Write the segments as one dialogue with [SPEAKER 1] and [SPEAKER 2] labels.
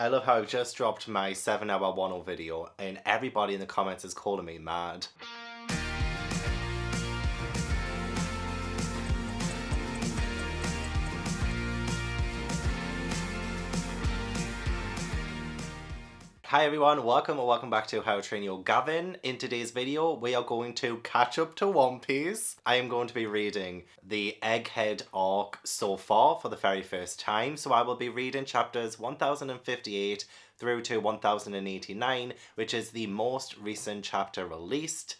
[SPEAKER 1] I love how I just dropped my 7-hour Wano video and everybody in the comments is calling me mad. Hi everyone, welcome back to How to Train Your Gavin. In today's video, we are going to catch up to One Piece. I am going to be reading the Egghead arc so far for the very first time. So I will be reading chapters 1058 through to 1089, which is the most recent chapter released.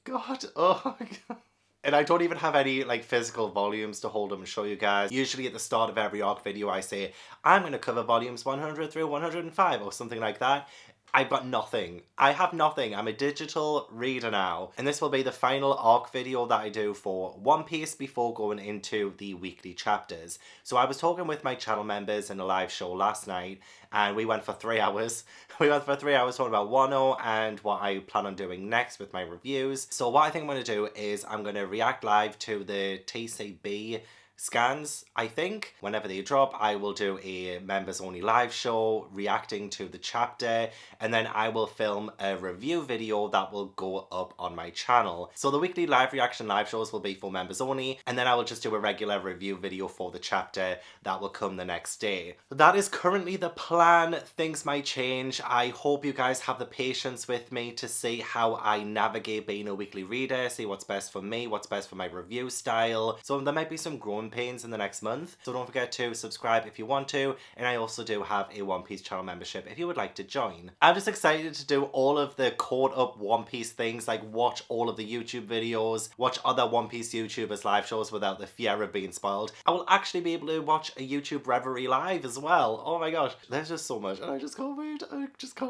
[SPEAKER 1] God, oh my God. And I don't even have any like physical volumes to hold them and show you guys. Usually at the start of every arc video I say, I'm going to cover volumes 100 through 105 or something like that. I've got nothing. I have nothing. I'm a digital reader now. And this will be the final arc video that I do for One Piece before going into the weekly chapters. So I was talking with my channel members in a live show last night and we went for 3 hours. We went for 3 hours talking about Wano and what I plan on doing next with my reviews. So what I think I'm going to do is I'm going to react live to the TCB scans. I think whenever they drop, I will do a members only live show reacting to the chapter, and then I will film a review video that will go up on my channel. So the weekly live reaction live shows will be for members only, and then I will just do a regular review video for the chapter that will come the next day. That is currently the plan. Things might change. I hope you guys have the patience with me to see how I navigate being a weekly reader, see what's best for me, what's best for my review style. So there might be some growing pains in the next month, so don't forget to subscribe if you want to, and I also do have a One Piece channel membership if you would like to join. I'm just excited to do all of the caught up One Piece things, like watch all of the YouTube videos, watch other One Piece YouTubers live shows without the fear of being spoiled. I will actually be able to watch a YouTube Reverie live as well. Oh my gosh, there's just so much and I just can't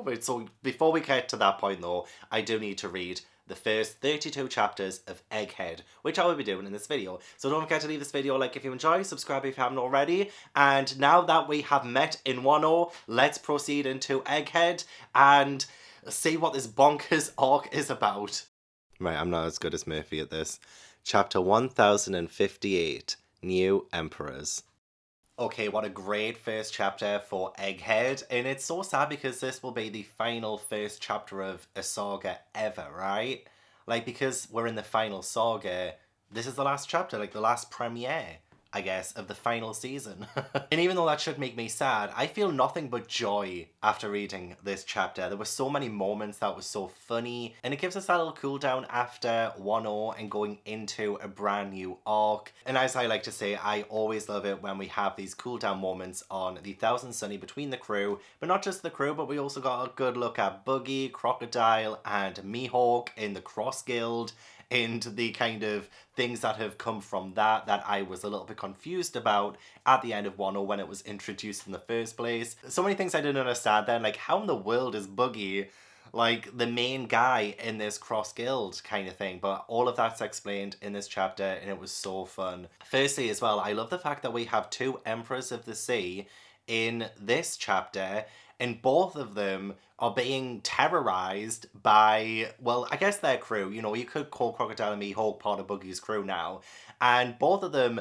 [SPEAKER 1] wait. So before we get to that point though, I do need to read the first 32 chapters of Egghead, which I will be doing in this video. So don't forget to leave this video a like if you enjoy, subscribe if you haven't already, and now that we have met in Wano, let's proceed into Egghead and see what this bonkers arc is about. Right, I'm not as good as Murphy at this. Chapter 1058, New Emperors. Okay, what a great first chapter for Egghead, and it's so sad because this will be the final first chapter of a saga ever, right? Like, because we're in the final saga, this is the last chapter, like the last premiere, I guess, of the final season. And even though that should make me sad, I feel nothing but joy after reading this chapter. There were so many moments that were so funny, and it gives us that little cool down after 1-0 and going into a brand new arc. And as I like to say, I always love it when we have these cool down moments on the Thousand Sunny between the crew, but not just the crew, but we also got a good look at Buggy, Crocodile, and Mihawk in the Cross Guild, and the kind of things that have come from that I was a little bit confused about at the end of Wano when it was introduced in the first place. So many things I didn't understand then, like how in the world is Buggy like the main guy in this cross guild kind of thing, but all of that's explained in this chapter and it was so fun. Firstly as well, I love the fact that we have 2 Emperors of the Sea in this chapter, and both of them are being terrorized by, well, I guess their crew. You know, you could call Crocodile and Mihawk part of Buggy's crew now. And both of them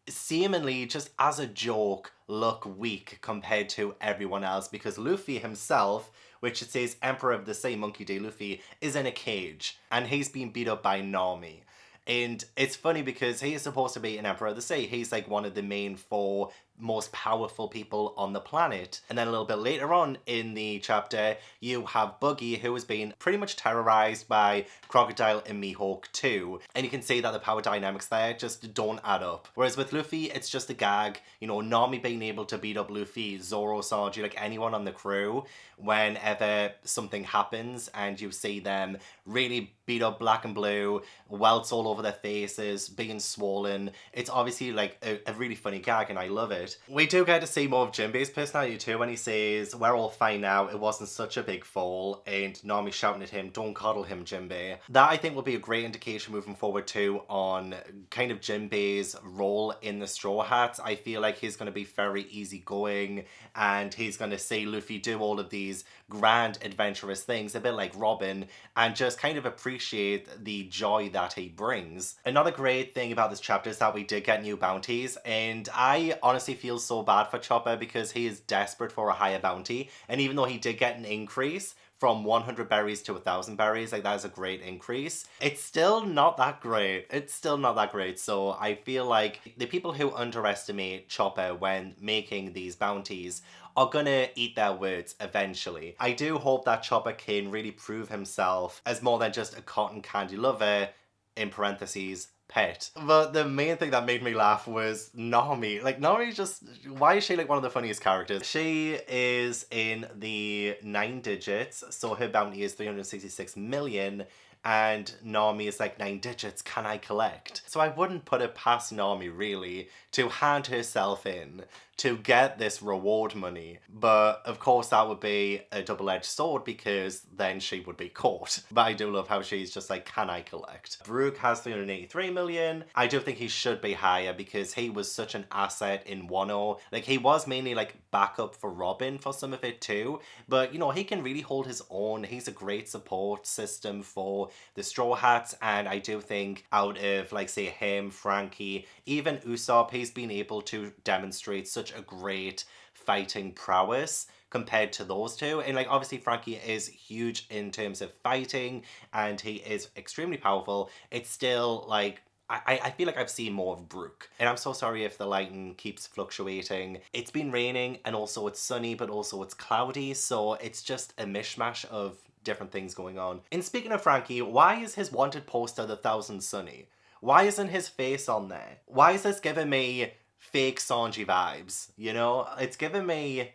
[SPEAKER 1] seemingly, just as a joke, look weak compared to everyone else, because Luffy himself, which it says Emperor of the Sea, Monkey D. Luffy, is in a cage and he's being beat up by Nami. And it's funny because he is supposed to be an Emperor of the Sea. He's like one of the main 4 most powerful people on the planet. And then a little bit later on in the chapter, you have Buggy, who has been pretty much terrorized by Crocodile and Mihawk too. And you can see that the power dynamics there just don't add up. Whereas with Luffy, it's just a gag. You know, Nami being able to beat up Luffy, Zoro, Sanji, like anyone on the crew, whenever something happens and you see them really beat up Black and Blue, welts all over their faces, being swollen. It's obviously like a really funny gag and I love it. We do get to see more of Jinbei's personality too when he says, "We're all fine now, it wasn't such a big fall," and Nami shouting at him, "Don't coddle him, Jinbei." That I think will be a great indication moving forward too on kind of Jinbei's role in the Straw Hats. I feel like he's going to be very easygoing and he's going to see Luffy do all of these grand adventurous things, a bit like Robin, and just kind of appreciate the joy that he brings. Another great thing about this chapter is that we did get new bounties, and I honestly feel so bad for Chopper because he is desperate for a higher bounty. And even though he did get an increase from 100 berries to 1,000 berries, like that is a great increase, it's still not that great. It's still not that great. So I feel like the people who underestimate Chopper when making these bounties are gonna eat their words eventually. I do hope that Chopper can really prove himself as more than just a cotton candy lover, in parentheses, pet. But the main thing that made me laugh was Nami. Like, Nami just, why is she like one of the funniest characters? She is in the 9 digits, so her bounty is 366 million, and Nami is like 9 digits, can I collect? So I wouldn't put it past Nami really to hand herself in to get this reward money. But of course that would be a double-edged sword because then she would be caught. But I do love how she's just like, can I collect? Brook has 383 million. I do think he should be higher because he was such an asset in Wano. Like, he was mainly like backup for Robin for some of it too. But you know, he can really hold his own. He's a great support system for the Straw Hats, and I do think out of like say him, Frankie, even Usopp, he's been able to demonstrate such a great fighting prowess compared to those two. And like, obviously Frankie is huge in terms of fighting and he is extremely powerful. It's still like, I feel like I've seen more of Brook. And I'm so sorry if the lighting keeps fluctuating. It's been raining and also it's sunny, but also it's cloudy. So it's just a mishmash of different things going on. And speaking of Frankie, why is his wanted poster the Thousand Sunny? Why isn't his face on there? Why is this giving me fake Sanji vibes? You know, it's giving me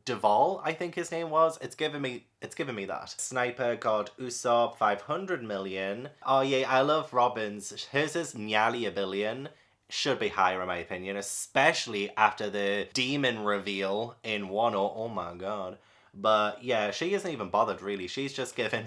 [SPEAKER 1] Duval, I think his name was. It's giving me that. Sniper got Usopp 500 million. Oh yeah, I love Robin's. Hers is nearly a billion. Should be higher in my opinion, especially after the demon reveal in Wano. Oh my god. But yeah, she isn't even bothered really. She's just giving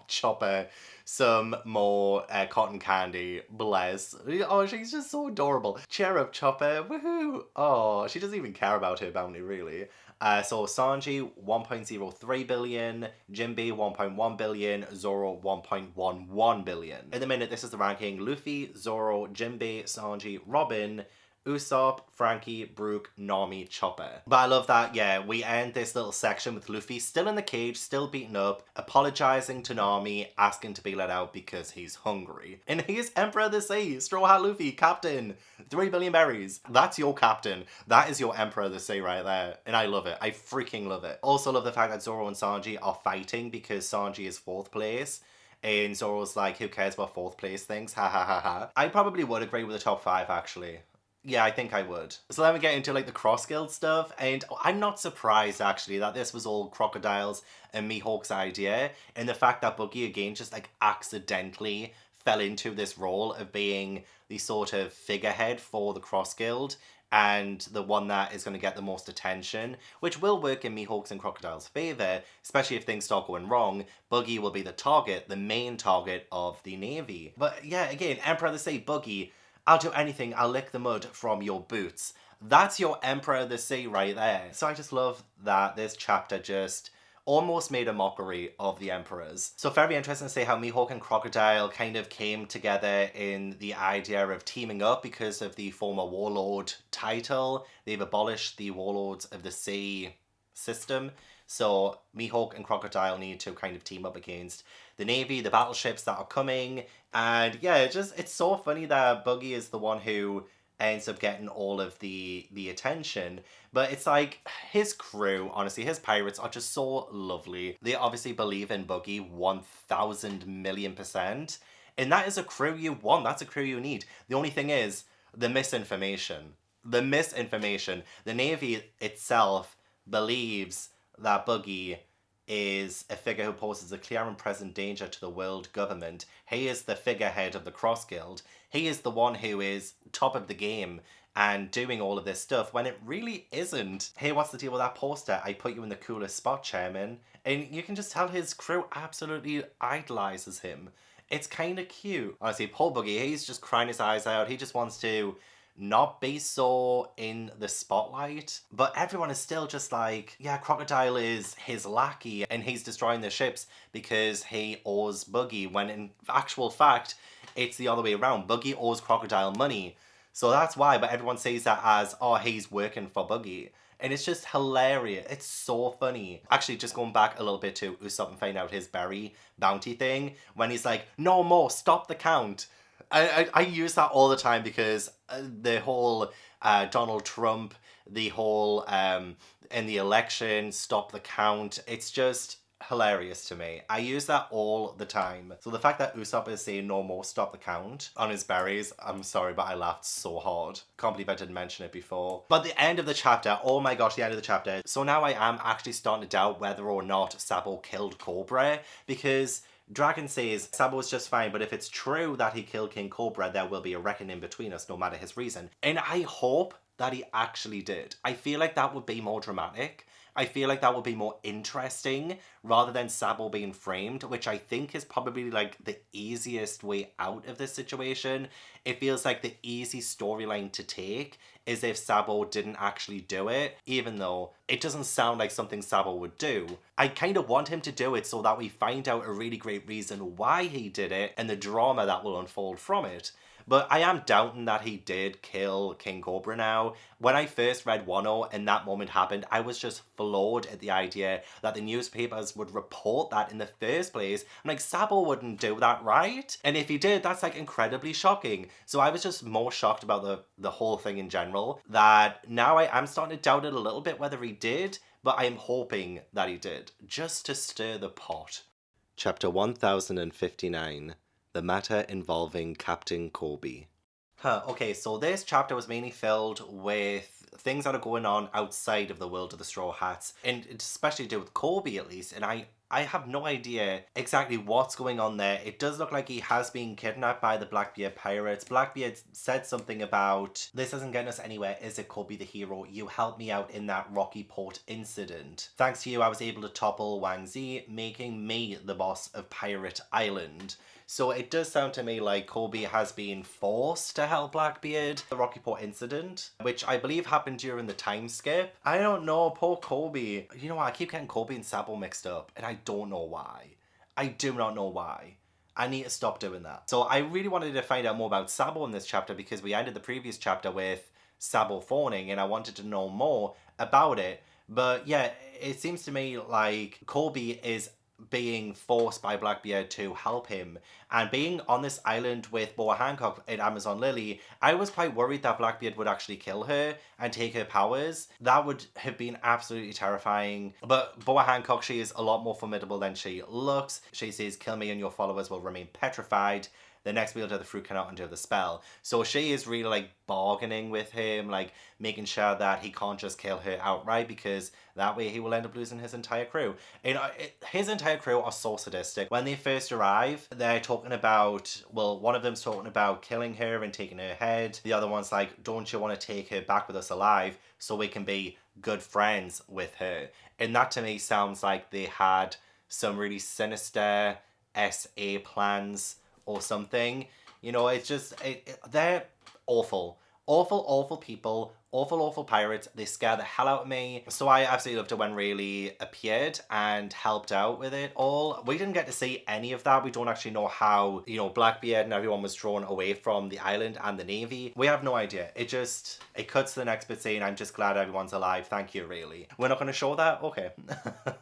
[SPEAKER 1] Chopper some more cotton candy. Bless. Oh, she's just so adorable. Cheer up, Chopper. Woohoo. Oh, she doesn't even care about her bounty really. So Sanji 1.03 billion, Jinbe 1.1 billion, Zoro 1.11 billion. In the minute, this is the ranking: Luffy, Zoro, Jinbe, Sanji, Robin, Usopp, Frankie, Brook, Nami, Chopper. But I love that, yeah, we end this little section with Luffy still in the cage, still beaten up, apologizing to Nami, asking to be let out because he's hungry. And he is Emperor of the Sea, Straw Hat Luffy, Captain, 3 billion berries. That's your captain. That is your Emperor of the Sea right there. And I love it. I freaking love it. Also love the fact that Zoro and Sanji are fighting because Sanji is 4th place. And Zoro's like, who cares what 4th place thinks? Ha ha ha ha. I probably would agree with the top 5 actually. Yeah, I think I would. So then we get into like the Cross Guild stuff, and I'm not surprised actually that this was all Crocodile's and Mihawk's idea, and the fact that Buggy again just like accidentally fell into this role of being the sort of figurehead for the Cross Guild and the one that is going to get the most attention, which will work in Mihawk's and Crocodile's favour, especially if things start going wrong. Buggy will be the target, the main target of the Navy. But yeah, again, Emperor of the Sea, Buggy, I'll do anything, I'll lick the mud from your boots. That's your Emperor of the Sea right there. So I just love that this chapter just almost made a mockery of the Emperors. So very interesting to see how Mihawk and Crocodile kind of came together in the idea of teaming up because of the former Warlord title. They've abolished the Warlords of the Sea system. So Mihawk and Crocodile need to kind of team up against the Navy, the battleships that are coming. And yeah, it's so funny that Buggy is the one who ends up getting all of the attention. But it's like, his crew, honestly, his pirates are just so lovely. They obviously believe in Buggy 1,000 million %. And that is a crew you want. That's a crew you need. The only thing is, the misinformation. The misinformation. The Navy itself believes that Buggy is a figure who poses a clear and present danger to the world government. He is the figurehead of the Cross Guild. He is the one who is top of the game and doing all of this stuff when it really isn't. Hey, what's the deal with that poster? I put you in the coolest spot, Chairman. And you can just tell his crew absolutely idolizes him. It's kind of cute. Honestly, poor Buggy, he's just crying his eyes out. He just wants to not be so in the spotlight, but everyone is still just like, yeah, Crocodile is his lackey and he's destroying the ships because he owes Buggy, when in actual fact it's the other way around. Buggy owes Crocodile money. So that's why, but everyone sees that as, oh, he's working for Buggy. And it's just hilarious. It's so funny. Actually, just going back a little bit to Usopp and finding out his berry bounty thing, when he's like, no more, stop the count. I use that all the time because the whole Donald Trump, the whole in the election, stop the count, it's just hilarious to me. I use that all the time. So the fact that Usopp is saying no more, stop the count on his berries, I'm sorry, but I laughed so hard. Can't believe I didn't mention it before. But the end of the chapter, oh my gosh, the end of the chapter. So now I am actually starting to doubt whether or not Sabo killed Cobra, because Dragon says Sabo is just fine, but if it's true that he killed King Cobra, there will be a reckoning between us, no matter his reason. And I hope that he actually did. I feel like that would be more dramatic. I feel like that would be more interesting rather than Sabo being framed, which I think is probably like the easiest way out of this situation. It feels like the easy storyline to take is if Sabo didn't actually do it, even though it doesn't sound like something Sabo would do. I kind of want him to do it so that we find out a really great reason why he did it and the drama that will unfold from it. But I am doubting that he did kill King Cobra now. When I first read Wano and that moment happened, I was just floored at the idea that the newspapers would report that in the first place. I'm like, Sabo wouldn't do that, right? And if he did, that's like incredibly shocking. So I was just more shocked about the whole thing in general, that now I am starting to doubt it a little bit whether he did, but I am hoping that he did, just to stir the pot. Chapter 1059. The matter involving Captain Kobe. Okay, so this chapter was mainly filled with things that are going on outside of the world of the Straw Hats, and especially to do with Kobe at least, and I have no idea exactly what's going on there. It does look like he has been kidnapped by the Blackbeard pirates. Blackbeard said something about, this isn't getting us anywhere, is it, Kobe the hero? You helped me out in that Rocky Port incident. Thanks to you, I was able to topple Wang Zi, making me the boss of Pirate Island. So it does sound to me like Kobe has been forced to help Blackbeard. The Rocky Port incident, which I believe happened during the time skip. I don't know, poor Kobe. You know what, I keep getting Kobe and Sabo mixed up, and I don't know why. I do not know why. I need to stop doing that. So I really wanted to find out more about Sabo in this chapter because we ended the previous chapter with Sabo phoning, and I wanted to know more about it. But yeah, it seems to me like Kobe is being forced by Blackbeard to help him, and being on this island with Boa Hancock and Amazon Lily, I was quite worried that Blackbeard would actually kill her and take her powers. That would have been absolutely terrifying. But Boa Hancock, she is a lot more formidable than she looks. She says, kill me and your followers will remain petrified. The next wielder of the fruit cannot undo the spell. So she is really like bargaining with him, like making sure that he can't just kill her outright, because that way he will end up losing his entire crew. You know, his entire crew are so sadistic. When they first arrive, they're talking about, well, one of them's talking about killing her and taking her head. The other one's like, don't you want to take her back with us alive so we can be good friends with her? And that to me sounds like they had some really sinister SA plans or something. You know, it's just, they're awful. Awful people. Awful pirates. They scare the hell out of me. So I absolutely loved it when Rayleigh appeared and helped out with it all. We didn't get to see any of that. We don't actually know how, you know, Blackbeard and everyone was drawn away from the island and the Navy. We have no idea. It cuts to the next bit saying, I'm just glad everyone's alive. Thank you, Rayleigh. We're not going to show that? Okay.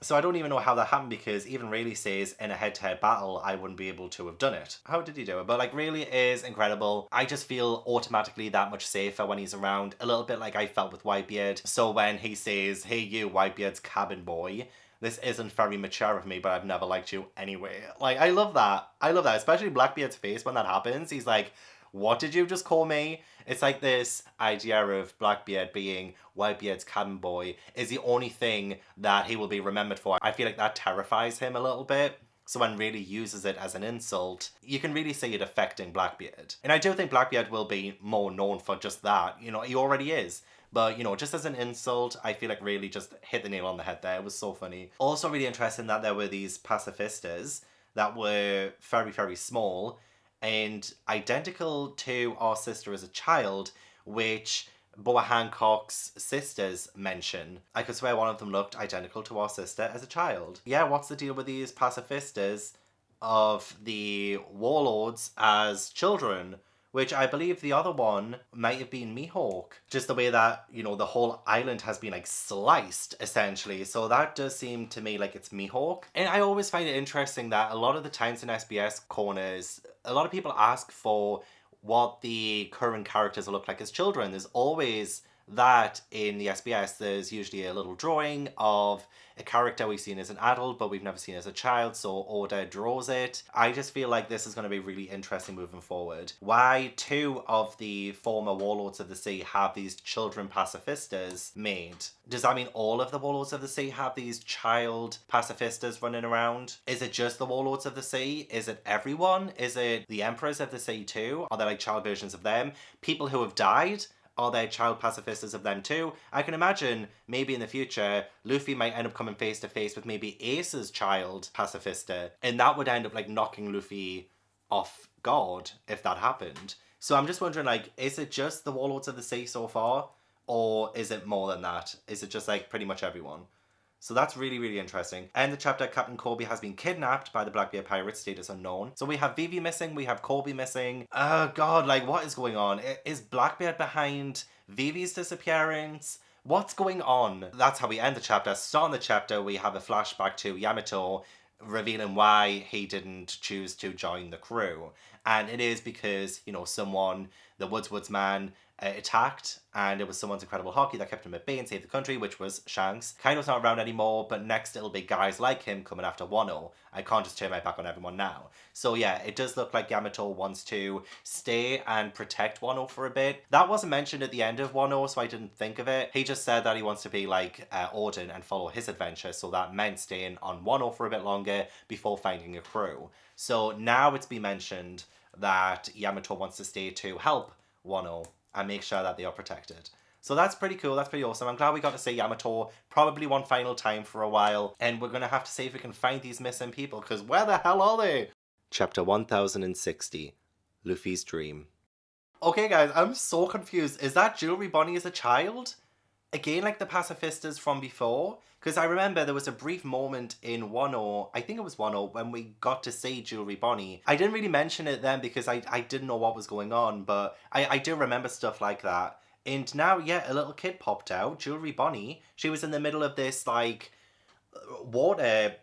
[SPEAKER 1] So I don't even know how that happened, because even Rayleigh says in a head-to-head battle, I wouldn't be able to have done it. How did he do it? But like, Rayleigh is incredible. I just feel automatically that much safer when he's around. A little bit like I felt with Whitebeard. So when he says, hey you, Whitebeard's cabin boy, this isn't very mature of me, but I've never liked you anyway. Like, I love that. I love that. Especially Blackbeard's face when that happens. He's like, what did you just call me? It's like this idea of Blackbeard being Whitebeard's cabin boy is the only thing that he will be remembered for. I feel like that terrifies him a little bit. So when Rayleigh uses it as an insult, you can really see it affecting Blackbeard. And I do think Blackbeard will be more known for just that. You know, he already is. But, you know, just as an insult, I feel like Rayleigh just hit the nail on the head there. It was so funny. Also really interesting that there were these pacifistas that were very small and identical to our sister as a child, which Boa Hancock's sisters mention. I could swear one of them looked identical to our sister as a child. Yeah, what's the deal with these pacifistas of the warlords as children? which I believe the other one might have been Mihawk. Just the way that, you know, the whole island has been like sliced essentially. So that does seem to me like it's Mihawk. And I always find it interesting that a lot of the times in SBS corners, a lot of people ask for what the current characters look like as children. There's always that in the SBS. There's usually a little drawing of a character we've seen as an adult but we've never seen as a child, so Oda draws it. I just feel like this is going to be really interesting moving forward. Why two of the former Warlords of the Sea have these children pacifistas made? Does that mean all of the Warlords of the Sea have these child pacifistas running around? Is it just the Warlords of the Sea? Is it everyone? Is it the Emperors of the Sea too? Are there like child versions of them? People who have died? Are there child pacifistas of them too? I can imagine maybe in the future, Luffy might end up coming face to face with maybe Ace's child pacifista, and that would end up like knocking Luffy off guard if that happened. So I'm just wondering, like, is it just the Warlords of the Sea so far? Or is it more than that? Is it just like pretty much everyone? So that's really, really interesting. And the chapter, Captain Kobe has been kidnapped by the Blackbeard pirates, status unknown. So we have Vivi missing, we have Kobe missing. Oh god, like what is going on? Is Blackbeard behind Vivi's disappearance? What's going on? That's how we end the chapter. Starting the chapter, we have a flashback to Yamato revealing why he didn't choose to join the crew. And it is because, you know, someone, the Woods man, attacked, and it was someone's incredible hockey that kept him at bay and saved the country, which was Shanks. Kaido's not around anymore, but next it'll be guys like him coming after Wano. I can't just turn my back on everyone now. So yeah, it does look like Yamato wants to stay and protect Wano for a bit. That wasn't mentioned at the end of Wano, so I didn't think of it. He just said that he wants to be like Odin and follow his adventure, so that meant staying on Wano for a bit longer before finding a crew. So now it's been mentioned that Yamato wants to stay to help Wano and make sure that they are protected. So that's pretty cool, that's pretty awesome. I'm glad we got to see Yamato probably one final time for a while, and we're going to have to see if we can find these missing people, because where the hell are they? Chapter 1060, Luffy's Dream. Okay guys, I'm so confused. Is that Jewelry Bonnie as a child? Again, like the pacifistas from before? Because I remember there was a brief moment in Wano, I think it was Wano, when we got to see Jewelry Bonnie. I didn't really mention it then because I didn't know what was going on, but I do remember stuff like that. And now, yeah, a little kid popped out, Jewelry Bonnie. She was in the middle of this, like, water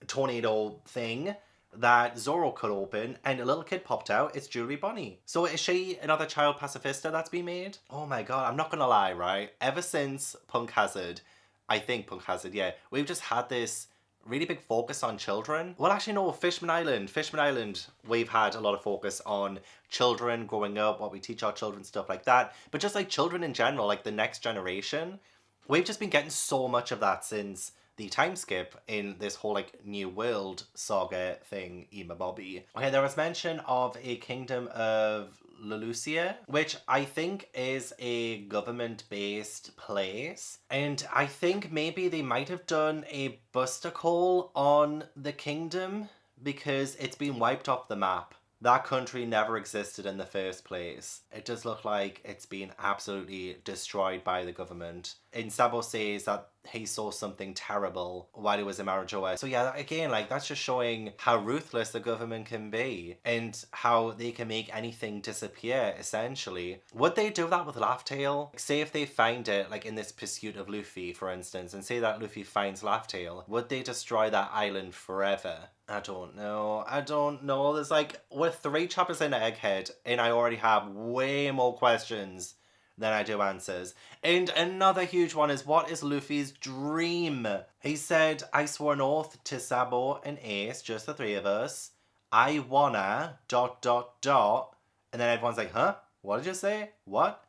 [SPEAKER 1] tornado thing that Zoro could open, and a little kid popped out. It's Jewelry Bonnie. So is she another child pacifista that's been made? Oh my god, I'm not gonna lie, right? Ever since Punk Hazard, I think Punk Hazard, yeah, we've just had this really big focus on children. Well, actually, no, Fishman Island. Fishman Island, we've had a lot of focus on children growing up, what we teach our children, stuff like that. But just like children in general, like the next generation, we've just been getting so much of that since the time skip in this whole like New World saga thing, Ima Bobby. Okay, there was mention of a kingdom of Lelucia, which I think is a government-based place. And I think maybe they might have done a buster call on the kingdom because it's been wiped off the map. That country never existed in the first place. It does look like it's been absolutely destroyed by the government. And Sabo says that he saw something terrible while he was in Marajoa. So yeah, again, like that's just showing how ruthless the government can be and how they can make anything disappear, essentially. Would they do that with Laugh Tale? Say if they find it, like in this pursuit of Luffy, for instance, and say that Luffy finds Laugh Tale, would they destroy that island forever? I don't know. There's like, we're 3 chapters into Egghead, and I already have way more questions than I do answers. And another huge one is, what is Luffy's dream? He said, I swore an oath to Sabo and Ace, just the 3 of us. I wanna, ... And then everyone's like, huh? What did you say? What?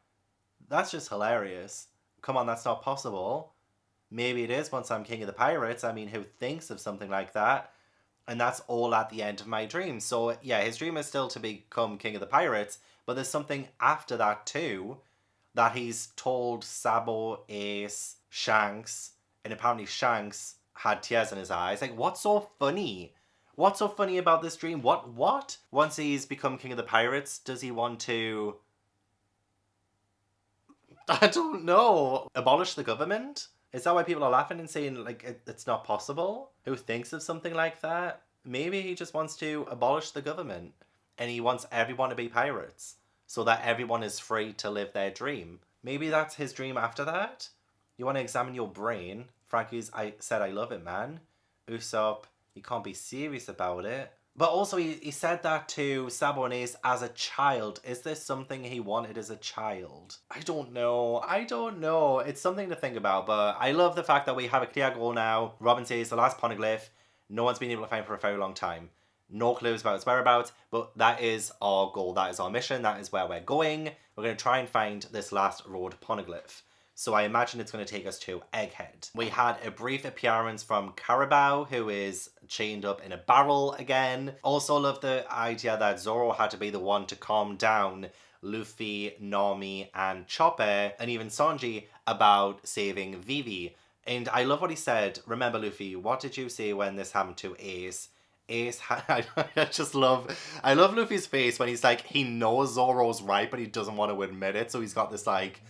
[SPEAKER 1] That's just hilarious. Come on, that's not possible. Maybe it is once I'm king of the pirates. I mean, who thinks of something like that? And that's all at the end of my dream. So yeah, his dream is still to become king of the pirates, but there's something after that too, that he's told Sabo, Ace, Shanks, and apparently Shanks had tears in his eyes. Like, what's so funny? What's so funny about this dream? What? Once he's become king of the pirates, does he want to... I don't know. Abolish the government? Is that why people are laughing and saying, like, it's not possible? Who thinks of something like that? Maybe he just wants to abolish the government and he wants everyone to be pirates. so that everyone is free to live their dream. Maybe that's his dream after that? You want to examine your brain? Frankie's I said I love it, man. Usopp, you can't be serious about it. But also he said that to Sabo and Ace as a child. Is this something he wanted as a child? I don't know. It's something to think about, but I love the fact that we have a clear goal now. Robin says the last poneglyph. No one's been able to find for a very long time. No clues about its whereabouts, but that is our goal. That is our mission. That is where we're going. We're going to try and find this last road poneglyph. So I imagine it's going to take us to Egghead. We had a brief appearance from Carabao, who is chained up in a barrel again. Also love the idea that Zoro had to be the one to calm down Luffy, Nami, and Chopper, and even Sanji about saving Vivi. And I love what he said. Remember, Luffy, what did you say when this happened to Ace? I love Luffy's face when he's like, he knows Zoro's right, but he doesn't want to admit it. So he's got this like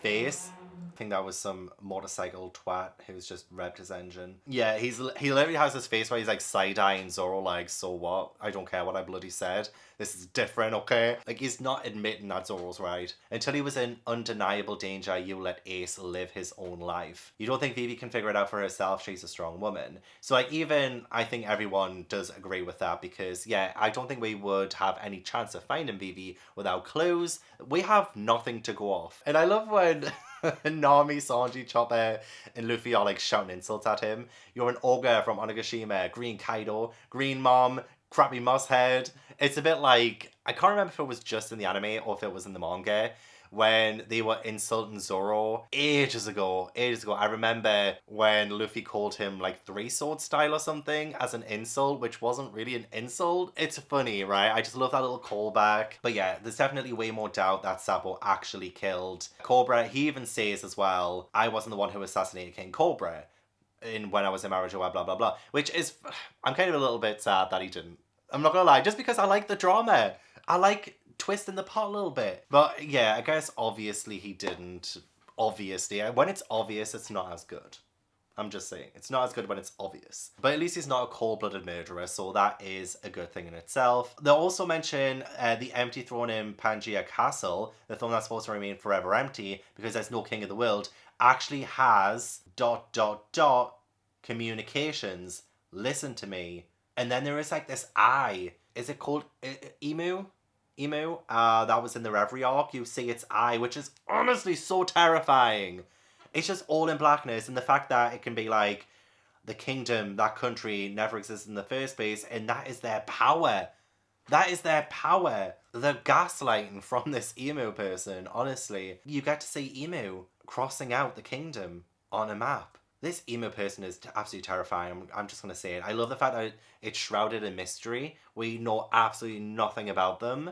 [SPEAKER 1] face. I think that was some motorcycle twat who's just revved his engine. Yeah, he literally has this face where he's like side-eyeing Zoro like, so what? I don't care what I bloody said. This is different, okay? Like, he's not admitting that Zoro's right. Until he was in undeniable danger, you let Ace live his own life. You don't think Vivi can figure it out for herself? She's a strong woman. So like, I think everyone does agree with that because, yeah, I don't think we would have any chance of finding Vivi without clues. We have nothing to go off. And I love when Nami, Sanji, Chopper, and Luffy are like shouting insults at him. You're an ogre from Onigashima, Green Kaido, Green Mom, Crappy Mosshead. It's a bit like, I can't remember if it was just in the anime or if it was in the manga, when they were insulting Zoro ages ago. I remember when Luffy called him like Three Sword Style or something as an insult, which wasn't really an insult. It's funny, right? I just love that little callback. But yeah, there's definitely way more doubt that Sabo actually killed Cobra. He even says as well, I wasn't the one who assassinated King Cobra when I was in Marijoa, blah, blah, blah. Which is, I'm kind of a little bit sad that he didn't. I'm not gonna lie, just because I like the drama. I like twisting the pot a little bit. But yeah, I guess obviously he didn't. Obviously. When it's obvious, it's not as good. I'm just saying. It's not as good when it's obvious. But at least he's not a cold-blooded murderer, so that is a good thing in itself. They also mention the empty throne in Pangaea Castle, the throne that's supposed to remain forever empty because there's no king of the world, actually has ... communications. Listen to me. And then there is like this eye. Is it called Emu? That was in the Reverie arc. You see its eye, which is honestly so terrifying. It's just all in blackness, and the fact that it can be like the kingdom, that country never existed in the first place, and that is their power. That is their power. The gaslighting from this Emu person, honestly. You get to see Emu crossing out the kingdom on a map. This Emu person is absolutely terrifying. I'm just going to say it. I love the fact that it's shrouded in mystery. We know absolutely nothing about them.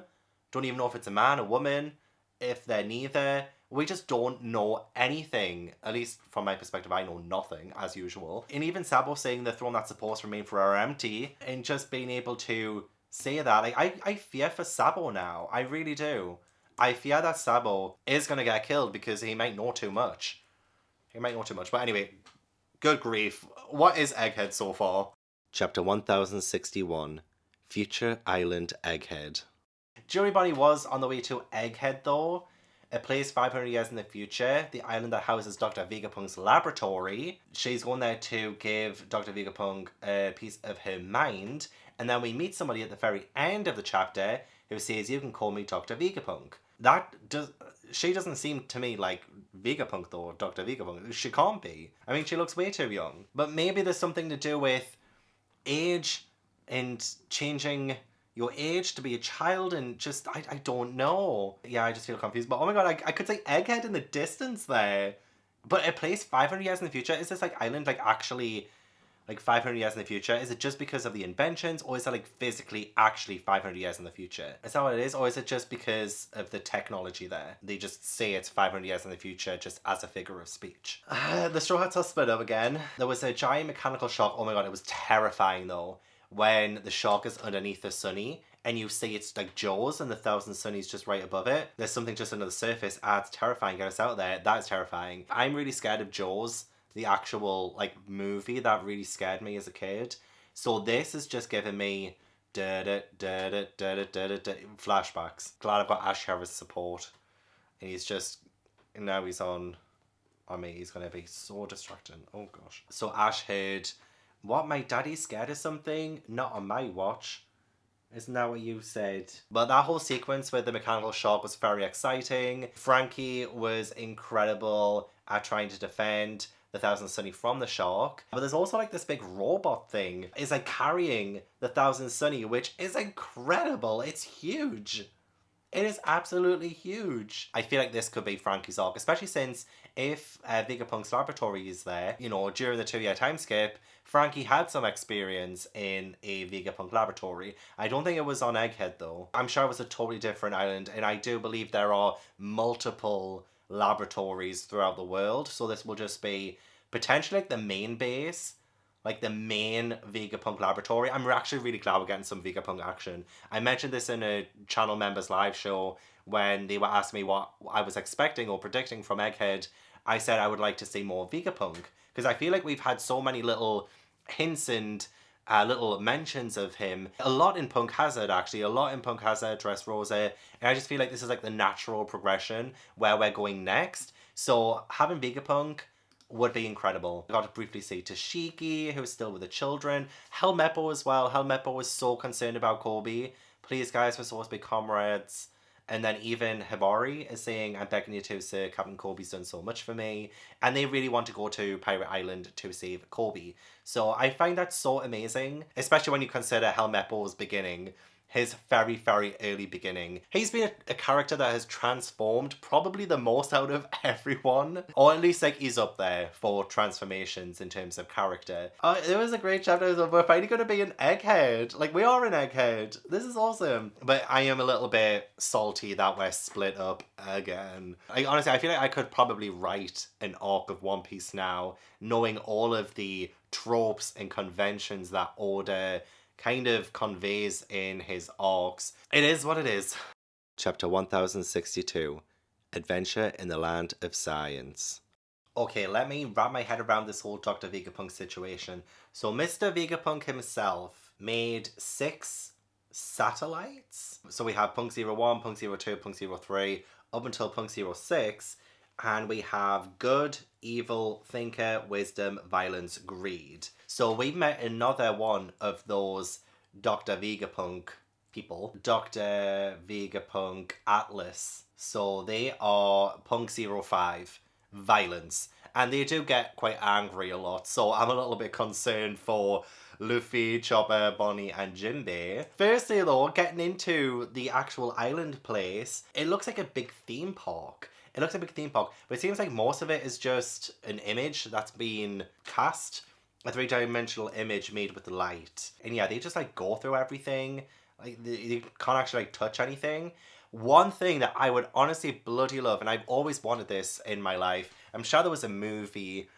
[SPEAKER 1] Don't even know if it's a man, a woman, if they're neither. We just don't know anything. At least from my perspective, I know nothing, as usual. And even Sabo saying the throne that's supposed to remain forever empty, and just being able to say that, like, I fear for Sabo now. I really do. I fear that Sabo is going to get killed because he might know too much. But anyway, good grief. What is Egghead so far? Chapter 1061. Future Island Egghead. Jury Bonnie was on the way to Egghead though. A place 500 years in the future. The island that houses Dr. Vegapunk's laboratory. She's going there to give Dr. Vegapunk a piece of her mind. And then we meet somebody at the very end of the chapter who says, you can call me Dr. Vegapunk. She doesn't seem to me like Vegapunk though, Dr. Vegapunk. She can't be. I mean, she looks way too young. But maybe there's something to do with age and changing your age to be a child and just, I don't know. Yeah, I just feel confused. But oh my god, I could say Egghead in the distance there. But a place 500 years in the future? Is this like island like actually like 500 years in the future? Is it just because of the inventions, or is it like physically actually 500 years in the future? Is that what it is? Or is it just because of the technology there? They just say it's 500 years in the future just as a figure of speech. The Straw Hats are split up again. There was a giant mechanical shark. Oh my god, it was terrifying though. When the shark is underneath the Sunny and you see it's like Jaws and the Thousand Sunnies just right above it. There's something just under the surface. It's terrifying. Get us out there. That is terrifying. I'm really scared of Jaws, the actual like movie that really scared me as a kid. So this is just giving me Flashbacks. Glad I've got Ash Harris support. And he's just, now he's on me. He's going to be so distracting. Oh gosh. So Ash heard, what, my daddy's scared of something? Not on my watch. Isn't that what you said? But that whole sequence with the mechanical shark was very exciting. Frankie was incredible at trying to defend the Thousand Sunny from the shark. But there's also like this big robot thing. It's like carrying the Thousand Sunny, which is incredible. It's huge. It is absolutely huge. I feel like this could be Frankie's arc, especially since if Vegapunk's laboratory is there, you know, during the 2-year time skip, Frankie had some experience in a Vegapunk laboratory. I don't think it was on Egghead though. I'm sure it was a totally different island, and I do believe there are multiple laboratories throughout the world, so this will just be potentially like the main base, like the main Vegapunk laboratory. I'm actually really glad we're getting some Vegapunk action. I mentioned this in a channel members live show when they were asking me what I was expecting or predicting from Egghead. I said I would like to see more Vegapunk, because I feel like we've had so many little hints and little mentions of him. A lot in Punk Hazard, actually. A lot in Punk Hazard, Dressrosa. And I just feel like this is like the natural progression where we're going next. So having Vegapunk would be incredible. I got to briefly see Tashiki, who's still with the children. Helmeppo as well. Helmeppo was so concerned about Kobe. Please, guys, we're supposed to be comrades. And then even Hibari is saying, I'm begging you to, sir, Captain Kobe's done so much for me. And they really want to go to Pirate Island to save Kobe. So I find that so amazing, especially when you consider Helmeppo's beginning. His very, very early beginning. He's been a character that has transformed probably the most out of everyone. Or at least like he's up there for transformations in terms of character. It was a great chapter. We're finally going to be an Egghead. Like, we are an Egghead. This is awesome. But I am a little bit salty that we're split up again. Honestly, I feel like I could probably write an arc of One Piece now, knowing all of the tropes and conventions that Oda kind of conveys in his arcs. It is what it is. Chapter 1062, Adventure in the Land of Science. Okay, let me wrap my head around this whole Dr. Vegapunk situation. So Mr. Vegapunk himself made 6 satellites. So we have Punk 01, Punk 02, Punk 03, up until Punk 06. And we have good, evil, thinker, wisdom, violence, greed. So we've met another one of those Dr. Vegapunk people. Dr. Vegapunk Atlas. So they are Punk 05, violence. And they do get quite angry a lot. So I'm a little bit concerned for Luffy, Chopper, Bonnie, and Jinbei. Firstly though, getting into the actual island place, it looks like a big theme park. It looks like a big theme park, but it seems like most of it is just an image that's been cast. A 3-dimensional image made with light. And yeah, they just like go through everything. Like, you can't actually like touch anything. One thing that I would honestly bloody love, and I've always wanted this in my life, I'm sure there was a movie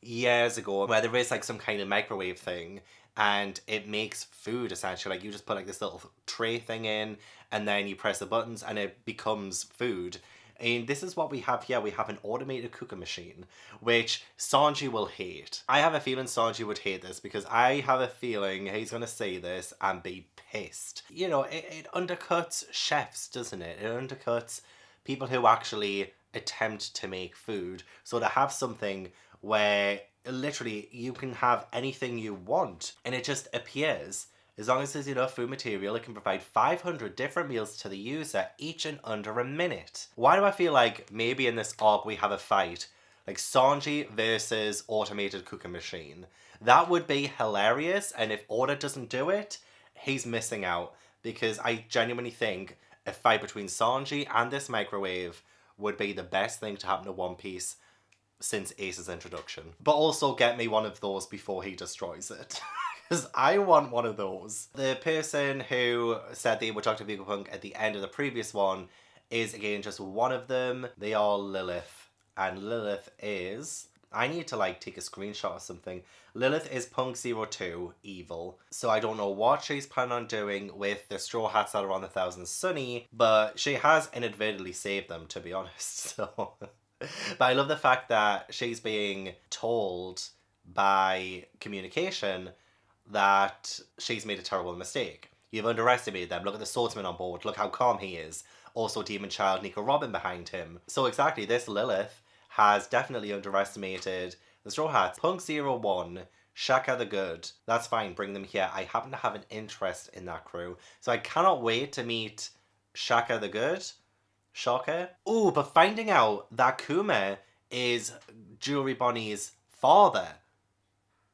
[SPEAKER 1] years ago where there is like some kind of microwave thing and it makes food essentially. Like, you just put like this little tray thing in and then you press the buttons and it becomes food. And this is what we have here. We have an automated cooking machine, which Sanji will hate. I have a feeling Sanji would hate this because I have a feeling he's going to say this and be pissed. You know, it undercuts chefs, doesn't it? It undercuts people who actually attempt to make food. So to have something where literally you can have anything you want and it just appears. As long as there's enough food material, it can provide 500 different meals to the user, each in under a minute. Why do I feel like maybe in this arc we have a fight? Like Sanji versus automated cooking machine. That would be hilarious, and if Oda doesn't do it, he's missing out. Because I genuinely think a fight between Sanji and this microwave would be the best thing to happen to One Piece since Ace's introduction. But also get me one of those before he destroys it. Because I want one of those. The person who said they would talk to Vegapunk at the end of the previous one is, again, just one of them. They are Lilith. And Lilith is... I need to, like, take a screenshot or something. Lilith is Punk 02, evil. So I don't know what she's planning on doing with the Straw Hats that are on the Thousand Sunny, but she has inadvertently saved them, to be honest. So... But I love the fact that she's being told by communication that she's made a terrible mistake. You've underestimated them. Look at the swordsman on board. Look how calm he is. Also, Demon Child Nico Robin behind him. So exactly, this Lilith has definitely underestimated the Straw Hats. Punk 01, Shaka the Good. That's fine, bring them here. I happen to have an interest in that crew. So I cannot wait to meet Shaka the Good. Shaka? Ooh, but finding out that Kuma is Jewelry Bonnie's father.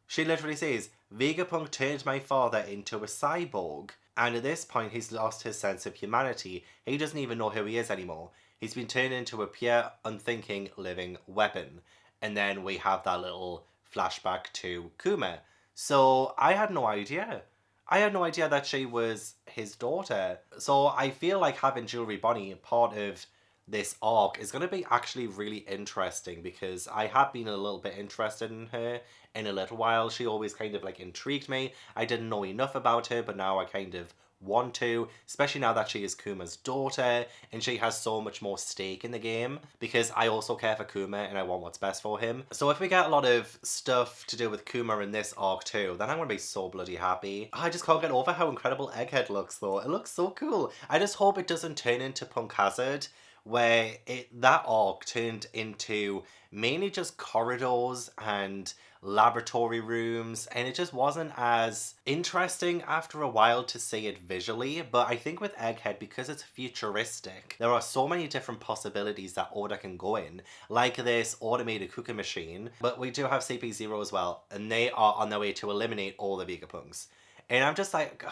[SPEAKER 1] She literally says, Vegapunk turned my father into a cyborg. And at this point, he's lost his sense of humanity. He doesn't even know who he is anymore. He's been turned into a pure, unthinking, living weapon. And then we have that little flashback to Kuma. So I had no idea. I had no idea that she was his daughter. So I feel like having Jewelry Bonnie part of this arc is going to be actually really interesting, because I have been a little bit interested in her in a little while. She always kind of like intrigued me. I didn't know enough about her, but now I kind of want to, especially now that she is Kuma's daughter and she has so much more stake in the game, because I also care for Kuma and I want what's best for him. So if we get a lot of stuff to do with Kuma in this arc too, then I'm gonna be so bloody happy. I just can't get over how incredible Egghead looks though. It looks so cool. I just hope it doesn't turn into Punk Hazard, where that arc turned into mainly just corridors and laboratory rooms, and it just wasn't as interesting after a while to see it visually. But I think with Egghead, because it's futuristic, there are so many different possibilities that Oda can go in, like this automated cooking machine. But we do have CP0 as well, and they are on their way to eliminate all the Vegapunks. And I'm just like,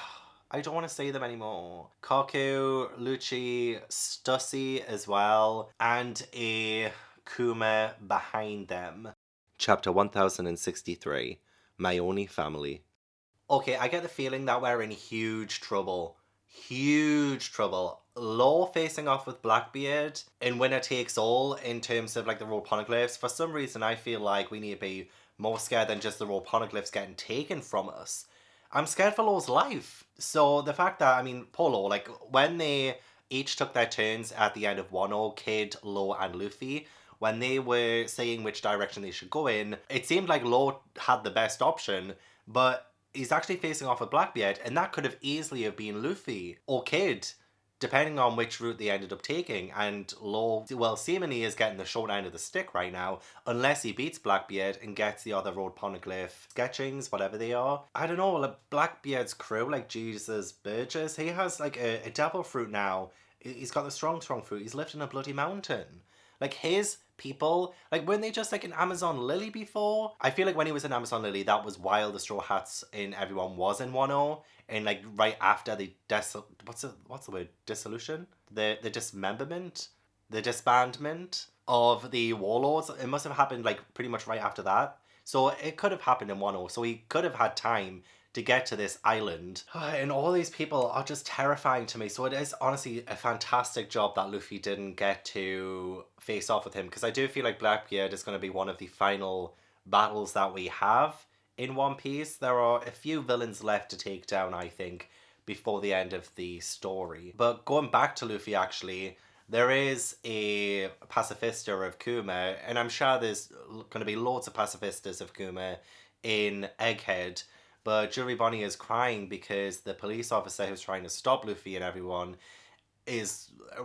[SPEAKER 1] I don't want to say them anymore. Kaku, Lucci, Stussy as well, and a Kuma behind them. Chapter 1063, My Only Family. Okay, I get the feeling that we're in huge trouble. Huge trouble. Law facing off with Blackbeard in winner takes all in terms of like the road poneglyphs. For some reason, I feel like we need to be more scared than just the road poneglyphs getting taken from us. I'm scared for Low's life. So the fact that, I mean, Polo, like, when they each took their turns at the end of Wano, Kid, Law, and Luffy, when they were saying which direction they should go in, it seemed like Law had the best option, but he's actually facing off with Blackbeard, and that could have easily have been Luffy or Kid, depending on which route they ended up taking. And Law, well, seemingly is getting the short end of the stick right now, unless he beats Blackbeard and gets the other road poneglyph sketchings, whatever they are. I don't know, like Blackbeard's crew, like Jesus Burgess, he has like a devil fruit now. He's got the strong fruit. He's lifting a bloody mountain. Like his people, like weren't they just like an Amazon Lily before? I feel like when he was in Amazon Lily, that was while the Straw Hats in everyone was in Wano, and like right after the what's the word, dissolution, the dismemberment, the disbandment of the warlords. It must have happened like pretty much right after that. So it could have happened in Wano. So he could have had time to get to this island. And all these people are just terrifying to me. So it is honestly a fantastic job that Luffy didn't get to face off with him, because I do feel like Blackbeard is going to be one of the final battles that we have in One Piece. There are a few villains left to take down, I think, before the end of the story. But going back to Luffy, actually, there is a pacifista of Kuma, and I'm sure there's going to be loads of pacifistas of Kuma in Egghead. But Jewelry Bonnie is crying because the police officer who's trying to stop Luffy and everyone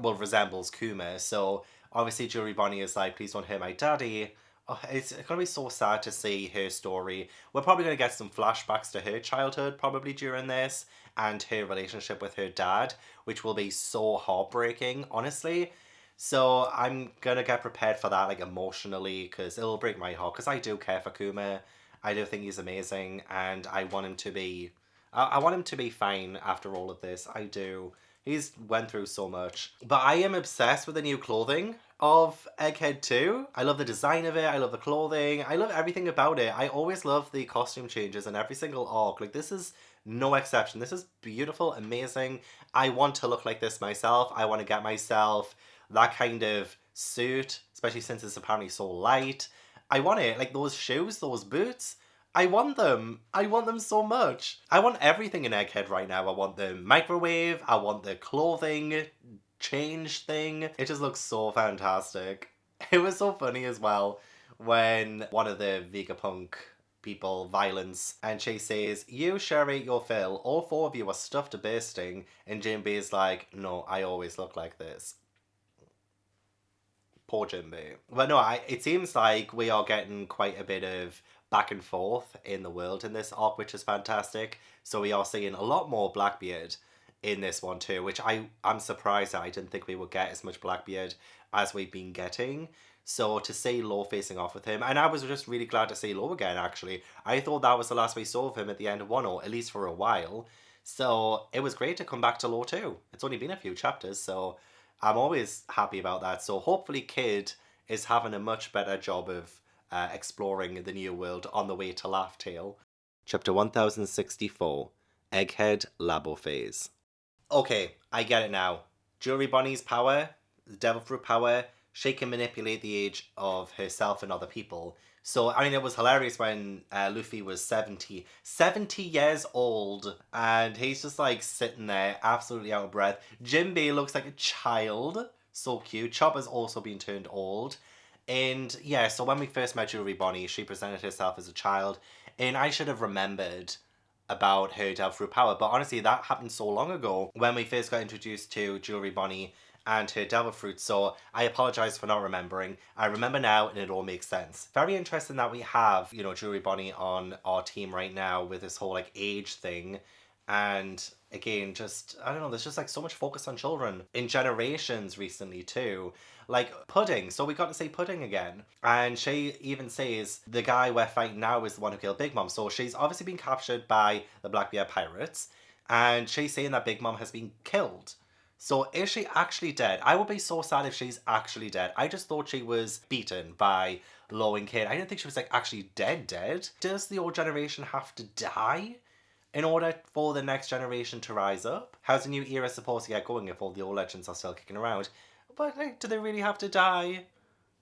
[SPEAKER 1] resembles Kuma. So obviously Jewelry Bonnie is like, please don't hurt my daddy. Oh, it's going to be so sad to see her story. We're probably going to get some flashbacks to her childhood probably during this, and her relationship with her dad, which will be so heartbreaking, honestly. So I'm going to get prepared for that, like emotionally, because it'll break my heart, because I do care for Kuma. I do think he's amazing, and I want him to be... I want him to be fine after all of this. I do. He's went through so much. But I am obsessed with the new clothing of Egghead 2. I love the design of it. I love the clothing. I love everything about it. I always love the costume changes in every single arc. Like, this is no exception. This is beautiful, amazing. I want to look like this myself. I want to get myself that kind of suit, especially since it's apparently so light. I want it. Like those shoes, those boots. I want them. I want them so much. I want everything in Egghead right now. I want the microwave. I want the clothing change thing. It just looks so fantastic. It was so funny as well when one of the Vegapunk people, violence. And she says, you sure ate your fill. All four of you are stuffed to bursting. And Jinbei's like, no, I always look like this. Poor Jinbei. But no, it seems like we are getting quite a bit of back and forth in the world in this arc, which is fantastic. So we are seeing a lot more Blackbeard in this one too, which I'm surprised that I didn't think we would get as much Blackbeard as we've been getting. So to see Law facing off with him, and I was just really glad to see Law again, actually. I thought that was the last we saw of him at the end of Wano, at least for a while. So it was great to come back to Law too. It's only been a few chapters, so I'm always happy about that. So hopefully Kid is having a much better job of exploring the new world on the way to Laugh Tale. Chapter 1064, Egghead Labo Phase. Okay, I get it now. Jewelry Bonnie's power, the Devil Fruit power, she can manipulate the age of herself and other people. So, I mean, it was hilarious when Luffy was 70 years old, and he's just like sitting there, absolutely out of breath. Jinbei looks like a child. So cute. Chopper's also been turned old. And yeah, so when we first met Jewelry Bonnie, she presented herself as a child, and I should have remembered about her Devil Fruit power, but honestly that happened so long ago when we first got introduced to Jewelry Bonnie and her Devil Fruit, so I apologize for not remembering. I remember now and it all makes sense. Very interesting that we have, you know, Jewelry Bonnie on our team right now with this whole like age thing. And again, just, I don't know, there's just like so much focus on children in generations recently too. Like Pudding, so we got to see Pudding again. And she even says the guy we're fighting now is the one who killed Big Mom. So she's obviously been captured by the Blackbeard pirates. And she's saying that Big Mom has been killed. So is she actually dead? I would be so sad if she's actually dead. I just thought she was beaten by Law and Kid. I didn't think she was like actually dead. Does the old generation have to die in order for the next generation to rise up? How's the new era supposed to get going if all the old legends are still kicking around? But like, do they really have to die?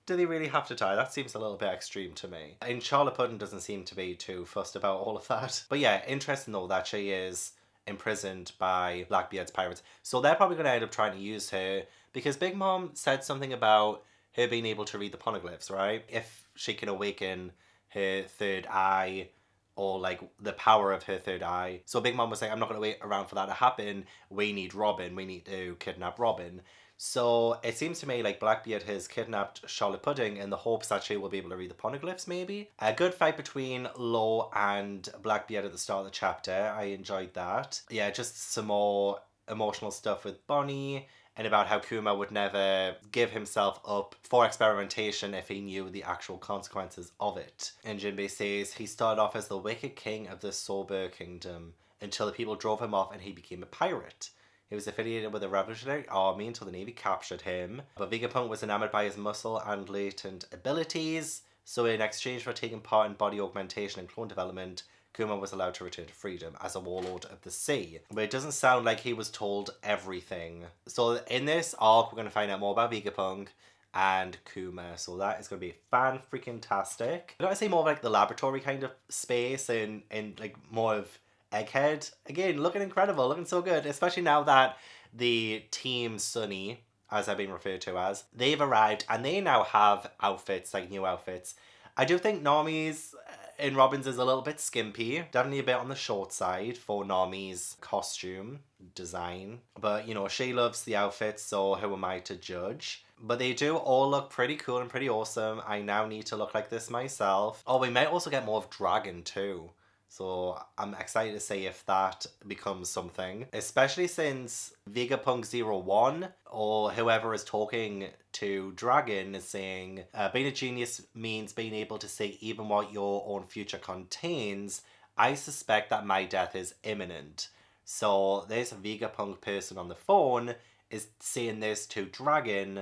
[SPEAKER 1] Do they really have to die? That seems a little bit extreme to me. And Charlotte Pudding doesn't seem to be too fussed about all of that. But yeah, interesting though that she is imprisoned by Blackbeard's pirates. So they're probably going to end up trying to use her because Big Mom said something about her being able to read the poneglyphs, right? If she can awaken her third eye or like the power of her third eye. So Big Mom was saying, I'm not going to wait around for that to happen. We need Robin. We need to kidnap Robin. So it seems to me like Blackbeard has kidnapped Charlotte Pudding in the hopes that she will be able to read the poneglyphs, maybe. A good fight between Law and Blackbeard at the start of the chapter. I enjoyed that. Yeah, just some more emotional stuff with Bonnie and about how Kuma would never give himself up for experimentation if he knew the actual consequences of it. And Jinbei says he started off as the wicked king of the Sober Kingdom until the people drove him off and he became a pirate. He was affiliated with the Revolutionary Army until the Navy captured him. But Vegapunk was enamored by his muscle and latent abilities. So in exchange for taking part in body augmentation and clone development, Kuma was allowed to return to freedom as a warlord of the sea. But it doesn't sound like he was told everything. So in this arc, we're going to find out more about Vegapunk and Kuma. So that is going to be fan-freaking-tastic. I gotta say more of like the laboratory kind of space and like more of Egghead. Again, looking incredible, looking so good, especially now that the Team Sunny, as I've been referred to as, they've arrived and they now have outfits, like new outfits. I do think Nami's in Robin's is a little bit skimpy, definitely a bit on the short side for Nami's costume design. But, you know, she loves the outfits, so who am I to judge? But they do all look pretty cool and pretty awesome. I now need to look like this myself. Oh, we might also get more of Dragon too. So I'm excited to see if that becomes something. Especially since Vegapunk 01 or whoever is talking to Dragon is saying, being a genius means being able to see even what your own future contains. I suspect that my death is imminent. So this Vegapunk person on the phone is saying this to Dragon,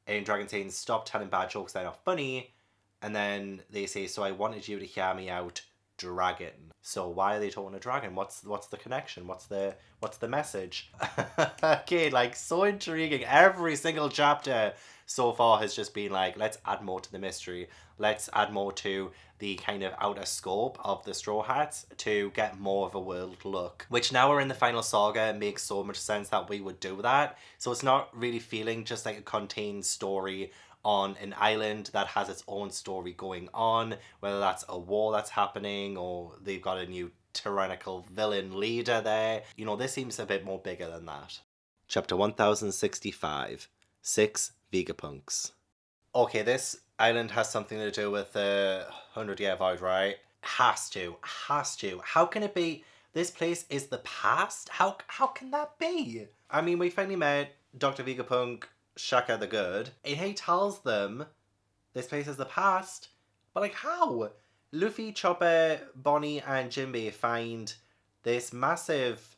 [SPEAKER 1] and Dragon saying, stop telling bad jokes, they're not funny. And then they say, so I wanted you to hear me out, Dragon. So why are they talking to Dragon? What's the connection? What's the message? Okay, like so intriguing. Every single chapter so far has just been like, let's add more to the mystery. Let's add more to the kind of outer scope of the Straw Hats to get more of a world look. Which now we're in the Final Saga, it makes so much sense that we would do that. So it's not really feeling just like a contained story on an island that has its own story going on, whether that's a war that's happening or they've got a new tyrannical villain leader there. You know, this seems a bit more bigger than that. Chapter 1065, 6 Vegapunks. Okay, this island has something to do with the 100-year void, right? Has to. How can it be? This place is the past? How can that be? I mean, we finally met Dr. Vegapunk, Shaka the Good, and he tells them this place is the past. But like, how? Luffy, Chopper, Bonnie, and Jinbei find this massive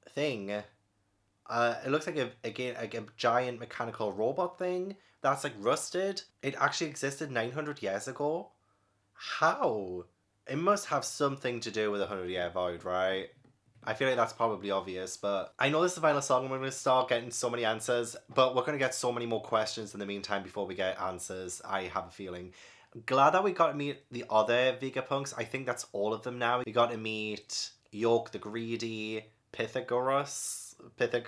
[SPEAKER 1] thing. It looks like a giant mechanical robot thing that's like rusted. It actually existed 900 years ago. How? It must have something to do with the 100-year void, right? I feel like that's probably obvious, but I know this is the final song and we're going to start getting so many answers, but we're going to get so many more questions in the meantime before we get answers, I have a feeling. Glad that we got to meet the other Vegapunks. I think that's all of them now. We got to meet York the Greedy, Pythagoras the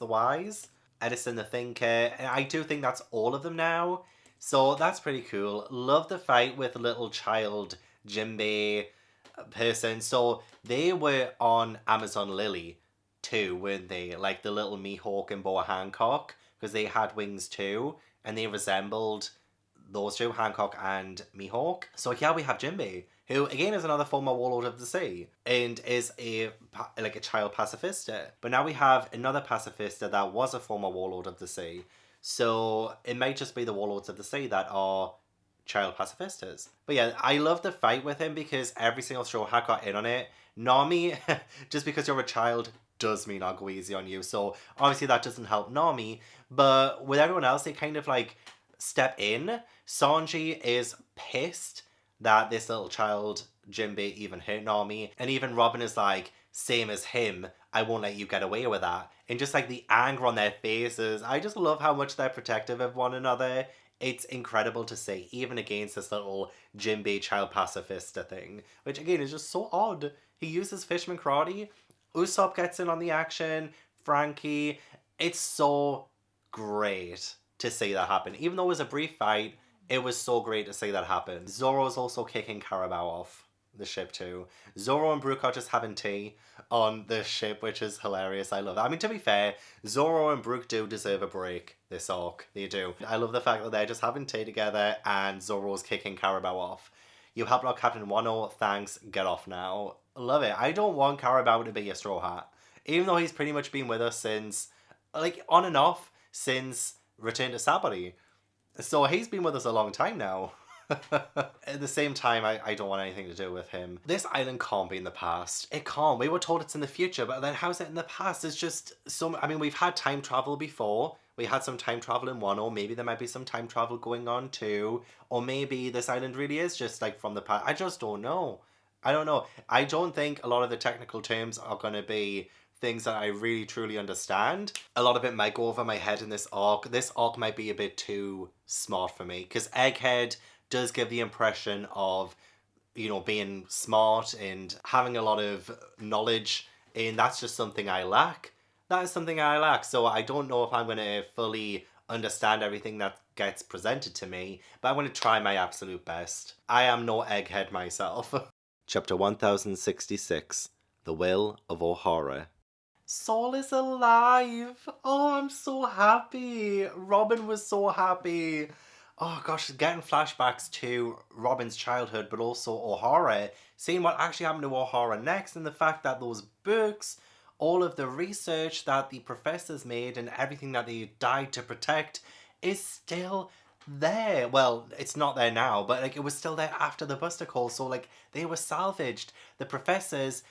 [SPEAKER 1] Wise, Edison the Thinker, and I do think that's all of them now. So that's pretty cool. Love the fight with little child Jinbei person. So they were on Amazon Lily too, weren't they? Like the little Mihawk and Boa Hancock, because they had wings too, and they resembled those two, Hancock and Mihawk. So yeah, we have Jinbei, who again is another former warlord of the sea and is a child pacifista. But now we have another pacifista that was a former warlord of the sea. So it might just be the warlords of the sea that are child pacifistas. But yeah, I love the fight with him because every single straw hat got in on it. Nami, just because you're a child does mean I'll go easy on you. So obviously that doesn't help Nami. But with everyone else, they kind of like step in. Sanji is pissed that this little child Jinbei even hurt Nami. And even Robin is like, same as him, I won't let you get away with that. And just like the anger on their faces, I just love how much they're protective of one another. It's incredible to see, even against this little Jinbei child pacifista thing, which again is just so odd. He uses Fishman Karate, Usopp gets in on the action, Frankie. It's so great to see that happen. Even though it was a brief fight, it was so great to see that happen. Zoro's also kicking Carabao off the ship too. Zoro and Brook are just having tea on the ship, which is hilarious. I love it. I mean, to be fair, Zoro and Brook do deserve a break this arc. They do. I love the fact that they're just having tea together and Zoro's kicking Carabao off. You helped out Captain Wano, thanks, get off now. Love it. I don't want Carabao to be a Straw Hat. Even though he's pretty much been with us since, like, on and off, since Return to Sabaody. So he's been with us a long time now. At the same time, I don't want anything to do with him. This island can't be in the past. It can't. We were told it's in the future, but then how's it in the past? It's just so... I mean, we've had time travel before. We had some time travel in one, or maybe there might be some time travel going on too. Or maybe this island really is just like from the past. I just don't know. I don't know. I don't think a lot of the technical terms are going to be things that I really truly understand. A lot of it might go over my head in this arc. This arc might be a bit too smart for me, because Egghead does give the impression of, you know, being smart and having a lot of knowledge, and that's just something I lack. That is something I lack, so I don't know if I'm going to fully understand everything that gets presented to me, but I'm going to try my absolute best. I am no Egghead myself. Chapter 1066, The Will of O'Hara. Sol is alive! Oh, I'm so happy! Robin was so happy! Oh gosh, getting flashbacks to Robin's childhood, but also O'Hara, seeing what actually happened to O'Hara next, and the fact that those books, all of the research that the professors made and everything that they died to protect is still there. Well, it's not there now, but like it was still there after the Buster Call, so like they were salvaged. The professors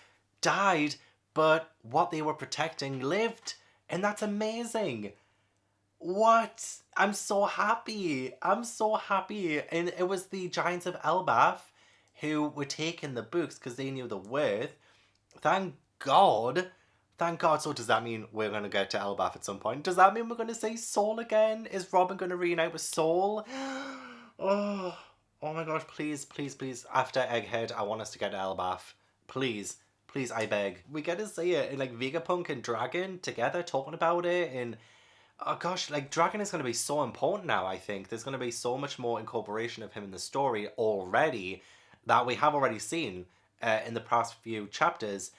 [SPEAKER 1] died, but what they were protecting lived, and that's amazing. What? I'm so happy. I'm so happy. And it was the Giants of Elbaf who were taking the books because they knew the worth. Thank God. Thank God. So does that mean we're going to get to Elbaf at some point? Does that mean we're going to see Sol again? Is Robin going to reunite with Sol? Oh my gosh. Please, please, please. After Egghead, I want us to get to Elbaf. Please. Please, I beg. We get to see it in like Vegapunk and Dragon together talking about it, and Oh gosh, like Dragon is going to be so important now, I think. There's going to be so much more incorporation of him in the story already that we have already seen in the past few chapters.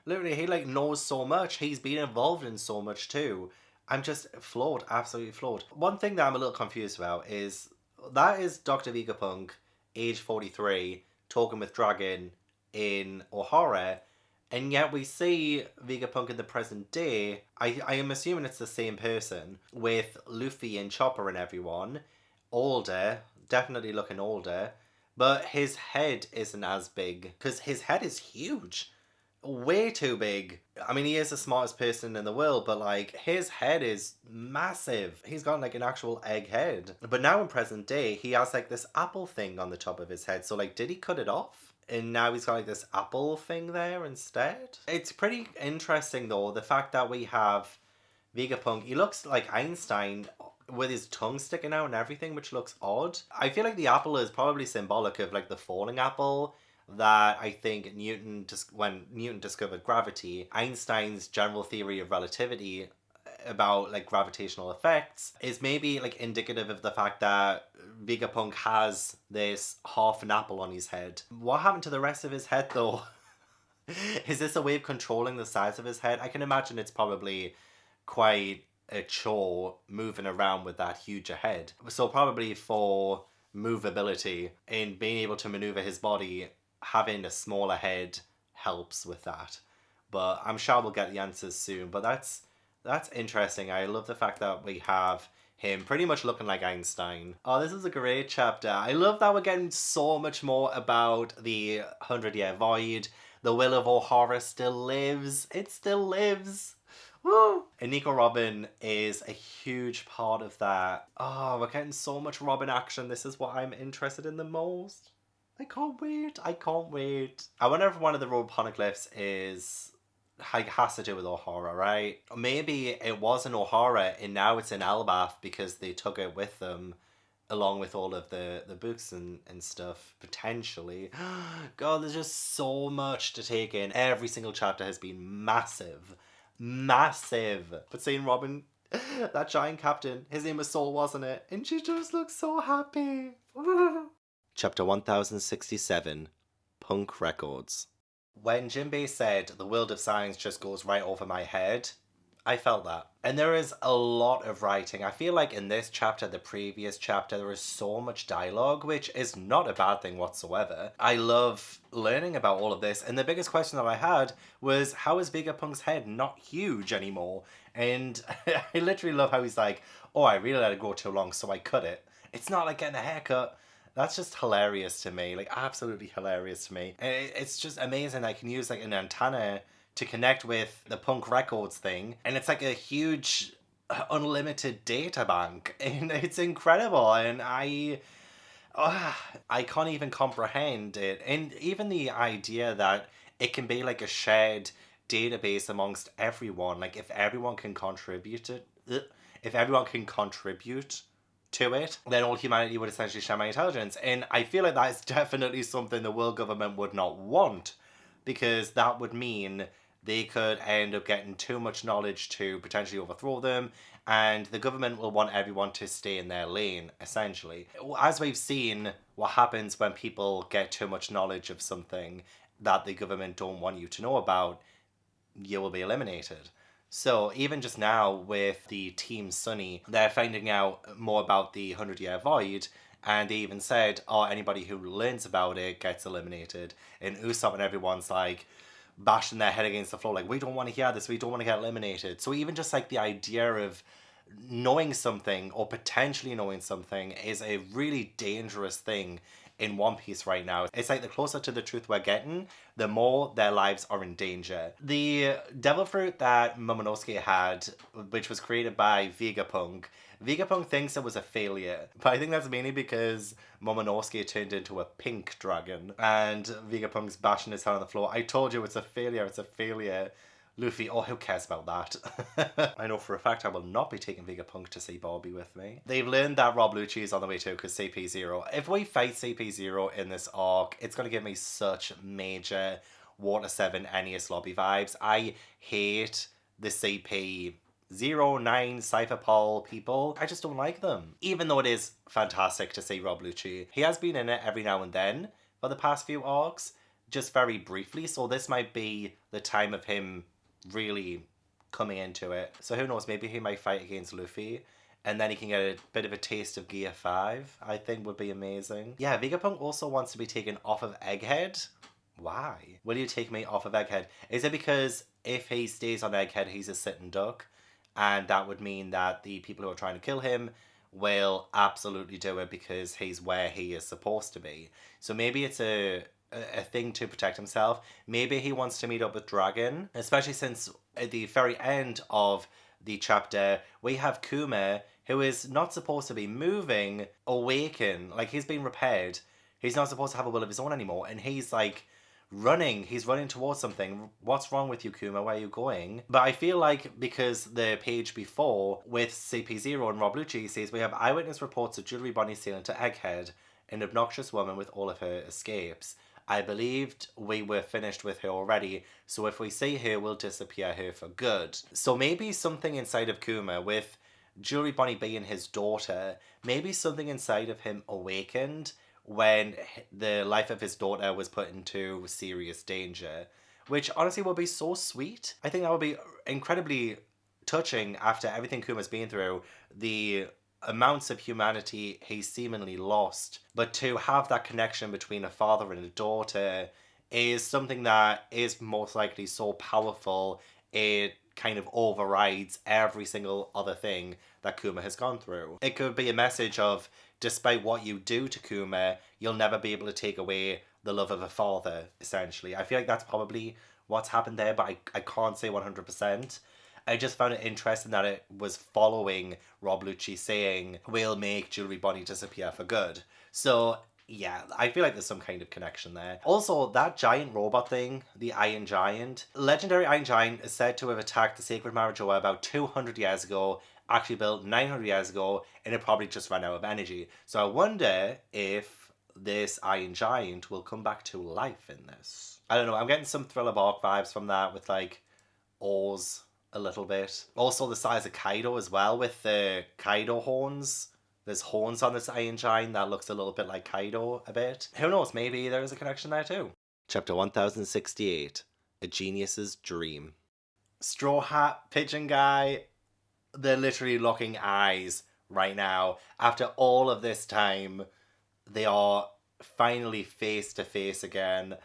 [SPEAKER 1] Literally, he like knows so much. He's been involved in so much too. I'm just floored, absolutely floored. One thing that I'm a little confused about is that is Dr. Vegapunk, age 43, talking with Dragon in Ohara, and yet we see Vegapunk in the present day. I am assuming it's the same person with Luffy and Chopper and everyone. Older, definitely looking older, but his head isn't as big because his head is huge. Way too big. I mean, he is the smartest person in the world, but like his head is massive. He's got like an actual egg head. But now in present day, he has like this apple thing on the top of his head. So like, did he cut it off? And now he's got like this apple thing there instead. It's pretty interesting though, the fact that we have Vegapunk. He looks like Einstein with his tongue sticking out and everything, which looks odd. I feel like the apple is probably symbolic of like the falling apple that I think when Newton discovered gravity, Einstein's general theory of relativity about like gravitational effects is maybe like indicative of the fact that Vegapunk has this half an apple on his head. What happened to the rest of his head though? Is this a way of controlling the size of his head? I can imagine it's probably quite a chore moving around with that huge a head. So probably for movability and being able to maneuver his body, having a smaller head helps with that. But I'm sure we'll get the answers soon. But that's interesting. I love the fact that we have him pretty much looking like Einstein. Oh, this is a great chapter. I love that we're getting so much more about the 100-Year Void. The Will of O'Hara still lives. It still lives. Woo! And Nico Robin is a huge part of that. Oh, we're getting so much Robin action. This is what I'm interested in the most. I can't wait. I can't wait. I wonder if one of the road poneglyphs is has to do with O'Hara, right? Maybe it was in O'Hara and now it's in Elbaf because they took it with them along with all of the books and stuff, potentially. God, there's just so much to take in. Every single chapter has been massive. Massive. But seeing Robin, that giant captain, his name was Soul, wasn't it? And she just looks so happy. Chapter 1067, Punk Records. When Jinbei said the world of science just goes right over my head, I felt that. And there is a lot of writing. I feel like in this chapter, the previous chapter, there is so much dialogue, which is not a bad thing whatsoever. I love learning about all of this. And the biggest question that I had was, how is Vegapunk's head not huge anymore? And I literally love how he's like, oh, I really let it grow too long, so I cut it. It's not like getting a haircut. That's just hilarious to me, like absolutely hilarious to me. And it's just amazing I can use like an antenna to connect with the Punk Records thing, and it's like a huge unlimited data bank, and it's incredible, and I can't even comprehend it. And even the idea that it can be like a shared database amongst everyone, like if everyone can contribute to it, then all humanity would essentially share my intelligence. And I feel like that is definitely something the world government would not want, because that would mean they could end up getting too much knowledge to potentially overthrow them, and the government will want everyone to stay in their lane, essentially. As we've seen, what happens when people get too much knowledge of something that the government don't want you to know about, you will be eliminated. So even just now with the Team Sunny, they're finding out more about the 100-Year Void, and they even said, oh, anybody who learns about it gets eliminated. And Usopp and everyone's like bashing their head against the floor, like, we don't want to hear this, we don't want to get eliminated. So even just like the idea of knowing something or potentially knowing something is a really dangerous thing in One Piece right now. It's like the closer to the truth we're getting, the more their lives are in danger. The devil fruit that Momonosuke had, which was created by Vegapunk thinks it was a failure, but I think that's mainly because Momonosuke turned into a pink dragon and Vegapunk's bashing his head on the floor. I told you it's a failure, it's a failure. Luffy, oh, who cares about that? I know for a fact I will not be taking Vegapunk to see Bobby with me. They've learned that Rob Lucci is on the way too, because CP0. If we fight CP0 in this arc, it's going to give me such major Water 7 NES lobby vibes. I hate the CP 09 Cypherpol people. I just don't like them. Even though it is fantastic to see Rob Lucci. He has been in it every now and then for the past few arcs, just very briefly, so this might be the time of him really coming into it. So who knows, maybe he might fight against Luffy and then he can get a bit of a taste of Gear 5, I think would be amazing. Yeah, Vegapunk also wants to be taken off of Egghead. Why? Will you take me off of Egghead? Is it because if he stays on Egghead, he's a sitting duck? And that would mean that the people who are trying to kill him will absolutely do it because he's where he is supposed to be. So maybe it's a thing to protect himself. Maybe he wants to meet up with Dragon, especially since at the very end of the chapter, we have Kuma, who is not supposed to be moving, awaken. Like, he's been repaired. He's not supposed to have a will of his own anymore. And he's like running. He's running towards something. What's wrong with you, Kuma? Where are you going? But I feel like because the page before with CP0 and Rob Lucci says we have eyewitness reports of Jewelry Bonnie sailing to Egghead, an obnoxious woman with all of her escapes. I believed we were finished with her already, so if we see her, we'll disappear her for good. So maybe something inside of Kuma, with Jewelry Bonnie being his daughter, maybe something inside of him awakened when the life of his daughter was put into serious danger, which honestly would be so sweet. I think that would be incredibly touching after everything Kuma's been through, the amounts of humanity he's seemingly lost. But to have that connection between a father and a daughter is something that is most likely so powerful it kind of overrides every single other thing that Kuma has gone through. It could be a message of, despite what you do to Kuma, you'll never be able to take away the love of a father, essentially. I feel like that's probably what's happened there, but I can't say 100%. I just found it interesting that it was following Rob Lucci saying, we'll make Jewelry Bonnie disappear for good. So yeah, I feel like there's some kind of connection there. Also, that giant robot thing, the Iron Giant, legendary Iron Giant is said to have attacked the Sacred Marijoa about 200 years ago, actually built 900 years ago, and it probably just ran out of energy. So I wonder if this Iron Giant will come back to life in this. I don't know, I'm getting some Thriller Bark vibes from that with like oars a little bit. Also the size of Kaido as well with the Kaido horns. There's horns on this Iron Giant that looks a little bit like Kaido a bit. Who knows, maybe there is a connection there too. Chapter 1068, A Genius's Dream. Straw Hat, Pigeon Guy, they're literally locking eyes right now. After all of this time, they are finally face to face again.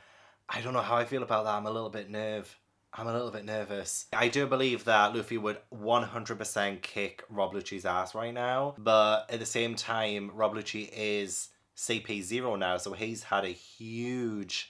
[SPEAKER 1] I don't know how I feel about that. I'm a little bit nervous. I do believe that Luffy would 100% kick Rob Lucci's ass right now, but at the same time, Rob Lucci is CP0 now, so he's had a huge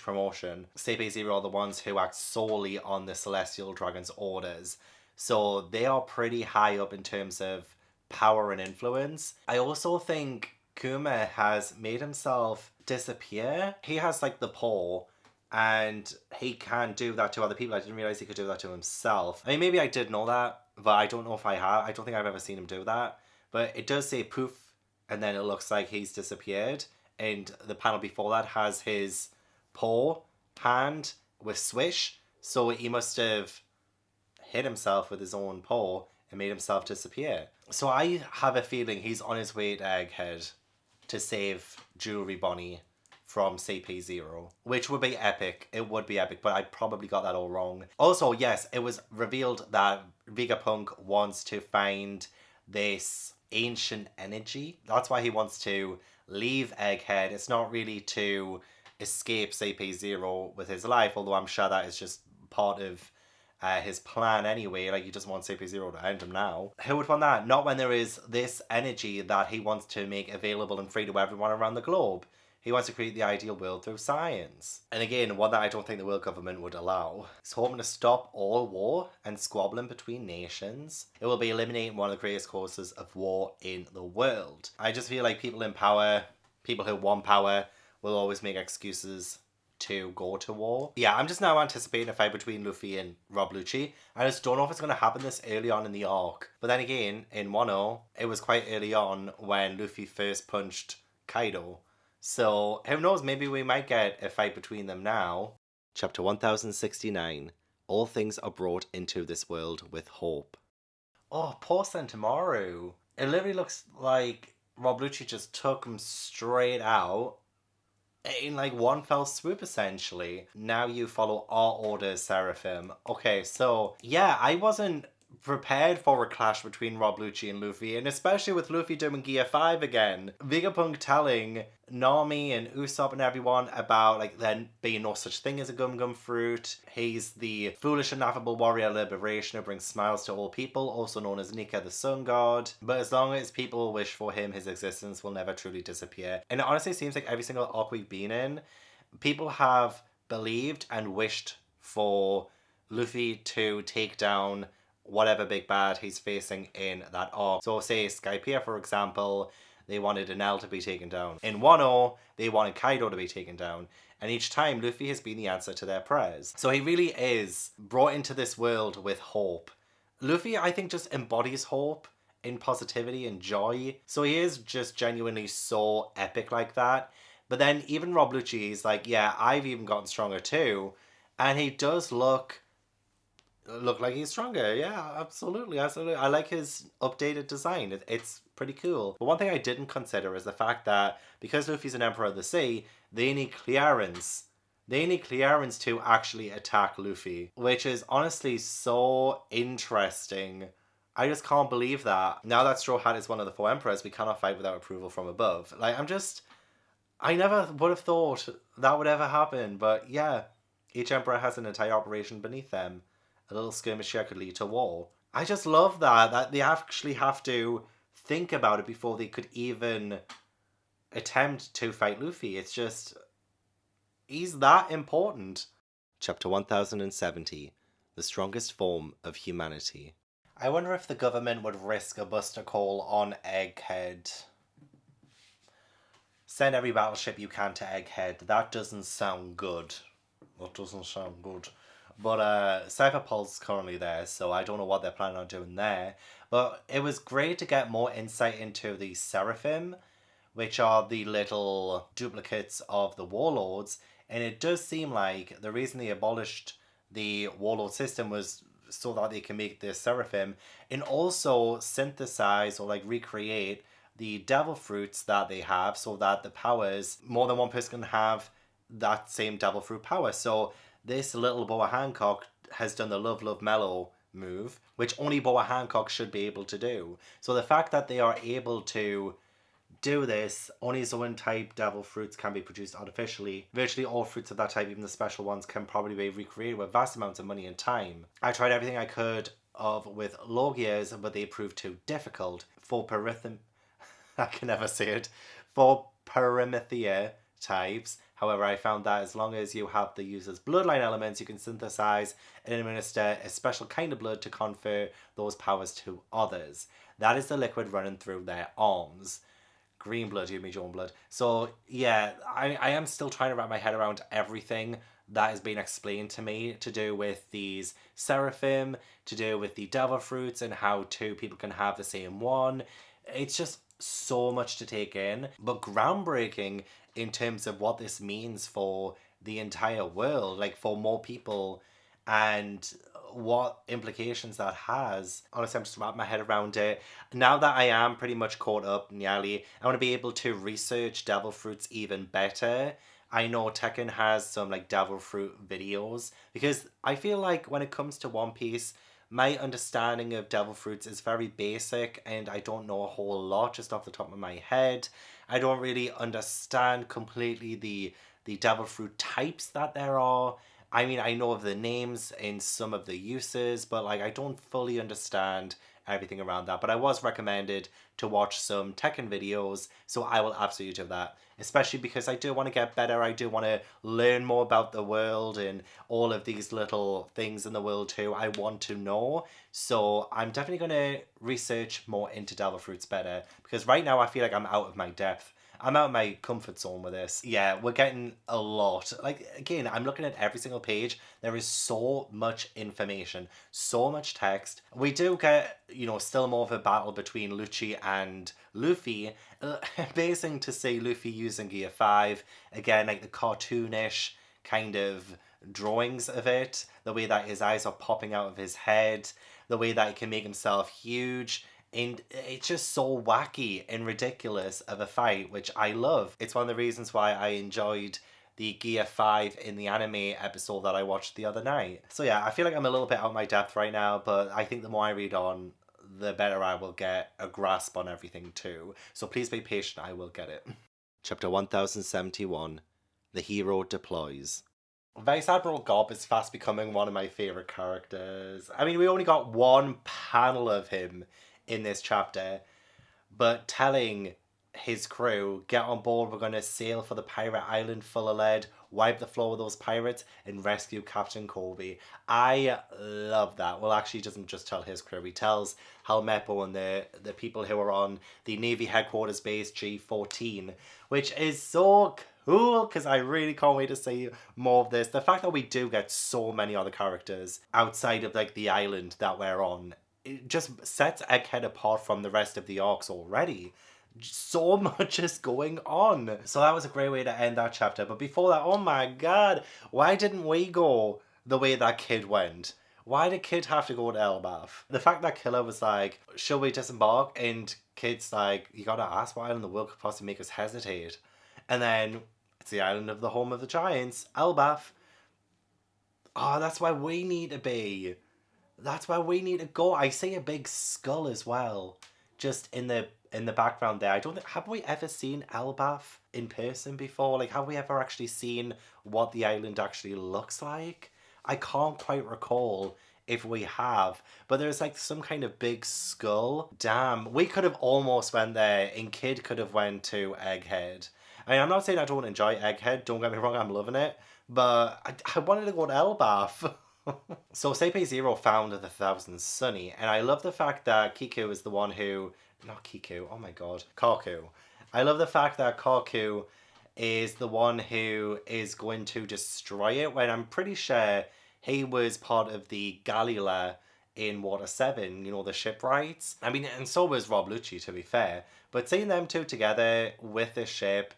[SPEAKER 1] promotion. CP0 are the ones who act solely on the Celestial Dragon's orders, so they are pretty high up in terms of power and influence. I also think Kuma has made himself disappear. He has like the paw, and he can do that to other people. I didn't realize he could do that to himself. I mean, maybe I did know that, but I don't know if I have. I don't think I've ever seen him do that. But it does say poof, and then it looks like he's disappeared. And the panel before that has his paw hand with swish. So he must have hit himself with his own paw and made himself disappear. So I have a feeling he's on his way to Egghead to save Jewelry Bonnie from CP0, which would be epic. It would be epic, but I probably got that all wrong. Also, yes, it was revealed that Vegapunk wants to find this ancient energy. That's why he wants to leave Egghead. It's not really to escape CP0 with his life, although I'm sure that is just part of his plan anyway. Like, he just wants CP0 to end him now. Who would want that? Not when there is this energy that he wants to make available and free to everyone around the globe. He wants to create the ideal world through science. And again, one that I don't think the world government would allow. He's hoping to stop all war and squabbling between nations. It will be eliminating one of the greatest causes of war in the world. I just feel like people in power, people who want power, will always make excuses to go to war. Yeah, I'm just now anticipating a fight between Luffy and Rob Lucci. I just don't know if it's going to happen this early on in the arc. But then again, in Wano, it was quite early on when Luffy first punched Kaido. So, who knows, maybe we might get a fight between them now. Chapter 1069. All things are brought into this world with hope. Oh, poor Sentomaru. It literally looks like Rob Lucci just took him straight out in like one fell swoop essentially. Now you follow our orders, Seraphim. Okay, so yeah, I wasn't prepared for a clash between Rob Lucci and Luffy, and especially with Luffy doing Gear 5 again. Vegapunk telling Nami and Usopp and everyone about like there being no such thing as a Gum Gum fruit. He's the foolish and affable warrior liberation who brings smiles to all people, also known as Nika the Sun God. But as long as people wish for him, his existence will never truly disappear. And it honestly seems like every single arc we've been in, people have believed and wished for Luffy to take down whatever big bad he's facing in that arc. So say Skypiea, for example, they wanted Enel to be taken down. In Wano, they wanted Kaido to be taken down. And each time, Luffy has been the answer to their prayers. So he really is brought into this world with hope. Luffy, I think, just embodies hope in positivity and joy. So he is just genuinely so epic like that. But then even Rob Lucci is like, yeah, I've even gotten stronger too. And he does look like he's stronger. Yeah, absolutely, absolutely. I like his updated design. It's pretty cool. But one thing I didn't consider is the fact that because Luffy's an Emperor of the Sea, they need clearance. They need clearance to actually attack Luffy, which is honestly so interesting. I just can't believe that. Now that Straw Hat is one of the four emperors, we cannot fight without approval from above. Like, I never would have thought that would ever happen, but yeah, each emperor has an entire operation beneath them. A little skirmish here could lead to war. I just love that they actually have to think about it before they could even attempt to fight Luffy. It's just, he's that important. Chapter 1070, The Strongest Form of Humanity. I wonder if the government would risk a buster call on Egghead. Send every battleship you can to Egghead. That doesn't sound good. That doesn't sound good. But Cypherpulse is currently there, so I don't know what they're planning on doing there. But it was great to get more insight into the Seraphim, which are the little duplicates of the warlords. And it does seem like the reason they abolished the warlord system was so that they can make the Seraphim and also synthesize or like recreate the devil fruits that they have so that the powers, more than one person can have that same devil fruit power. So this little Boa Hancock has done the Love Love Mellow move, which only Boa Hancock should be able to do. So the fact that they are able to do this, only Zoan type devil fruits can be produced artificially. Virtually all fruits of that type, even the special ones, can probably be recreated with vast amounts of money and time. I tried everything I could with Logias, but they proved too difficult. For Perithym... I can never say it. For Perithymia types, however, I found that as long as you have the user's bloodline elements, you can synthesize and administer a special kind of blood to confer those powers to others. That is the liquid running through their arms. Green blood, you mean your own blood. So yeah, I am still trying to wrap my head around everything that is being explained to me to do with these seraphim, to do with the devil fruits and how two people can have the same one. It's just so much to take in, but groundbreaking in terms of what this means for the entire world, like for more people and what implications that has. Honestly, I'm just wrapping my head around it. Now that I am pretty much caught up nearly, I want to be able to research devil fruits even better. I know Tekken has some like devil fruit videos because I feel like when it comes to One Piece, my understanding of devil fruits is very basic and I don't know a whole lot just off the top of my head. I don't really understand completely the devil fruit types that there are. I mean, I know of the names in some of the uses, but like I don't fully understand everything around that. But I was recommended to watch some Tekken videos, so I will absolutely do that. Especially because I do want to get better. I do want to learn more about the world and all of these little things in the world too. I want to know. So I'm definitely going to research more into devil fruits better. Because right now I feel like I'm out of my depth. I'm out of my comfort zone with this. Yeah, we're getting a lot. Like, again, I'm looking at every single page. There is so much information, so much text. We do get, still more of a battle between Lucci and Luffy. Amazing to see Luffy using Gear 5. Again, like the cartoonish kind of drawings of it. The way that his eyes are popping out of his head. the way that he can make himself huge. And it's just so wacky and ridiculous of a fight, which I love. It's one of the reasons why I enjoyed the Gear 5 in the anime episode that I watched the other night. So yeah, I feel like I'm a little bit out of my depth right now, but I think the more I read on, the better I will get a grasp on everything too. So please be patient, I will get it. Chapter 1071, The Hero Deploys. Vice Admiral Gob is fast becoming one of my favourite characters. I mean, we only got one panel of him in this chapter, but telling his crew, get on board, we're going to sail for the pirate island full of lead, wipe the floor with those pirates, and rescue Captain Kobe. I love that. Well, actually, he doesn't just tell his crew, he tells Helmeppo and the people who are on the Navy headquarters base G14, which is so cool, because I really can't wait to see more of this. The fact that we do get so many other characters outside of like the island that we're on, it just sets Egghead apart from the rest of the arcs already. So much is going on. So that was a great way to end that chapter. But before that, oh my god, why didn't we go the way that Kid went? Why did Kid have to go to Elbaf? The fact that Killer was like, should we disembark? And Kid's like, you gotta ask what island the world could possibly make us hesitate. And then it's the island of the home of the giants, Elbaf. Oh, that's where we need to be. That's where we need to go. I see a big skull as well, just in the background there. I don't think, have we ever seen Elbaf in person before? Like, have we ever actually seen what the island actually looks like? I can't quite recall if we have, but there's like some kind of big skull. Damn, we could have almost went there, and Kid could have went to Egghead. I mean, I'm not saying I don't enjoy Egghead, don't get me wrong, I'm loving it, but I wanted to go to Elbaf. So CP0 found the Thousand Sunny, and I love the fact that Kiku is the one who... Not Kiku, oh my god. Kaku. I love the fact that Kaku is the one who is going to destroy it, when I'm pretty sure he was part of the Galila in Water 7, you know, the shipwrights. I mean, and so was Rob Lucci, to be fair. But seeing them two together with this ship,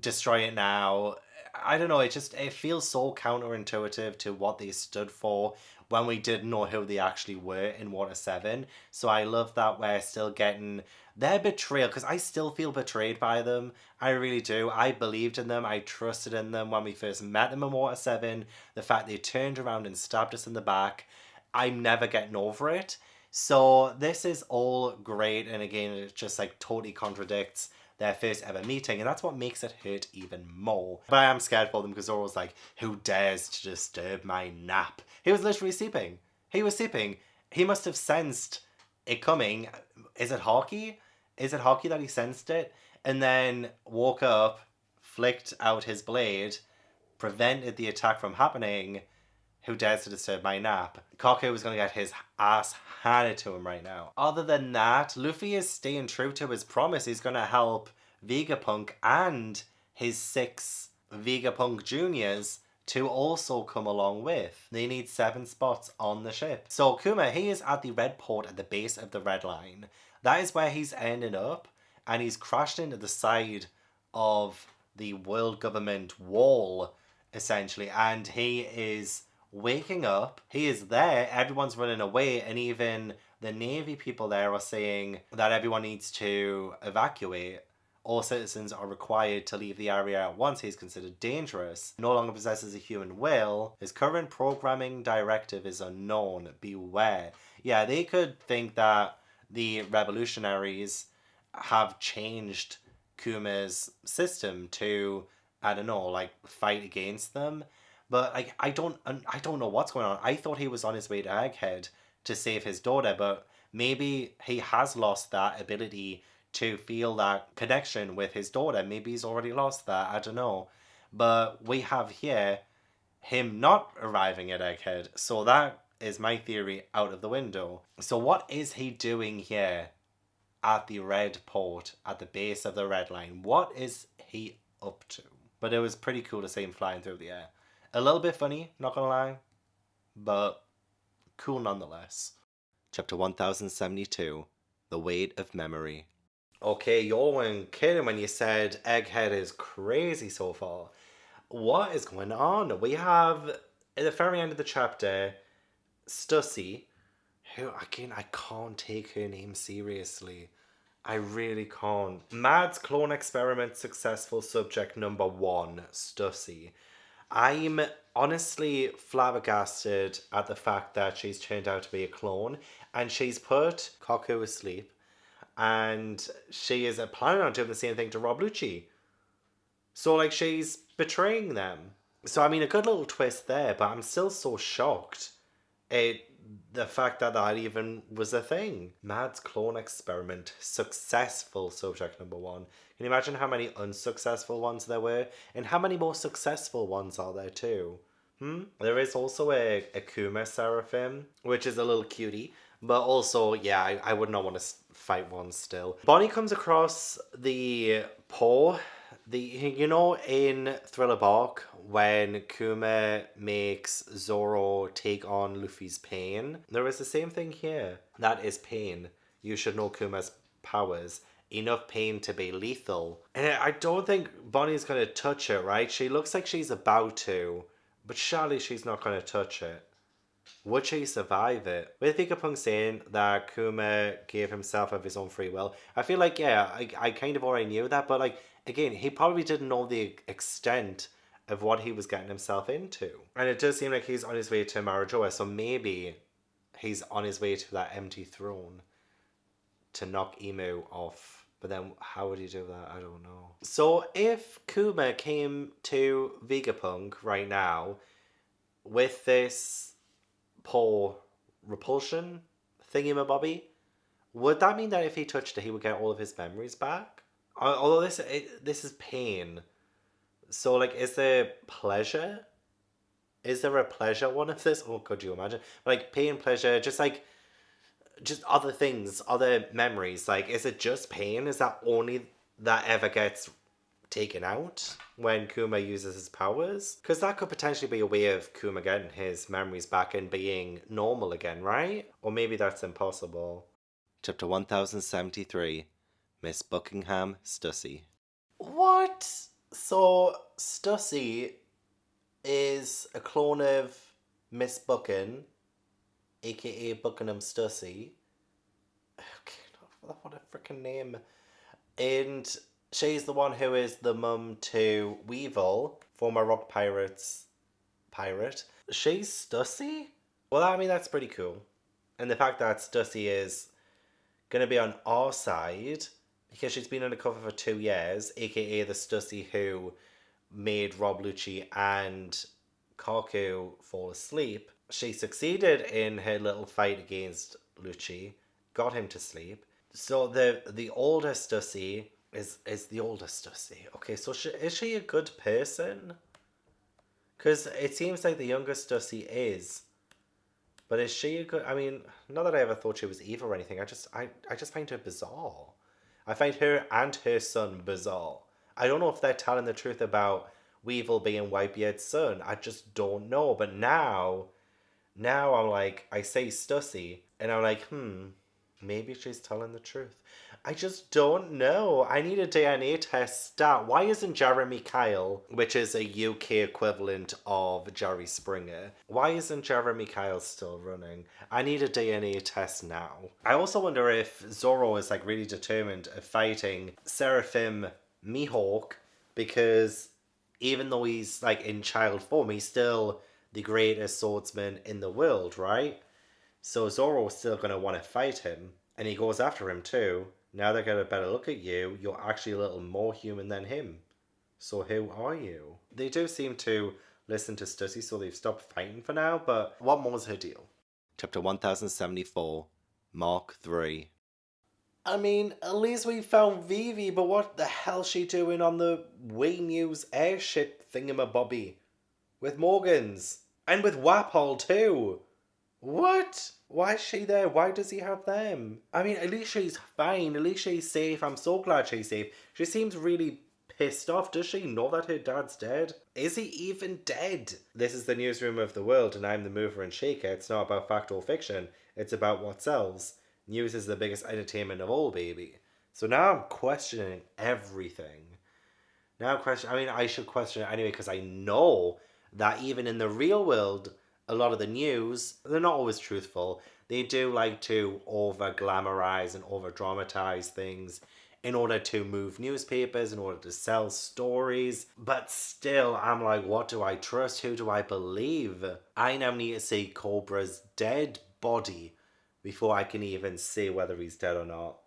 [SPEAKER 1] destroy it now, I don't know, it feels so counterintuitive to what they stood for when we didn't know who they actually were in Water 7. So I love that we're still getting their betrayal, because I still feel betrayed by them. I really do. I believed in them. I trusted in them when we first met them in Water 7. The fact they turned around and stabbed us in the back, I'm never getting over it. So this is all great, and again, it just like totally contradicts their first ever meeting, and that's what makes it hurt even more. But I am scared for them, because Zoro's like, who dares to disturb my nap? He was literally sleeping. He was sleeping. He must have sensed it coming. Is it Haki? Is it Haki that he sensed it? And then woke up, flicked out his blade, prevented the attack from happening. Who dares to disturb my nap? Kaku was going to get his ass handed to him right now. Other than that, Luffy is staying true to his promise. He's going to help Vegapunk and his 6 Vegapunk juniors to also come along with. They need 7 spots on the ship. So Kuma, he is at the red port at the base of the red line. That is where he's ended up, and he's crashed into the side of the world government wall, essentially, and he is waking up. He is there, everyone's running away, and even the Navy people there are saying that everyone needs to evacuate. All citizens are required to leave the area at once. He's considered dangerous. No longer possesses a human will. His current programming directive is unknown. Beware. Yeah, they could think that the revolutionaries have changed Kuma's system to, I don't know, like fight against them. But like, I don't know what's going on. I thought he was on his way to Egghead to save his daughter, but maybe he has lost that ability to feel that connection with his daughter. Maybe he's already lost that. I don't know. But we have here him not arriving at Egghead. So that is my theory out of the window. So what is he doing here at the red port, at the base of the red line? What is he up to? But it was pretty cool to see him flying through the air. A little bit funny, not gonna lie, but cool nonetheless. Chapter 1072, The Weight of Memory. Okay, you all weren't kidding when you said Egghead is crazy so far. What is going on? We have, at the very end of the chapter, Stussy, who, again, I can't take her name seriously. I really can't. Mad's clone experiment successful, subject number 1, Stussy. I'm honestly flabbergasted at the fact that she's turned out to be a clone and she's put Kaku asleep and she is planning on doing the same thing to Rob Lucci. So, like, she's betraying them. So, I mean, a good little twist there, but I'm still so shocked at the fact that that even was a thing. Mad's clone experiment, successful, subject number 1. Can you imagine how many unsuccessful ones there were? And how many more successful ones are there too? There is also a Kuma Seraphim, which is a little cutie. But also, yeah, I would not want to fight one still. Bonnie comes across the paw. In Thriller Bark, when Kuma makes Zoro take on Luffy's pain, there is the same thing here. That is pain. You should know Kuma's powers. Enough pain to be lethal. And I don't think Bonnie's going to touch it, right? She looks like she's about to, but surely she's not going to touch it. Would she survive it? With Vegapunk saying that Kuma gave himself of his own free will, I feel like, yeah, I kind of already knew that, but like, again, he probably didn't know the extent of what he was getting himself into. And it does seem like he's on his way to Marajoa, so maybe he's on his way to that empty throne to knock Emu off. But then how would he do that? I don't know. So if Kuma came to Vegapunk right now with this poor repulsion thingy-mabobby, would that mean that if he touched it, he would get all of his memories back? Although this is pain. So, like, is there pleasure? Is there a pleasure one of this? Oh, could you imagine? Like, pain, pleasure, just other things, other memories. Like, is it just pain? Is that only that ever gets taken out when Kuma uses his powers? Because that could potentially be a way of Kuma getting his memories back and being normal again, right? Or maybe that's impossible. Chapter 1073, Miss Buckingham Stussy. What? So, Stussy is a clone of Miss Buckin, aka Buckingham Stussy. Okay, what a freaking name. And she's the one who is the mum to Weevil, former Rock Pirates pirate. She's Stussy? Well, I mean, that's pretty cool. And the fact that Stussy is going to be on our side, because she's been undercover for 2 years, aka the Stussy who made Rob Lucci and Kaku fall asleep. She succeeded in her little fight against Lucci, got him to sleep. So the older Stussy is the older Stussy. Okay, so is she a good person? Because it seems like the younger Stussy is. But is she a good... I mean, not that I ever thought she was evil or anything. I just find her bizarre. I find her and her son bizarre. I don't know if they're telling the truth about Weevil being Whitebeard's son. I just don't know. But now I'm like, I say Stussy, and I'm like, maybe she's telling the truth. I just don't know. I need a DNA test stat. Why isn't Jeremy Kyle, which is a UK equivalent of Jerry Springer, why isn't Jeremy Kyle still running? I need a DNA test now. I also wonder if Zoro is like really determined of fighting Seraphim Mihawk, because even though he's like in child form, he's still the greatest swordsman in the world, right? So Zoro's still going to want to fight him, and he goes after him too. Now they get a better look at you. You're actually a little more human than him. So who are you? They do seem to listen to Stussy, so they've stopped fighting for now, but what more was her deal? Chapter 1074, Mark 3. I mean, at least we found Vivi, but what the hell's she doing on the Way News airship thingamabobby? With Morgans. And with Wapol too. What? Why is she there? Why does he have them? I mean, at least she's fine. At least she's safe. I'm so glad she's safe. She seems really pissed off. Does she know that her dad's dead? Is he even dead? This is the newsroom of the world, and I'm the mover and shaker. It's not about fact or fiction. It's about what sells. News is the biggest entertainment of all, baby. So now I'm questioning everything. I should question it anyway, because I know that even in the real world, a lot of the news, they're not always truthful. They do like to over glamorize and over dramatize things in order to move newspapers, in order to sell stories. But still, I'm like, what do I trust? Who do I believe? I now need to see Cobra's dead body before I can even see whether he's dead or not.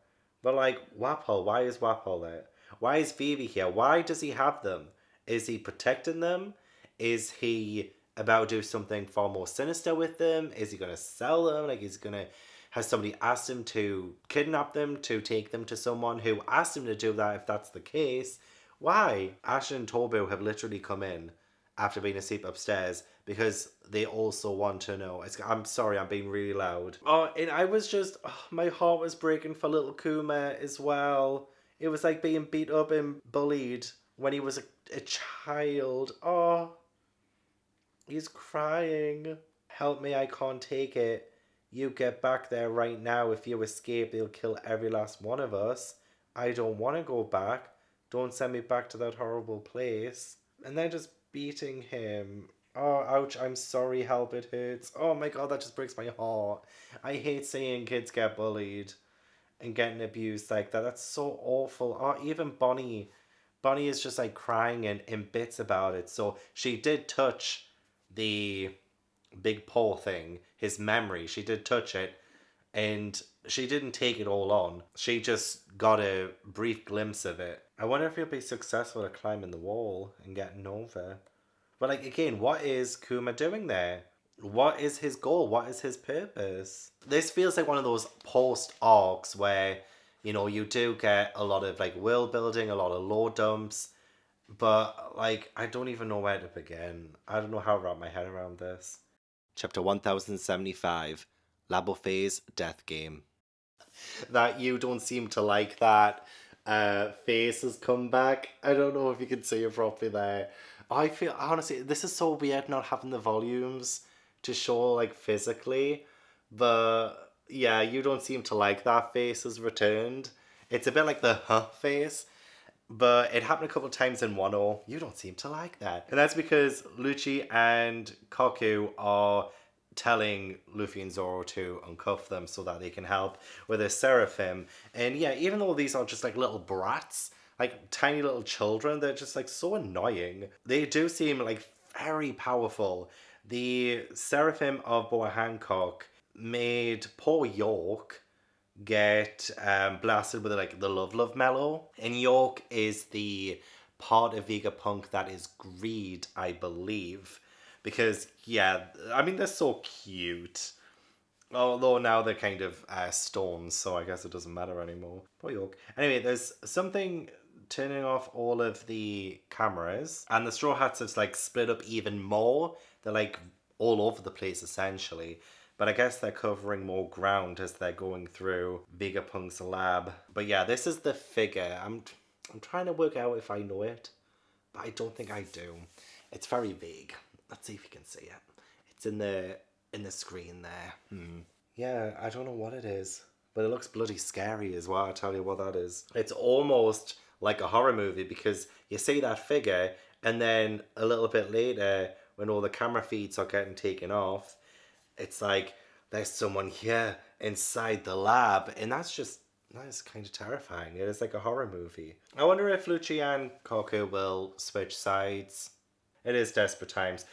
[SPEAKER 1] But like, Wapol, why is Wapol there? Why is Vivi here? Why does he have them? Is he protecting them? Is he about to do something far more sinister with them? Is he going to sell them? Like, is he going to... Has somebody asked him to kidnap them, to take them to someone who asked him to do that if that's the case? Why? Ashen and Tobu have literally come in after being asleep upstairs because they also want to know. I'm sorry, I'm being really loud. Oh, and I was just... Oh, my heart was breaking for little Kuma as well. It was like being beat up and bullied when he was a child. Oh, he's crying. Help me, I can't take it. You get back there right now. If you escape, they'll kill every last one of us. I don't want to go back. Don't send me back to that horrible place. And they're just beating him. Oh, ouch, I'm sorry, help, it hurts. Oh my god, that just breaks my heart. I hate seeing kids get bullied and getting abused like that. That's so awful. Oh, even Bonnie. Bonnie is just like crying in bits about it. So she did touch the big paw thing, his memory. She did touch it, and she didn't take it all on. She just got a brief glimpse of it. I wonder if he'll be successful at climbing the wall and getting over. But like, again, what is Kuma doing there? What is his goal? What is his purpose? This feels like one of those post arcs where, you know, you do get a lot of like world building, a lot of lore dumps, but like, I don't even know where to begin. I don't know how to wrap my head around this. Chapter 1075, Labofe's Death Game. That you don't seem to like that face has come back. I don't know if you can see it properly there. I feel, honestly, this is so weird not having the volumes to show like physically, but yeah, you don't seem to like that face has returned. It's a bit like the face, but it happened a couple of times in 1-0. You don't seem to like that. And that's because Lucci and Koku are telling Luffy and Zoro to uncuff them so that they can help with their seraphim. And yeah, even though these are just like little brats, like tiny little children, they're just like so annoying. They do seem like very powerful. The seraphim of Boa Hancock made poor York get blasted with like the love mellow, and York is the part of Vegapunk that is greed, I believe, because yeah, I mean, they're so cute, although now they're kind of stones, so I guess it doesn't matter anymore. Poor York. Anyway, there's something turning off all of the cameras, and the Straw Hats have like split up even more. They're like all over the place essentially. But I guess they're covering more ground as they're going through Vegapunk's lab. But yeah, this is the figure. I'm trying to work out if I know it, but I don't think I do. It's very vague. Let's see if you can see it. It's in the screen there. Yeah, I don't know what it is, but it looks bloody scary as well. I'll tell you what that is. It's almost like a horror movie because you see that figure, and then a little bit later, when all the camera feeds are getting taken off, it's like there's someone here inside the lab, and that is kind of terrifying. It is like a horror movie. I wonder if Lucci and Koku will switch sides. It is desperate times.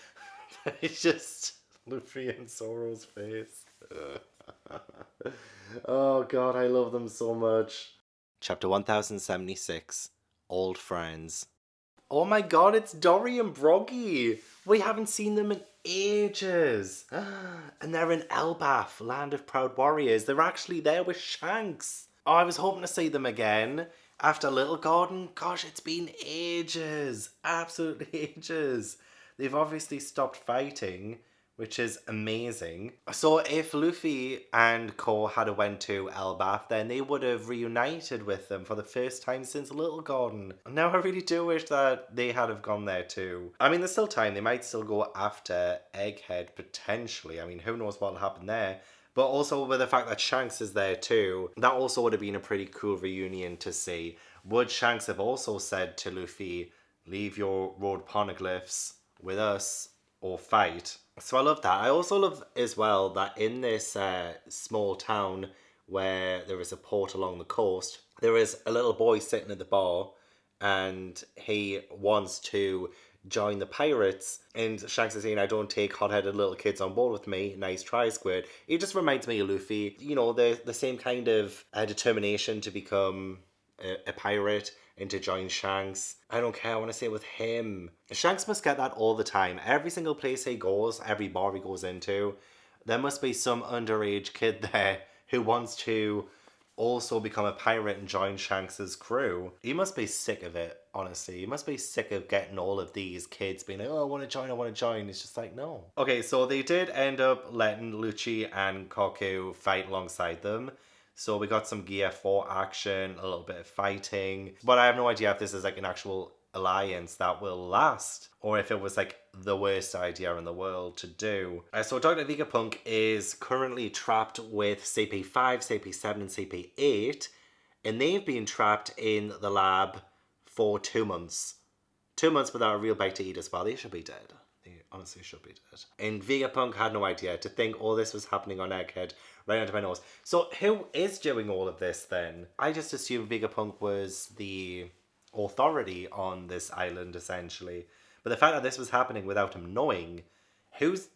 [SPEAKER 1] It's just Luffy and Zoro's face. Oh god, I love them so much. Chapter 1076, Old Friends. Oh my god, it's Dory and Broggy! We haven't seen them in ages. And they're in Elbaf, Land of Proud Warriors. They're actually there with Shanks. Oh, I was hoping to see them again after Little Garden. Gosh, it's been ages. Absolutely ages. They've obviously stopped fighting, which is amazing. So if Luffy and Co had went to Elbaf, then they would have reunited with them for the first time since Little Garden. Now I really do wish that they had have gone there too. I mean, there's still time. They might still go after Egghead, potentially. I mean, who knows what'll happen there. But also with the fact that Shanks is there too, that also would have been a pretty cool reunion to see. Would Shanks have also said to Luffy, leave your road poneglyphs with us? or fight. So I love that. I also love as well that in this small town where there is a port along the coast, there is a little boy sitting at the bar and he wants to join the pirates. And Shanks is saying, I don't take hot-headed little kids on board with me. Nice try, Squid. It just reminds me of Luffy. You know, the same kind of determination to become a pirate and to join Shanks. I don't care, I want to stay with him. Shanks must get that all the time. Every single place he goes, every bar he goes into, there must be some underage kid there who wants to also become a pirate and join Shanks's crew. He must be sick of it, honestly. He must be sick of getting all of these kids being like, oh, I want to join, I want to join. It's just like, no. Okay, so they did end up letting Lucci and Koku fight alongside them. So we got some Gear 4 action, a little bit of fighting. But I have no idea if this is like an actual alliance that will last, or if it was like the worst idea in the world to do. So Dr. Vegapunk is currently trapped with CP5, CP7 and CP8, and they've been trapped in the lab for 2 months. 2 months without a real bite to eat as well. They should be dead. They honestly should be dead. And Vegapunk had no idea. To think all this was happening on Egghead right under my nose. So who is doing all of this then? I just assumed Vegapunk was the authority on this island essentially, but the fact that this was happening without him knowing, who is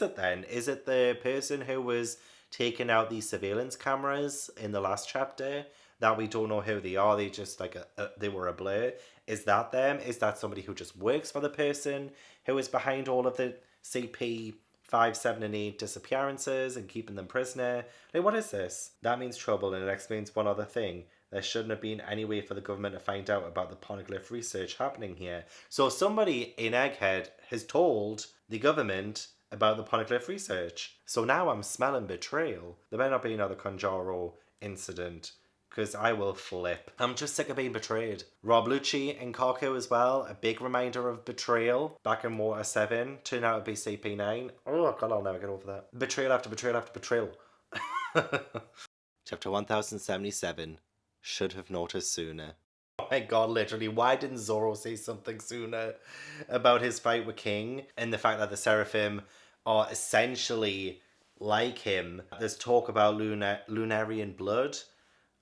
[SPEAKER 1] it then? Is it the person who was taking out these surveillance cameras in the last chapter that we don't know who they are? They just like they were a blur. Is that them? Is that somebody who just works for the person who is behind all of the CP 5, 7 and 8 disappearances and keeping them prisoner? Like, what is this? That means trouble, and it explains one other thing. There shouldn't have been any way for the government to find out about the poneglyph research happening here. So somebody in Egghead has told the government about the poneglyph research. So now I'm smelling betrayal. There better not be another Conjaro incident, because I will flip. I'm just sick of being betrayed. Rob Lucci and Koku as well, a big reminder of betrayal. Back in Water 7, turned out to be CP9. Oh god, I'll never get over that. Betrayal after betrayal after betrayal. Chapter 1077. Should have noticed sooner. Oh my god, literally, why didn't Zoro say something sooner about his fight with King and the fact that the Seraphim are essentially like him? There's talk about Lunarian blood,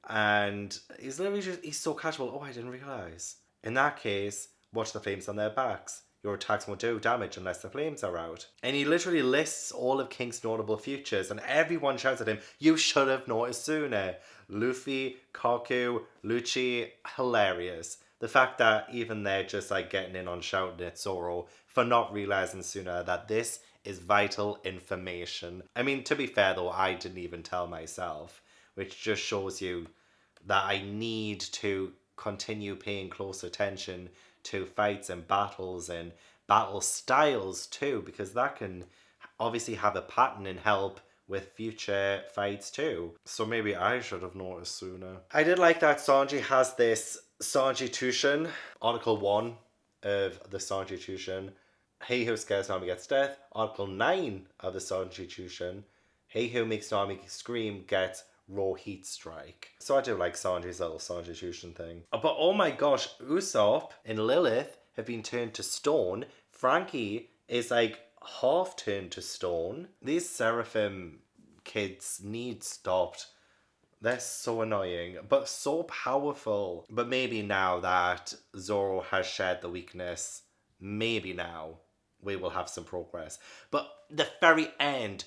[SPEAKER 1] and he's literally just, he's so casual. Oh, I didn't realise. In that case, watch the flames on their backs. Your attacks won't do damage unless the flames are out. And he literally lists all of King's notable features, and everyone shouts at him, you should have noticed sooner. Luffy, Koku, Lucci, hilarious. The fact that even they're just like getting in on shouting at Zoro for not realising sooner that this is vital information. I mean, to be fair though, I didn't even tell myself, which just shows you that I need to continue paying close attention to fights and battles and battle styles too, because that can obviously have a pattern and help with future fights too. So maybe I should have noticed sooner. I did like that Sanji has this Sanji Tushin, Article 1 of the Sanji Tushin. He who scares Nami gets death. Article 9 of the Sanji Tushin. He who makes Nami scream gets raw heat strike. So I do like Sanji's little Sanji Tushin thing. But oh my gosh, Usopp and Lilith have been turned to stone. Frankie is like half turned to stone. These Seraphim kids need stopped. They're so annoying, but so powerful. But maybe now that Zoro has shared the weakness, maybe now we will have some progress. But the very end,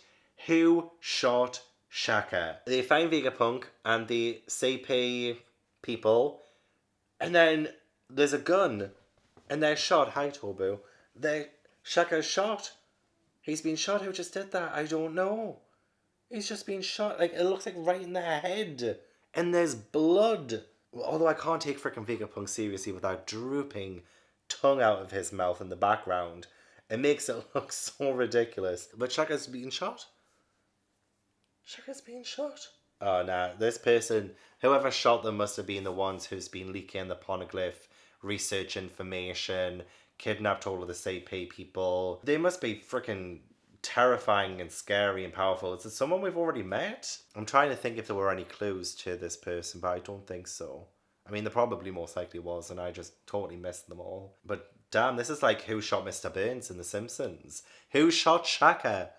[SPEAKER 1] who shot Shaka? They find Vegapunk and the CP people, and then there's a gun, and they're shot. Hi, Tobu. Shaka's shot. He's been shot. Who just did that? I don't know. He's just been shot. Like, it looks like right in the head. And there's blood. Although I can't take freaking Vegapunk seriously without drooping tongue out of his mouth in the background. It makes it look so ridiculous. But Shaka's being shot? Shaka's being shot? Oh, nah. This person, whoever shot them must have been the ones who's been leaking the poneglyph research information, kidnapped all of the CP people. They must be freaking terrifying and scary and powerful. Is it someone we've already met? I'm trying to think if there were any clues to this person, but I don't think so. I mean, there probably most likely was, and I just totally missed them all. But Damn, this is like Who Shot Mr. Burns in The Simpsons? Who Shot Shaka?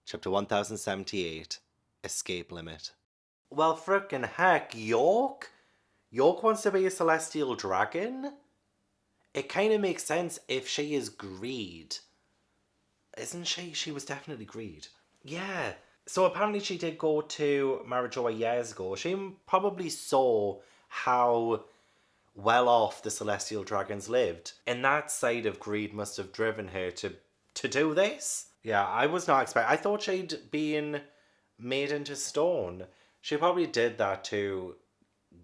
[SPEAKER 1] Chapter 1078, Escape Limit. Well, frickin' heck, York? York wants to be a celestial dragon? It kind of makes sense if she is greed. Isn't she? She was definitely greed. Yeah. So apparently she did go to Marijoa years ago. She probably saw how well off the celestial dragons lived. And that side of greed must have driven her to do this. Yeah, I was not expecting. I thought she'd been made into stone. She probably did that to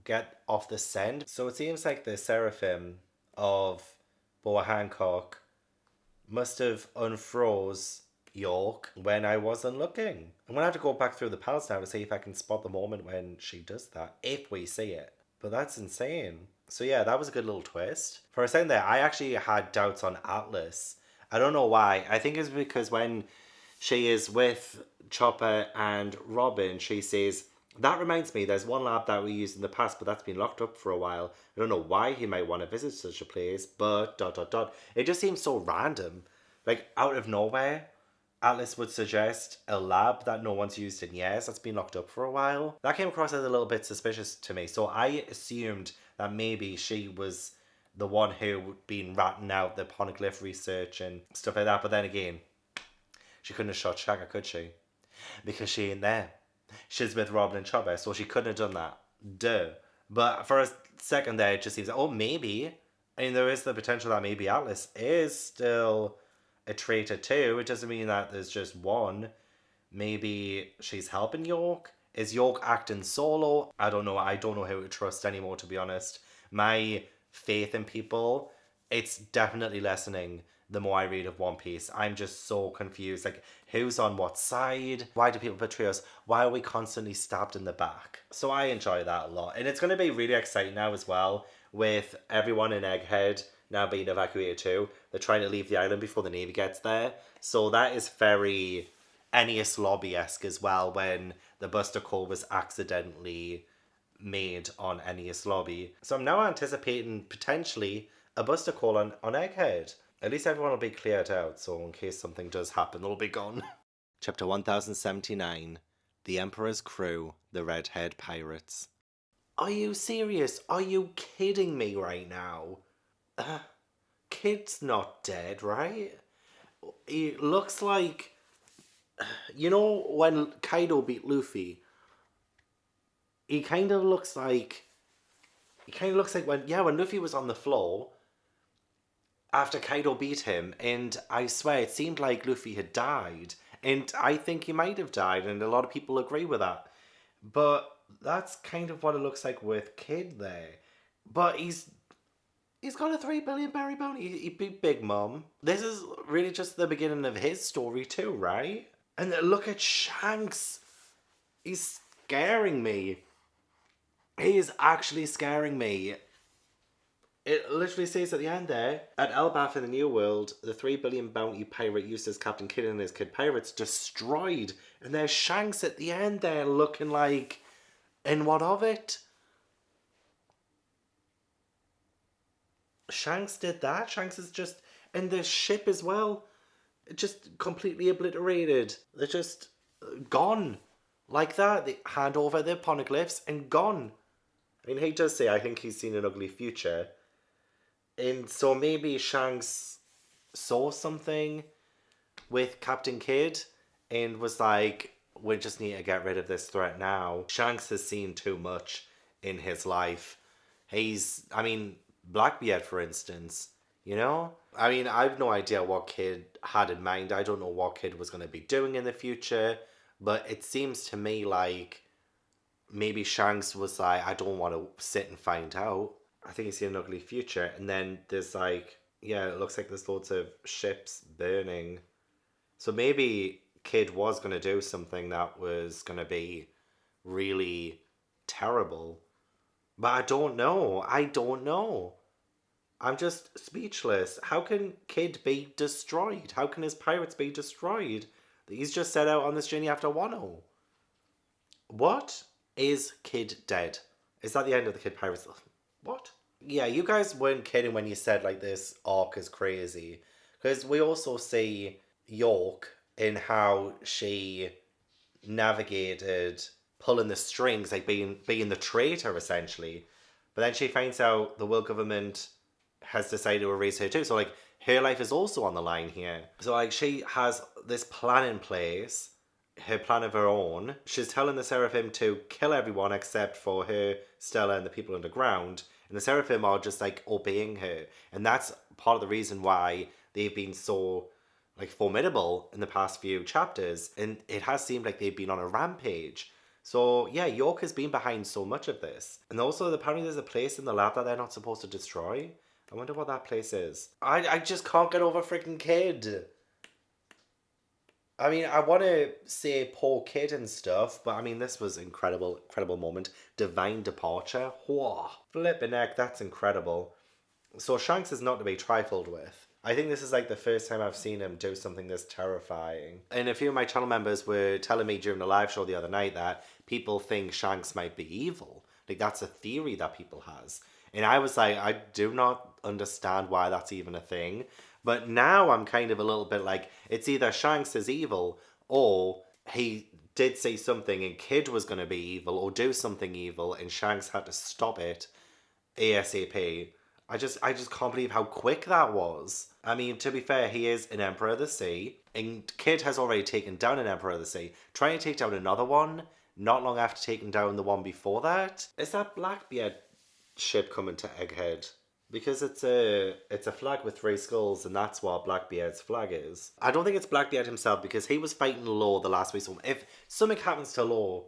[SPEAKER 1] get off the scent. So it seems like the seraphim of Boa Hancock must have unfroze York when I wasn't looking. I'm gonna have to go back through the pals now to see if I can spot the moment when she does that, if we see it. But that's insane. So yeah, that was a good little twist. For a second there, I actually had doubts on Atlas. I don't know why. I think it's because when she is with Chopper and Robin, she says, that reminds me, there's one lab that we used in the past, but that's been locked up for a while. I don't know why he might want to visit such a place, but ... It just seems so random. Like, out of nowhere, Atlas would suggest a lab that no one's used in years that's been locked up for a while. That came across as a little bit suspicious to me, so I assumed that maybe she was the one who had been ratting out the poneglyph research and stuff like that, but then again, she couldn't have shot Shaka, could she? Because she ain't there. She's with Robin and Chopper, so she couldn't have done that. Duh. But for a second there, it just seems like, oh, maybe. I mean, there is the potential that maybe Atlas is still a traitor too. It doesn't mean that there's just one. Maybe she's helping York. Is York acting solo? I don't know. I don't know who to trust anymore, to be honest. My faith in people, it's definitely lessening the more I read of One Piece. I'm just so confused. Like, who's on what side? Why do people betray us? Why are we constantly stabbed in the back? So I enjoy that a lot. And it's going to be really exciting now as well, with everyone in Egghead now being evacuated too. They're trying to leave the island before the Navy gets there. So that is very Ennius Lobby-esque as well, when the Buster Call was accidentally made on Ennius Lobby. So I'm now anticipating potentially a Buster Call on Egghead. At least everyone will be cleared out, so in case something does happen, they'll be gone. Chapter 1079, The Emperor's Crew, the Red-Haired Pirates. Are you serious? Are you kidding me right now? Kid's not dead, right? He looks like... You know when Kaido beat Luffy? He kind of looks like... when Luffy was on the floor after Kaido beat him, and I swear it seemed like Luffy had died, and I think he might have died, and a lot of people agree with that. But that's kind of what it looks like with Kid there. But he's got a 3 billion berry bounty. He beat Big Mom. This is really just the beginning of his story too, right? And look at Shanks. He's scaring me. He is actually scaring me. It literally says at the end there, at Elbaf in the New World, the 3 billion bounty pirate used as Captain Kidd and his Kid Pirates destroyed. And there's Shanks at the end there looking like, and what of it? Shanks did that. Shanks is just, and the ship as well, just completely obliterated. They're just gone. Like that. They hand over their poneglyphs and gone. I mean, he does say, I think he's seen an ugly future. And so maybe Shanks saw something with Captain Kidd and was like, we just need to get rid of this threat now. Shanks has seen too much in his life. Blackbeard, for instance, you know? I mean, I've no idea what Kidd had in mind. I don't know what Kidd was going to be doing in the future, but it seems to me like maybe Shanks was like, I don't want to sit and find out. I think he's seen an ugly future. And then there's like, yeah, it looks like there's loads of ships burning. So maybe Kidd was going to do something that was going to be really terrible. But I don't know. I'm just speechless. How can Kidd be destroyed? How can his pirates be destroyed? He's just set out on this journey after Wano. What? Is Kidd dead? Is that the end of the Kid Pirates? What? Yeah, you guys weren't kidding when you said like this arc is crazy. Because we also see York in how she navigated pulling the strings, like being the traitor essentially. But then she finds out the world government has decided to erase her too. So like her life is also on the line here. So like she has this plan in place, her plan of her own. She's telling the Seraphim to kill everyone except for her, Stella, and the people underground. And the Seraphim are just like obeying her. And that's part of the reason why they've been so like formidable in the past few chapters. And it has seemed like they've been on a rampage. So yeah, York has been behind so much of this. And also apparently there's a place in the lab that they're not supposed to destroy. I wonder what that place is. I just can't get over freaking Kid. I mean, I want to say poor Kid and stuff, but I mean, this was incredible, incredible moment. Divine departure. Whoa. Flippin' heck, that's incredible. So Shanks is not to be trifled with. I think this is like the first time I've seen him do something this terrifying. And a few of my channel members were telling me during the live show the other night that people think Shanks might be evil. Like that's a theory that people has. And I was like, I do not understand why that's even a thing. But now I'm kind of a little bit like, it's either Shanks is evil or he did say something and Kid was going to be evil or do something evil and Shanks had to stop it ASAP. I just can't believe how quick that was. I mean, to be fair, he is an Emperor of the Sea, and Kid has already taken down an Emperor of the Sea. Trying to take down another one, not long after taking down the one before that. Is that Blackbeard ship coming to Egghead? Because it's a flag with three skulls, and that's what Blackbeard's flag is. I don't think it's Blackbeard himself because he was fighting Law the last week. So if something happens to Law,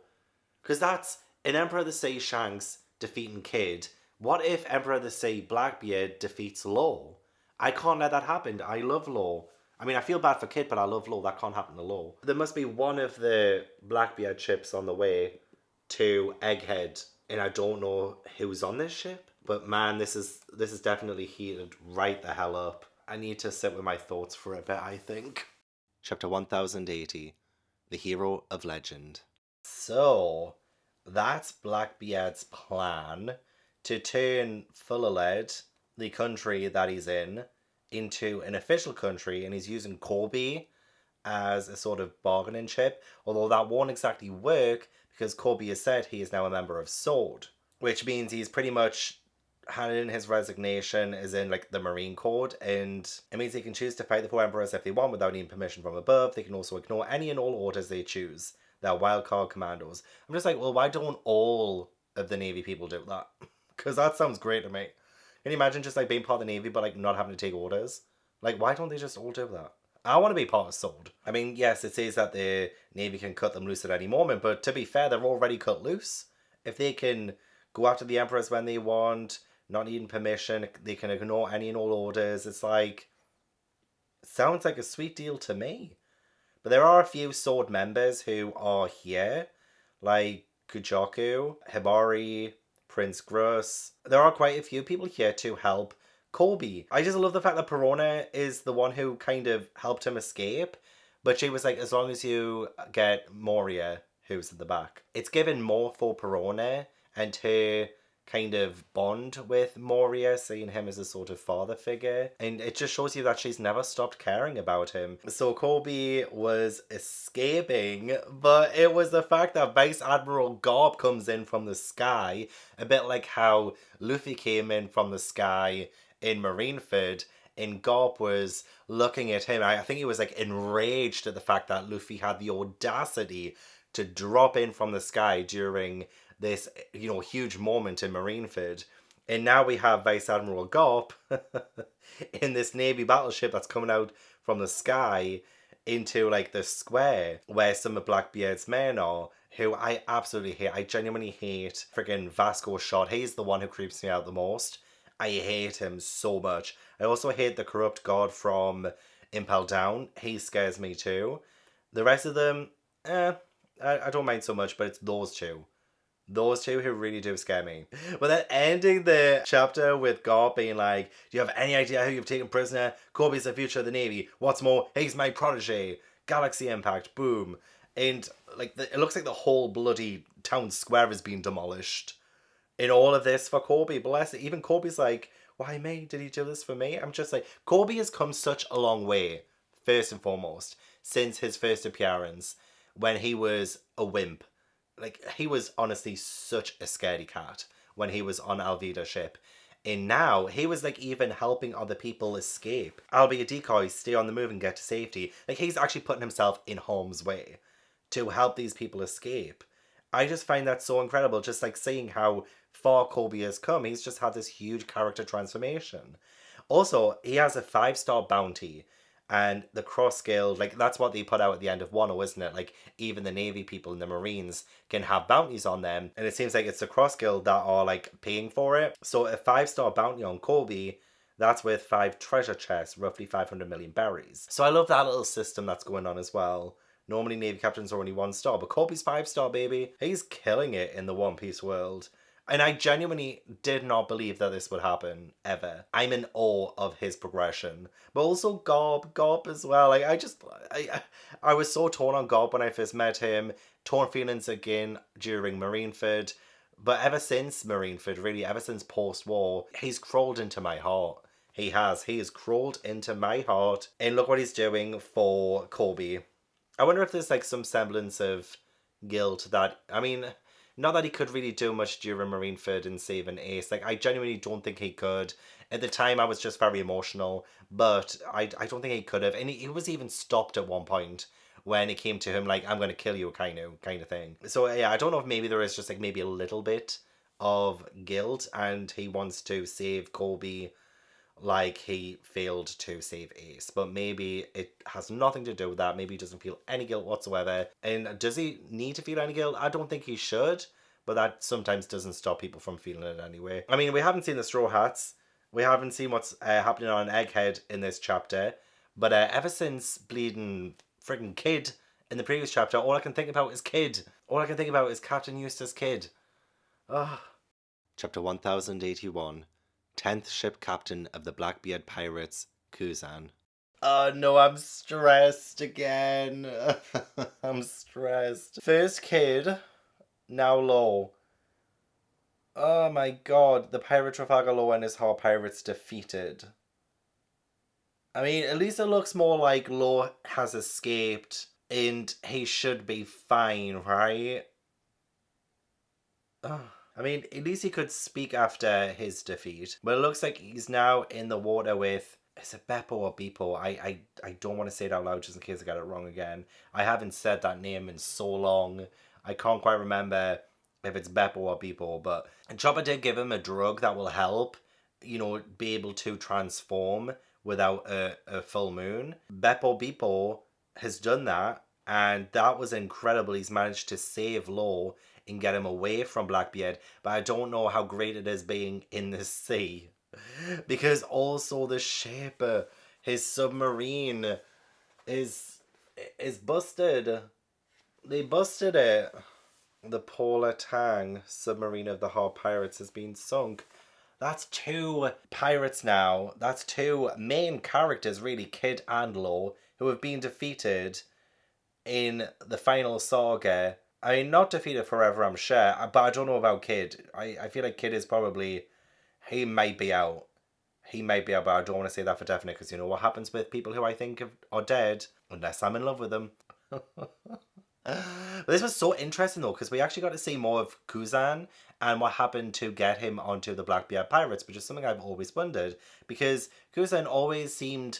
[SPEAKER 1] because that's an Emperor of the Sea Shanks defeating Kid. What if Emperor of the Sea Blackbeard defeats Law? I can't let that happen. I love Law. I mean, I feel bad for Kid, but I love Law. That can't happen to Law. There must be one of the Blackbeard ships on the way to Egghead, and I don't know who's on this ship. But man, this is definitely heated right the hell up. I need to sit with my thoughts for a bit, I think. Chapter 1080, The Hero of Legend. So, that's Blackbeard's plan to turn Fullerled, the country that he's in, into an official country, and he's using Corby as a sort of bargaining chip, although that won't exactly work because Corby has said he is now a member of Sword, which means he's pretty much handed in his resignation as in like the Marine Corps, and it means they can choose to fight the four emperors if they want without needing permission from above. They can also ignore any and all orders they choose. They're wildcard commandos. I'm just like, well, why don't all of the Navy people do that? Because that sounds great to me. Can you imagine just like being part of the Navy but like not having to take orders? Like, why don't they just all do that? I want to be part of Sword. I mean, yes, it says that the Navy can cut them loose at any moment, but to be fair, they're already cut loose. If they can go after the Emperors when they want, not needing permission, they can ignore any and all orders. It's like, sounds like a sweet deal to me. But there are a few Sword members who are here, like Kujoku, Hibari, Prince Gruss. There are quite a few people here to help Colby. I just love the fact that Perona is the one who kind of helped him escape. But she was like, as long as you get Moria, who's at the back. It's given more for Perona and her kind of bond with Moria, seeing him as a sort of father figure. And it just shows you that she's never stopped caring about him. So Colby was escaping, but it was the fact that Vice Admiral Garp comes in from the sky, a bit like how Luffy came in from the sky in Marineford, and Garp was looking at him. I think he was like enraged at the fact that Luffy had the audacity to drop in from the sky during this, huge moment in Marineford. And now we have Vice Admiral Garp in this Navy battleship that's coming out from the sky into like the square where some of Blackbeard's men are, who I absolutely hate. I genuinely hate freaking Vasco Shot. He's the one who creeps me out the most. I hate him so much. I also hate the corrupt god from Impel Down. He scares me too. The rest of them, I don't mind so much, but it's those two. Those two who really do scare me. But then ending the chapter with Garp being like, do you have any idea who you've taken prisoner? Kobe's the future of the Navy. What's more, he's my protege. Galaxy impact, boom. And like it looks like the whole bloody town square has been demolished. in all of this for Kobe. Bless it. Even Kobe's like, why me? Did he do this for me? I'm just like, Kobe has come such a long way, first and foremost, since his first appearance when he was a wimp. Like, he was honestly such a scaredy cat when he was on Alvida's ship. And now, he was like even helping other people escape. I'll be a decoy, stay on the move and get to safety. Like, he's actually putting himself in harm's way to help these people escape. I just find that so incredible, just like seeing how far Kobe has come. He's just had this huge character transformation. Also, he has a 5-star bounty, and the cross guild, like, that's what they put out at the end of Wano, isn't it? Like, even the Navy people and the Marines can have bounties on them, and it seems like it's the cross guild that are, like, paying for it. So a 5-star bounty on Kobe, that's worth 5 treasure chests, roughly 500 million berries. So I love that little system that's going on as well. Normally Navy captains are only 1 star, but Kobe's 5-star, baby. He's killing it in the One Piece world. And I genuinely did not believe that this would happen, ever. I'm in awe of his progression. But also Gob as well. Like, I was so torn on Gob when I first met him. Torn feelings again during Marineford. But ever since Marineford, really, ever since post-war, he's crawled into my heart. He has. He has crawled into my heart. And look what he's doing for Kobe. I wonder if there's like some semblance of guilt that, I mean, not that he could really do much during Marineford and saving Ace. Like, I genuinely don't think he could. At the time, I was just very emotional, but I don't think he could have. And he was even stopped at one point when it came to him, like, I'm going to kill you kind of thing. So, yeah, I don't know if maybe there is just like maybe a little bit of guilt and he wants to save Kobe like he failed to save Ace. But maybe it has nothing to do with that. Maybe he doesn't feel any guilt whatsoever. And does he need to feel any guilt? I don't think he should. But that sometimes doesn't stop people from feeling it anyway. I mean, we haven't seen the Straw Hats. We haven't seen what's happening on Egghead in this chapter. But ever since bleeding friggin' Kid in the previous chapter, all I can think about is Kid. All I can think about is Captain Eustace Kid. Ugh. Chapter 1081. 10th ship captain of the Blackbeard pirates, Kuzan. Oh no, I'm stressed again. I'm stressed. First Kid, now Law. Oh my god, the pirate Trafalgar Law and his Heart pirates defeated. I mean, at least it looks more like Law has escaped and he should be fine, right? Ugh. I mean, at least he could speak after his defeat. But it looks like he's now in the water with... Is it Beppo or Beepo? I don't want to say it out loud just in case I get it wrong again. I haven't said that name in so long. I can't quite remember if it's Beppo or Beepo. But Chopper did give him a drug that will help, you know, be able to transform without a full moon. Beppo Beepo has done that. And that was incredible. He's managed to save Law and get him away from Blackbeard, but I don't know how great it is being in the sea. Because also the ship, his submarine, is busted. They busted it. The Polar Tang submarine of the Heart Pirates has been sunk. That's 2 pirates now. That's 2 main characters, really, Kid and Law, who have been defeated in the Final Saga. I mean, not defeated forever, I'm sure, but I don't know about Kid. I feel like Kid is probably... He might be out. He might be out, but I don't want to say that for definite, because you know what happens with people who I think are dead, unless I'm in love with them. But this was so interesting, though, because we actually got to see more of Kuzan and what happened to get him onto the Blackbeard Pirates, which is something I've always wondered, because Kuzan always seemed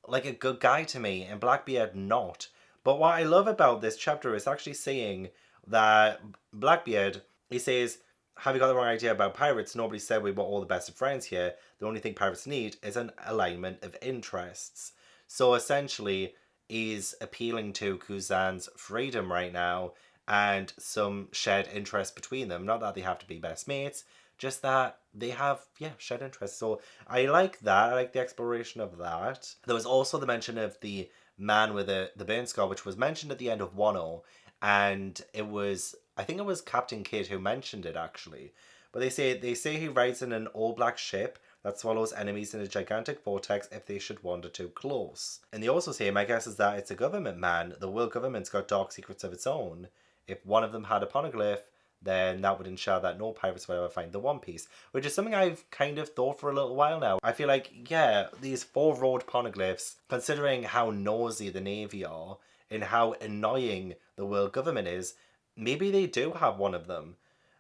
[SPEAKER 1] like a good guy to me, and Blackbeard not. But what I love about this chapter is actually seeing that Blackbeard, he says, have you got the wrong idea about pirates? Nobody said we were all the best of friends here. The only thing pirates need is an alignment of interests. So essentially, he's appealing to Kuzan's freedom right now and some shared interest between them. Not that they have to be best mates, just that they have, shared interests. So I like that. I like the exploration of that. There was also the mention of the man with the burn scar, which was mentioned at the end of Wano, and it was, I think it was Captain Kidd who mentioned it actually. But they say he rides in an all-black ship that swallows enemies in a gigantic vortex if they should wander too close. And they also say, my guess is that it's a government man. The world government's got dark secrets of its own. If one of them had a poneglyph, then that would ensure that no pirates will ever find the One Piece, which is something I've kind of thought for a little while now. I feel like, yeah, these 4-road poneglyphs, considering how nosy the Navy are and how annoying the world government is, maybe they do have one of them.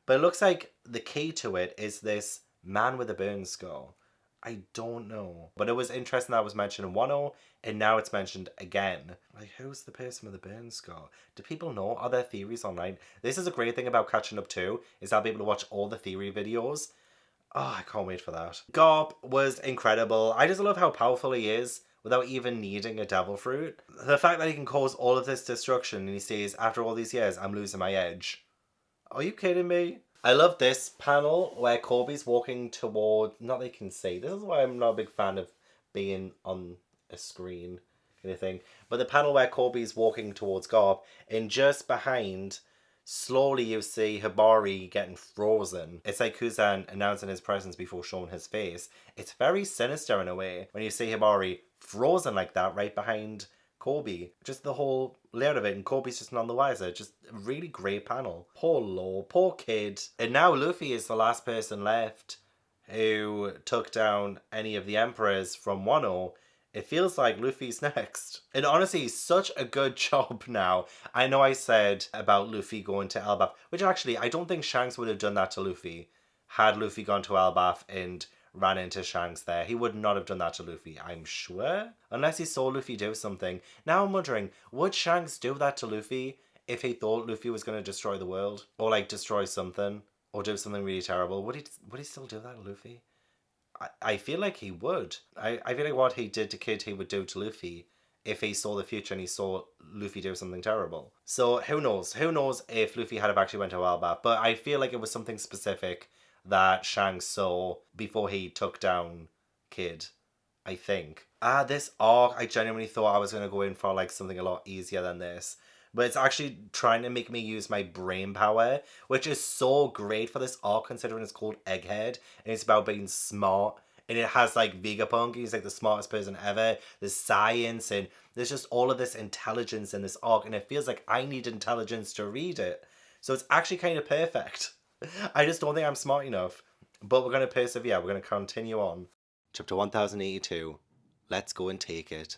[SPEAKER 1] But it looks like the key to it is this man with a burn scar. I don't know. But it was interesting that it was mentioned in 1.0, and now it's mentioned again. Like, who's the person with the burn scar? Do people know? Are there theories online? This is a great thing about catching up too, is I'll be able to watch all the theory videos. Oh, I can't wait for that. Garp was incredible. I just love how powerful he is without even needing a devil fruit. The fact that he can cause all of this destruction and he says, after all these years, I'm losing my edge. Are you kidding me? I love this panel where Kobe's walking toward, not that you can see, this is why I'm not a big fan of being on a screen kind of thing, but the panel where Kobe's walking towards Garp, and just behind, slowly you see Hibari getting frozen. It's like Kuzan announcing his presence before showing his face. It's very sinister in a way when you see Hibari frozen like that right behind Kobe. Just the whole layer of it, and Kobe's just none the wiser. Just a really great panel. Poor Law, poor kid. And now Luffy is the last person left who took down any of the emperors from Wano. It feels like Luffy's next. And honestly, such a good job now. I know I said about Luffy going to Elbaf, which actually I don't think Shanks would have done that to Luffy. Had Luffy gone to Elbaf and ran into Shanks there, he would not have done that to Luffy, I'm sure. Unless he saw Luffy do something. Now I'm wondering, would Shanks do that to Luffy if he thought Luffy was going to destroy the world? Or like destroy something? Or do something really terrible? Would he still do that to Luffy? I feel like he would. I feel like what he did to Kid, he would do to Luffy if he saw the future and he saw Luffy do something terrible. So who knows? Who knows if Luffy had have actually went to Elbaf? But I feel like it was something specific that Shanks saw before he took down Kid, I think. This arc, I genuinely thought I was going to go in for like something a lot easier than this. But it's actually trying to make me use my brain power, which is so great for this arc considering it's called Egghead. And it's about being smart. And it has like Vegapunk, he's like the smartest person ever. There's science and there's just all of this intelligence in this arc. And it feels like I need intelligence to read it. So it's actually kind of perfect. I just don't think I'm smart enough. But we're going to persevere. We're going to continue on. Chapter 1082. Let's go and take it.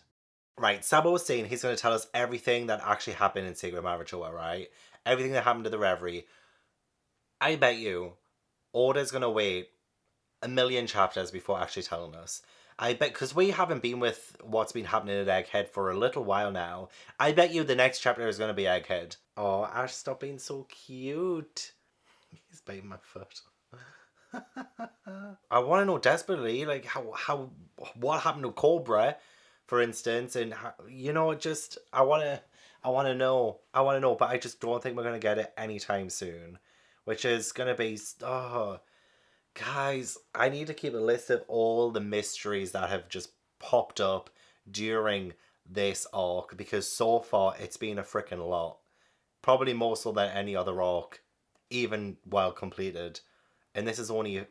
[SPEAKER 1] Right, Sabo was saying he's going to tell us everything that actually happened in Secret Marichoa, right? Everything that happened to the Reverie. I bet you Oda's going to wait a million chapters before actually telling us. I bet, because we haven't been with what's been happening at Egghead for a little while now. I bet you the next chapter is going to be Egghead. Oh, Ash, stop being so cute. He's biting my foot. I want to know desperately, like, what happened to Cobra, for instance, and how, just I want to know, but I just don't think we're gonna get it anytime soon, which is gonna be guys, I need to keep a list of all the mysteries that have just popped up during this arc, because so far it's been a freaking lot, probably more so than any other arc, even well completed, and this is only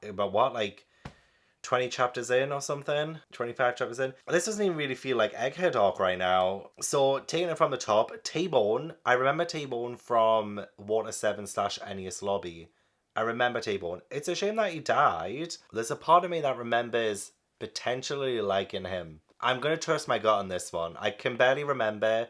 [SPEAKER 1] about what, like 20 chapters in or something? 25 chapters in? This doesn't even really feel like Egghead arc right now. So, taking it from the top, T-Bone. I remember T-Bone from Water 7 / Ennius Lobby. I remember T-Bone. It's a shame that he died. There's a part of me that remembers potentially liking him. I'm going to trust my gut on this one. I can barely remember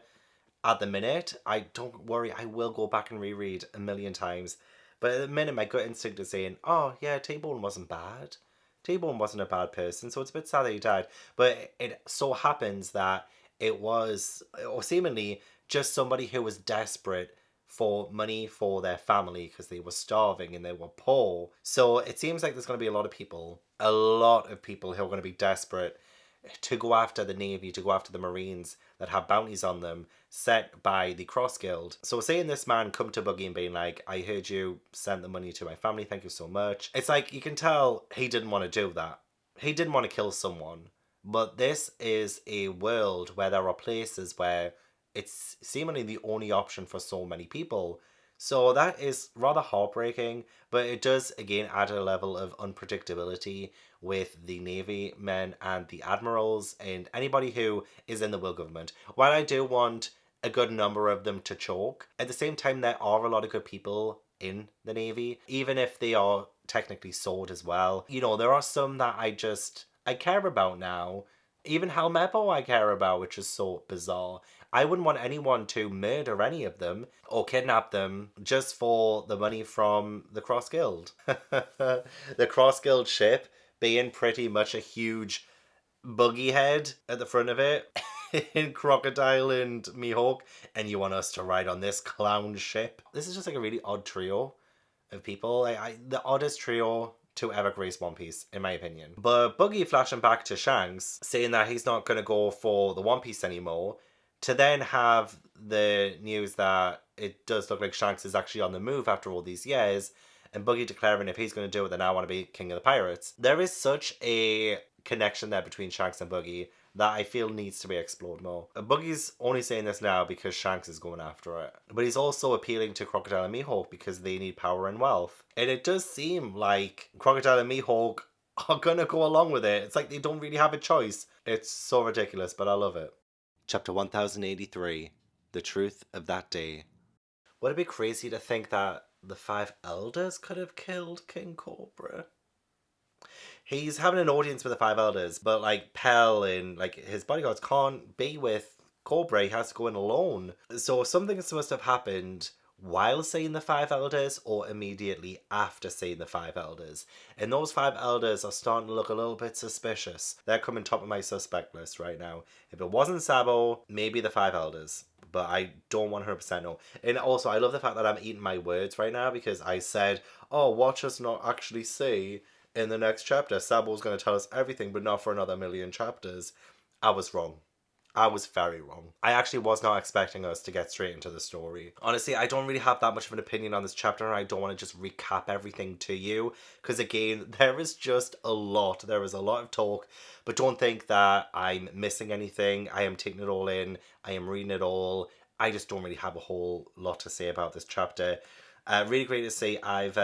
[SPEAKER 1] at the minute. Don't worry, I will go back and reread a million times. But at the minute, my gut instinct is saying, oh yeah, T-Bone wasn't bad. T-Bone wasn't a bad person, so it's a bit sad that he died. But it so happens that it was, or seemingly, just somebody who was desperate for money for their family because they were starving and they were poor. So it seems like there's going to be a lot of people who are going to be desperate to go after the Navy, to go after the Marines that have bounties on them set by the Cross Guild. So seeing this man come to Buggy and being like, I heard you sent the money to my family, thank you so much. It's like, you can tell he didn't want to do that. He didn't want to kill someone. But this is a world where there are places where it's seemingly the only option for so many people. So that is rather heartbreaking, but it does again add a level of unpredictability with the Navy men and the admirals and anybody who is in the world government. While I do want a good number of them to choke, at the same time there are a lot of good people in the Navy, even if they are technically sword as well. You know, there are some that I care about now. Even Helmeppo I care about, which is so bizarre. I wouldn't want anyone to murder any of them or kidnap them just for the money from the Cross Guild. The Cross Guild ship being pretty much a huge buggy head at the front of it in Crocodile and Mihawk, and you want us to ride on this clown ship. This is just like a really odd trio of people. The oddest trio to ever grace One Piece, in my opinion. But Buggy flashing back to Shanks, saying that he's not going to go for the One Piece anymore, to then have the news that it does look like Shanks is actually on the move after all these years, and Buggy declaring if he's going to do it, then I want to be King of the Pirates. There is such a connection there between Shanks and Buggy that I feel needs to be explored more. Buggy's only saying this now because Shanks is going after it. But he's also appealing to Crocodile and Mihawk because they need power and wealth. And it does seem like Crocodile and Mihawk are gonna go along with it. It's like they don't really have a choice. It's so ridiculous, but I love it. Chapter 1083, The Truth of That Day. Would it be crazy to think that the five elders could have killed King Cobra? He's having an audience with the five elders, but like Pell and like his bodyguards can't be with Cobra. He has to go in alone. So something must have happened while seeing the five elders or immediately after seeing the five elders. And those five elders are starting to look a little bit suspicious. They're coming top of my suspect list right now. If it wasn't Sabo, maybe the five elders. But I don't 100% know. And also, I love the fact that I'm eating my words right now because I said, oh, watch us not actually see in the next chapter. Sabo's going to tell us everything, but not for another million chapters. I was wrong. I was very wrong. I actually was not expecting us to get straight into the story. Honestly, I don't really have that much of an opinion on this chapter, and I don't want to just recap everything to you, because again, there is just a lot. There is a lot of talk, but don't think that I'm missing anything. I am taking it all in. I am reading it all. I just don't really have a whole lot to say about this chapter. Really great to see I've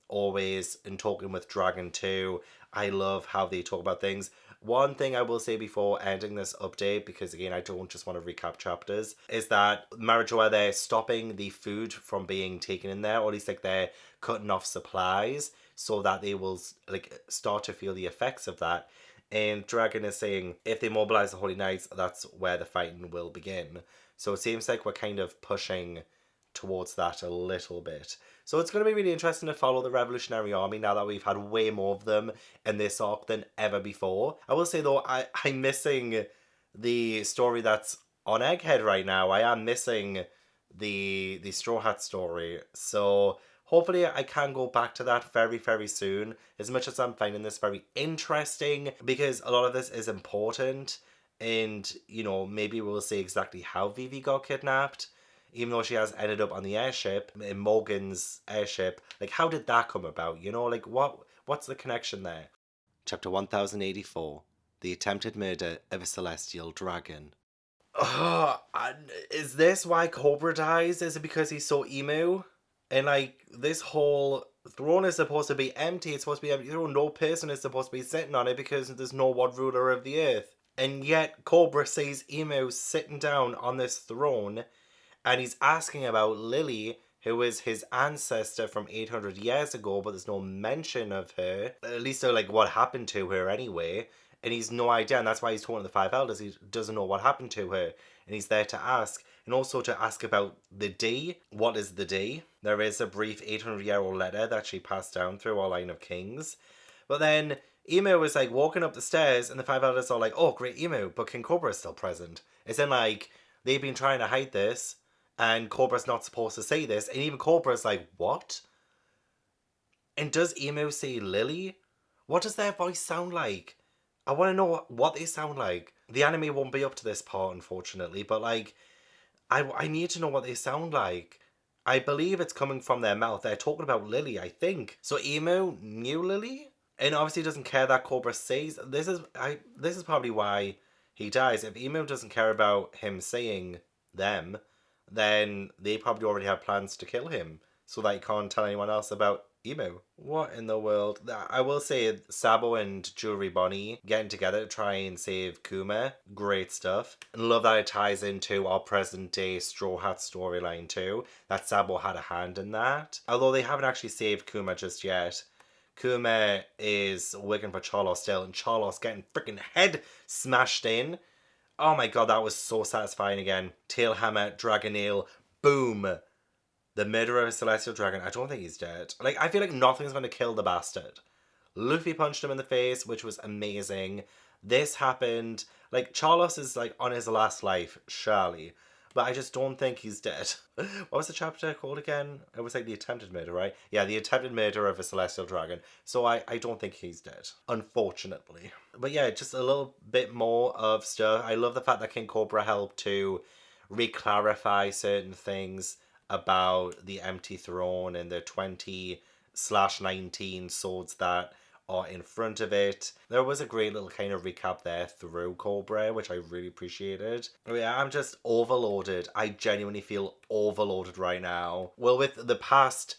[SPEAKER 1] always in talking with Dragon 2. I love how they talk about things. One thing I will say before ending this update, because again I don't just want to recap chapters, is that Marijoa, they're stopping the food from being taken in there, or at least like they're cutting off supplies so that they will like start to feel the effects of that. And Dragon is saying if they mobilize the Holy Knights, that's where the fighting will begin. So it seems like we're kind of pushing towards that a little bit. So it's going to be really interesting to follow the Revolutionary Army now that we've had way more of them in this arc than ever before. I will say though, I'm missing the story that's on Egghead right now. I am missing the Straw Hat story. So hopefully I can go back to that very, very soon. As much as I'm finding this very interesting, because a lot of this is important. And, you know, maybe we'll see exactly how Vivi got kidnapped. Even though she has ended up on the airship, in Morgan's airship, like how did that come about? You know, like what's the connection there? Chapter 1084, The Attempted Murder of a Celestial Dragon. Is this why Cobra dies? Is it because he's so emo? And like this whole throne is supposed to be empty. It's supposed to be empty. No person is supposed to be sitting on it because there's no one ruler of the earth. And yet Cobra sees Emo sitting down on this throne. And he's asking about Lily, who is his ancestor from 800 years ago, but there's no mention of her. At least like what happened to her anyway. And he's no idea, and that's why he's talking to the five elders. He doesn't know what happened to her. And he's there to ask. And also to ask about the D. What is the D? There is a brief 800-year-old letter that she passed down through our line of kings. But then Emu was like walking up the stairs, and the five elders are like, oh, great Emu, but King Cobra is still present. It's in like, they've been trying to hide this. And Cobra's not supposed to say this. And even Cobra's like, what? And does Emo say Lily? What does their voice sound like? I want to know what they sound like. The anime won't be up to this part, unfortunately. But, like, I need to know what they sound like. I believe it's coming from their mouth. They're talking about Lily, I think. So Emo knew Lily? And obviously doesn't care that Cobra says... This is probably why he dies. If Emo doesn't care about him saying them... then they probably already have plans to kill him so that he can't tell anyone else about Emu. What in the world? I will say Sabo and Jewelry Bonnie getting together to try and save Kuma. Great stuff. And love that it ties into our present day Straw Hat storyline too. That Sabo had a hand in that. Although they haven't actually saved Kuma just yet. Kuma is working for Cholos still, and Cholos getting freaking head smashed in. Oh my god, that was so satisfying again. Tailhammer, Dragon Nail, boom. The murderer of a celestial dragon. I don't think he's dead. Like, I feel like nothing's going to kill the bastard. Luffy punched him in the face, which was amazing. This happened. Like, Charlos is, like, on his last life, surely. But I just don't think he's dead. What was the chapter called again? It was, like, the attempted murder, right? Yeah, the attempted murder of a celestial dragon. So I don't think he's dead, unfortunately. But yeah, just a little bit more of stuff. I love the fact that King Cobra helped to re-clarify certain things about the empty throne and the 20/19 swords that are in front of it. There was a great little kind of recap there through Cobra, which I really appreciated. Yeah, I'm just overloaded. I genuinely feel overloaded right now. Well, with the past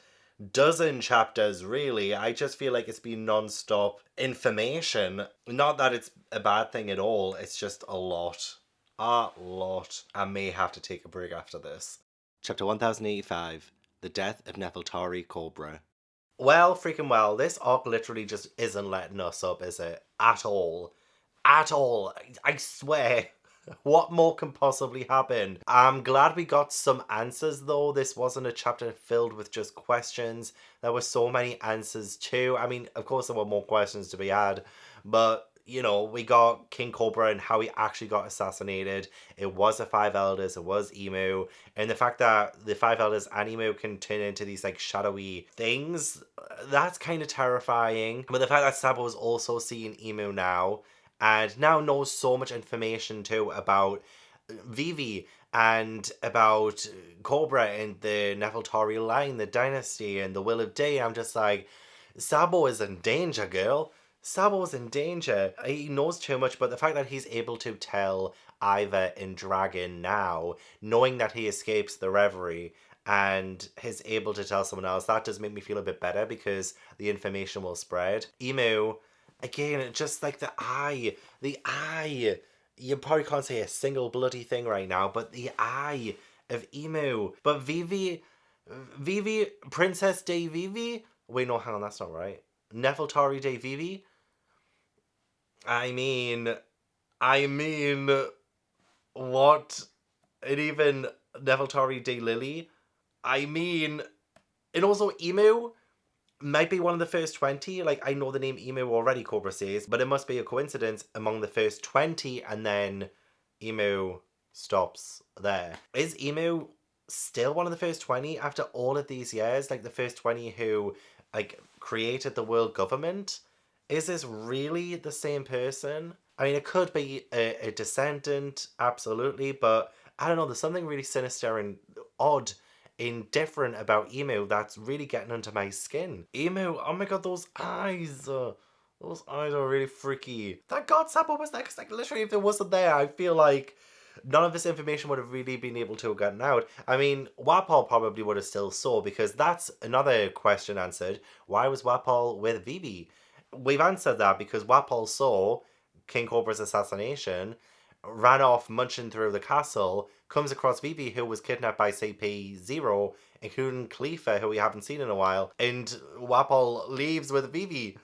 [SPEAKER 1] dozen chapters, really, I just feel like it's been non-stop information. Not that it's a bad thing at all, it's just a lot. A lot. I may have to take a break after this. Chapter 1085, The Death of Nefeltari Cobra. Well, freaking well, this arc literally just isn't letting us up, is it? At all. At all. I swear. What more can possibly happen? I'm glad we got some answers though. This wasn't a chapter filled with just questions. There were so many answers too. I mean, of course there were more questions to be had, but you know, we got King Cobra and how he actually got assassinated. It was the Five Elders, it was Emu, and the fact that the Five Elders and Emu can turn into these like shadowy things, that's kind of terrifying. But the fact that Sabo is also seeing Emu now, and now knows so much information too about Vivi and about Cobra and the Nefeltari line, the dynasty, and the Will of Day. I'm just like, Sabo is in danger, girl. Sabo's in danger. He knows too much, but the fact that he's able to tell Iva and Dragon now, knowing that he escapes the reverie and is able to tell someone else, that does make me feel a bit better because the information will spread. Emu, again, just like the eye. The eye. You probably can't say a single bloody thing right now, but the eye of Emu. But Vivi, Princess de Vivi? Wait, no, hang on, that's not right. Nefeltari de Vivi? I mean, what? And even Nefeltari de Lily? I mean, and also Emu might be one of the first 20. Like, I know the name Emu already, Cobra says, but it must be a coincidence among the first 20, and then Emu stops there. Is Emu still one of the first 20 after all of these years? Like, the first 20 who, like, created the world government? Is this really the same person? I mean, it could be a descendant, absolutely, but I don't know, there's something really sinister and odd and different about Emu that's really getting under my skin. Emu, oh my god, those eyes. Those eyes are really freaky. Thank God Sabo was there, because like, literally if it wasn't there, I feel like none of this information would have really been able to have gotten out. I mean, Wapol probably would have still saw, because that's another question answered. Why was Wapol with Vivi? We've answered that because Wapol saw King Cobra's assassination, ran off munching through the castle, comes across Vivi, who was kidnapped by CP0, including Khalifa, who we haven't seen in a while, and Wapol leaves with Vivi.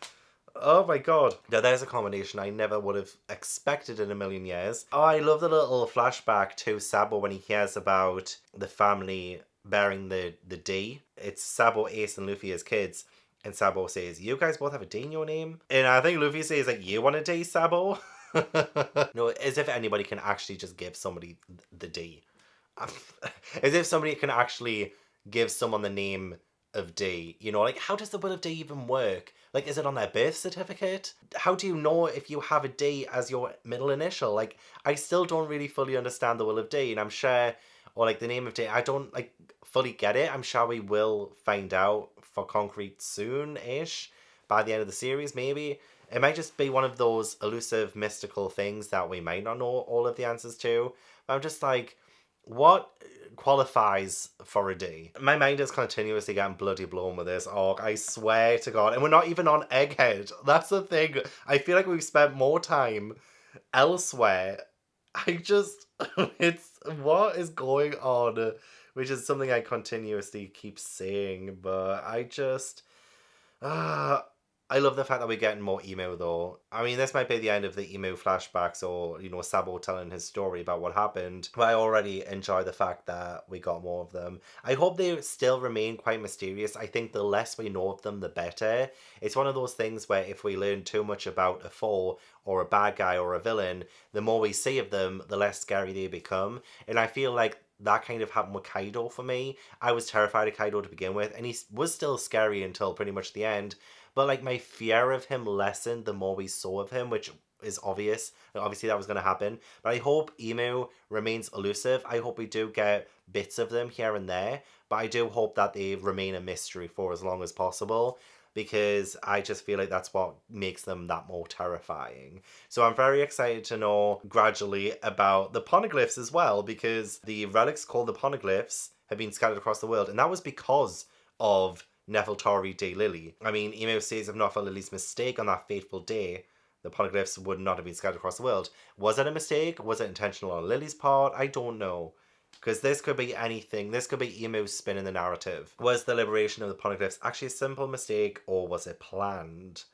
[SPEAKER 1] Oh my god. Now there's a combination I never would have expected in a million years. Oh, I love the little flashback to Sabo when he hears about the family bearing the D. It's Sabo, Ace, and Luffy as kids. And Sabo says, you guys both have a D in your name? And I think Luffy says, like, you want a D, Sabo? No, as if anybody can actually just give somebody the D. As if somebody can actually give someone the name of D. You know, like, how does the Will of D even work? Like, is it on their birth certificate? How do you know if you have a D as your middle initial? Like, I still don't really fully understand the Will of D, and I'm sure, or like the name of D, I don't like fully get it. I'm sure we will find out for concrete soon-ish, by the end of the series, maybe. It might just be one of those elusive, mystical things that we might not know all of the answers to. But I'm just like, What qualifies for a D? My mind is continuously getting bloody blown with this arc. I swear to God. And we're not even on Egghead. That's the thing. I feel like we've spent more time elsewhere. I just, it's, what is going on? Which is something I continuously keep saying, but I just, uh, I love the fact that we're getting more emo though. I mean, this might be the end of the emo flashbacks or, Sabo telling his story about what happened, but I already enjoy the fact that we got more of them. I hope they still remain quite mysterious. I think the less we know of them, the better. It's one of those things where if we learn too much about a foe or a bad guy or a villain, the more we see of them, the less scary they become. And I feel like that kind of happened with Kaido for me. I was terrified of Kaido to begin with, and he was still scary until pretty much the end. But like my fear of him lessened the more we saw of him, which is obvious. Obviously, that was going to happen. But I hope Emu remains elusive. I hope we do get bits of them here and there. But I do hope that they remain a mystery for as long as possible, because I just feel like that's what makes them that more terrifying. So I'm very excited to know gradually about the poneglyphs as well, because the relics called the poneglyphs have been scattered across the world, and that was because of Nefeltari de Lily. I mean, Emo says if not for Lily's mistake on that fateful day, the poneglyphs would not have been scattered across the world. Was it a mistake? Was it intentional on Lily's part? I don't know. Because this could be anything. This could be Emo's spin in the narrative. Was the liberation of the poneglyphs actually a simple mistake, or was it planned?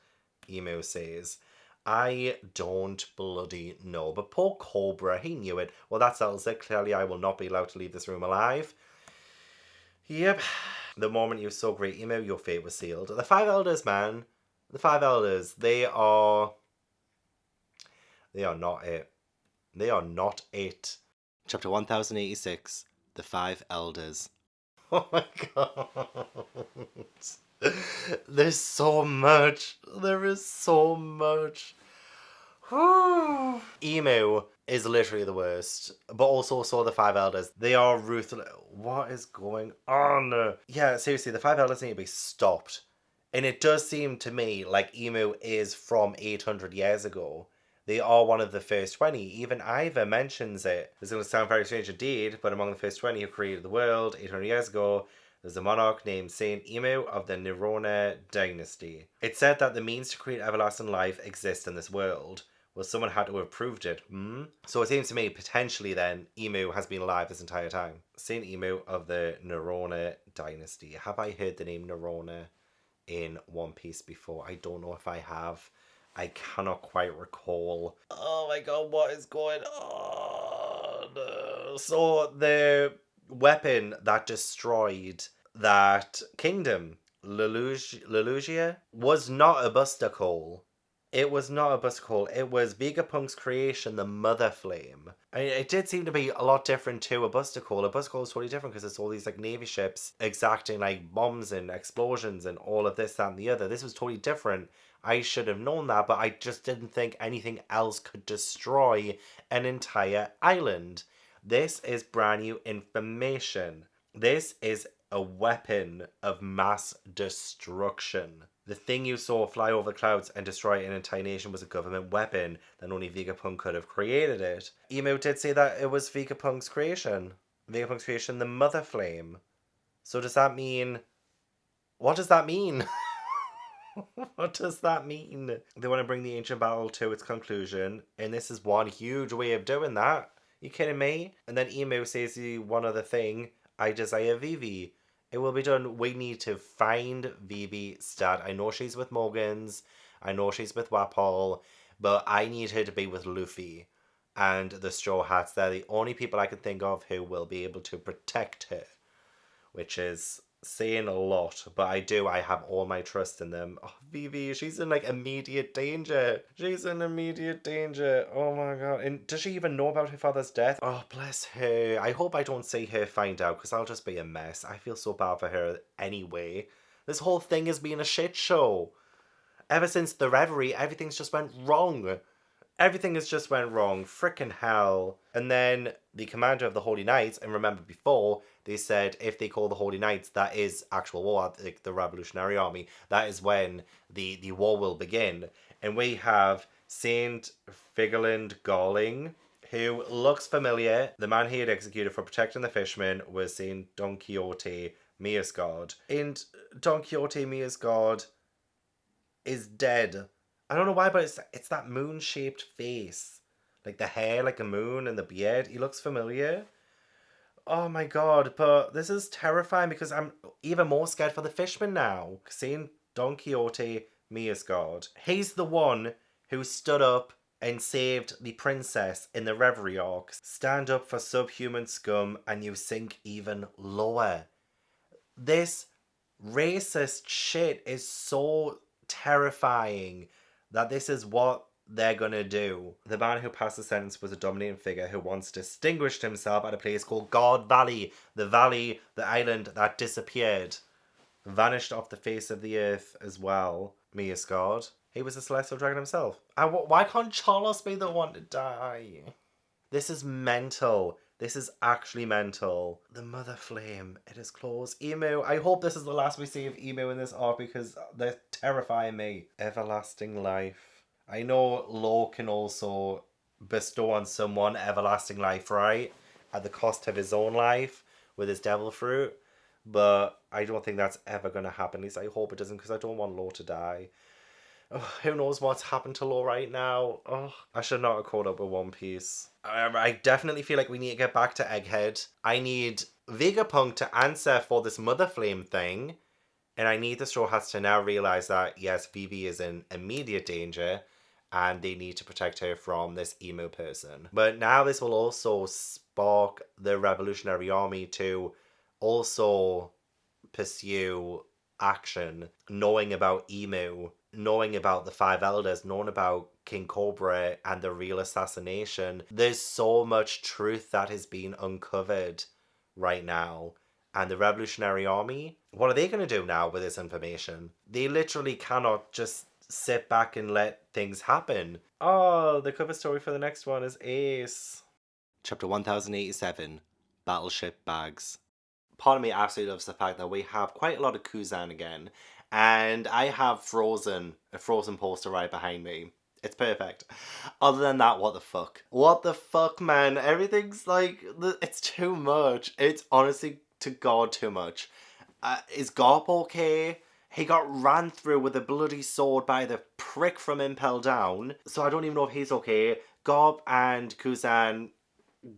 [SPEAKER 1] Emo says. I don't bloody know. But poor Cobra, he knew it. Well, that settles it. Clearly, I will not be allowed to leave this room alive. Yep. The moment you saw Great Emo, your fate was sealed. The Five Elders, man. The Five Elders, they are not it. They are not it. Chapter 1086, The Five Elders. Oh my god. There's so much. There is so much. Emu is literally the worst, but also so the Five Elders. They are ruthless. What is going on? Yeah, seriously, the Five Elders need to be stopped. And it does seem to me like Emu is from 800 years ago. They are one of the first 20. Even Iva mentions it. It's going to sound very strange indeed, but among the first 20 who created the world 800 years ago, there's a monarch named Saint Emu of the Nerona dynasty. It's said that the means to create everlasting life exist in this world. Well, someone had to have proved it. So it seems to me, potentially then, Emu has been alive this entire time. Saint Emu of the Nerona dynasty. Have I heard the name Nerona in One Piece before? I don't know if I have. I cannot quite recall. Oh my god, what is going on? So the weapon that destroyed that kingdom, Lelugia, was not a Buster Call. It was not a Buster Call. It was Vegapunk's creation, the Mother Flame. I mean, it did seem to be a lot different to a Buster Call. A Buster Call is totally different because it's all these like Navy ships exacting like bombs and explosions and all of this, that, and the other. This was totally different. I should have known that, but I just didn't think anything else could destroy an entire island. This is brand new information. This is a weapon of mass destruction. The thing you saw fly over clouds and destroy an entire nation was a government weapon, then only Vegapunk could have created it. Emo did say that it was Vegapunk's creation. Vegapunk's creation, the Mother Flame. So does that mean... What does that mean? What does that mean? They want to bring the ancient battle to its conclusion, and this is one huge way of doing that. You kidding me? And then Emo says one other thing. I desire Vivi. It will be done. We need to find Vivi stat. I know she's with Morgans. I know she's with Wapol. But I need her to be with Luffy and the Straw Hats. They're the only people I can think of who will be able to protect her. Which is saying a lot, but I have all my trust in them. Oh, Vivi, she's in like immediate danger. She's in immediate danger. Oh my god. And does she even know about her father's death? Oh, bless her. I hope I don't see her find out, because I'll just be a mess. I feel so bad for her anyway. This whole thing has been a shit show. Ever since the Reverie, everything's just went wrong. Everything has just went wrong. Frickin' hell. And then the commander of the Holy Knights, and remember before, they said if they call the Holy Knights, that is actual war, like the Revolutionary Army. That is when the war will begin. And we have Saint Figurland Garling, who looks familiar. The man he had executed for protecting the fishermen was Saint Don Quixote Miasgard. And Don Quixote Miasgard is dead. I don't know why, but it's that moon-shaped face. Like the hair like a moon and the beard. He looks familiar. Oh my god, but this is terrifying because I'm even more scared for the fisherman now. Seeing Don Quixote Miasgard. He's the one who stood up and saved the princess in the Reverie arc. Stand up for subhuman scum and you sink even lower. This racist shit is so terrifying that this is what they're gonna do. The man who passed the sentence was a dominating figure who once distinguished himself at a place called God Valley. The island that disappeared. Vanished off the face of the earth as well. Miasgard. He was a celestial dragon himself. Why can't Charlos be the one to die? This is mental. This is actually mental. The Mother Flame. It is closed. Emu. I hope this is the last we see of Emu in this arc because they're terrifying me. Everlasting life. I know Law can also bestow on someone everlasting life, right? At the cost of his own life with his devil fruit. But I don't think that's ever going to happen. At least I hope it doesn't because I don't want Law to die. Oh, who knows what's happened to Law right now? Oh, I should not have caught up with One Piece. I definitely feel like we need to get back to Egghead. I need Vegapunk to answer for this Mother Flame thing. And I need the Straw Hats to now realise that, yes, Vivi is in immediate danger. And they need to protect her from this emo person. But now this will also spark the Revolutionary Army to also pursue action, knowing about Emu, knowing about the Five Elders, knowing about King Cobra and the real assassination. There's so much truth that is being uncovered right now. And the Revolutionary Army, what are they going to do now with this information? They literally cannot just sit back and let things happen. Oh, the cover story for the next one is Ace. Chapter 1087, Battleship Bags. Part of me absolutely loves the fact that we have quite a lot of Kuzan again. And I have a Frozen poster right behind me. It's perfect. Other than that, what the fuck? What the fuck, man? Everything's like, it's too much. It's honestly, to God, too much. Is Garp okay? He got ran through with a bloody sword by the prick from Impel Down. So I don't even know if he's okay. Garp and Kuzan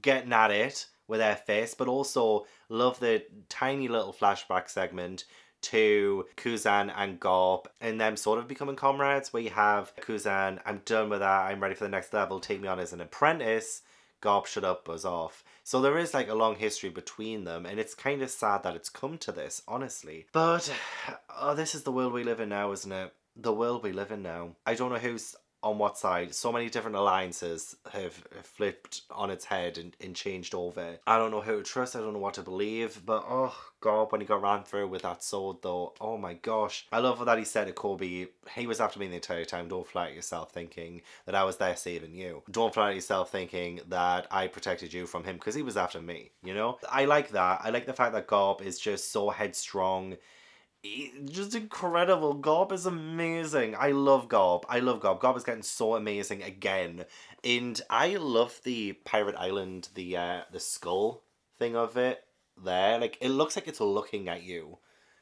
[SPEAKER 1] getting at it with their fists, but also love the tiny little flashback segment to Kuzan and Garp and them sort of becoming comrades, where you have Kuzan, I'm done with that, I'm ready for the next level, take me on as an apprentice. Garp, shut up, buzz off. So there is like a long history between them, and it's kind of sad that it's come to this, honestly. But this is the world we live in now, isn't it? The world we live in now. I don't know who's on what side. So many different alliances have flipped on its head and changed over. I don't know who to trust, I don't know what to believe, but oh god, when he got ran through with that sword though, oh my gosh. I love that he said to Kobe, he was after me the entire time, don't flatter yourself thinking that I was there saving you. Don't flatter yourself thinking that I protected you from him, because he was after me, you know? I like that. I like the fact that Garp is just so headstrong. Just incredible. Garp is amazing. I love Garp. Garp is getting so amazing again. And I love the Pirate Island, the skull thing of it there. Like, it looks like it's looking at you,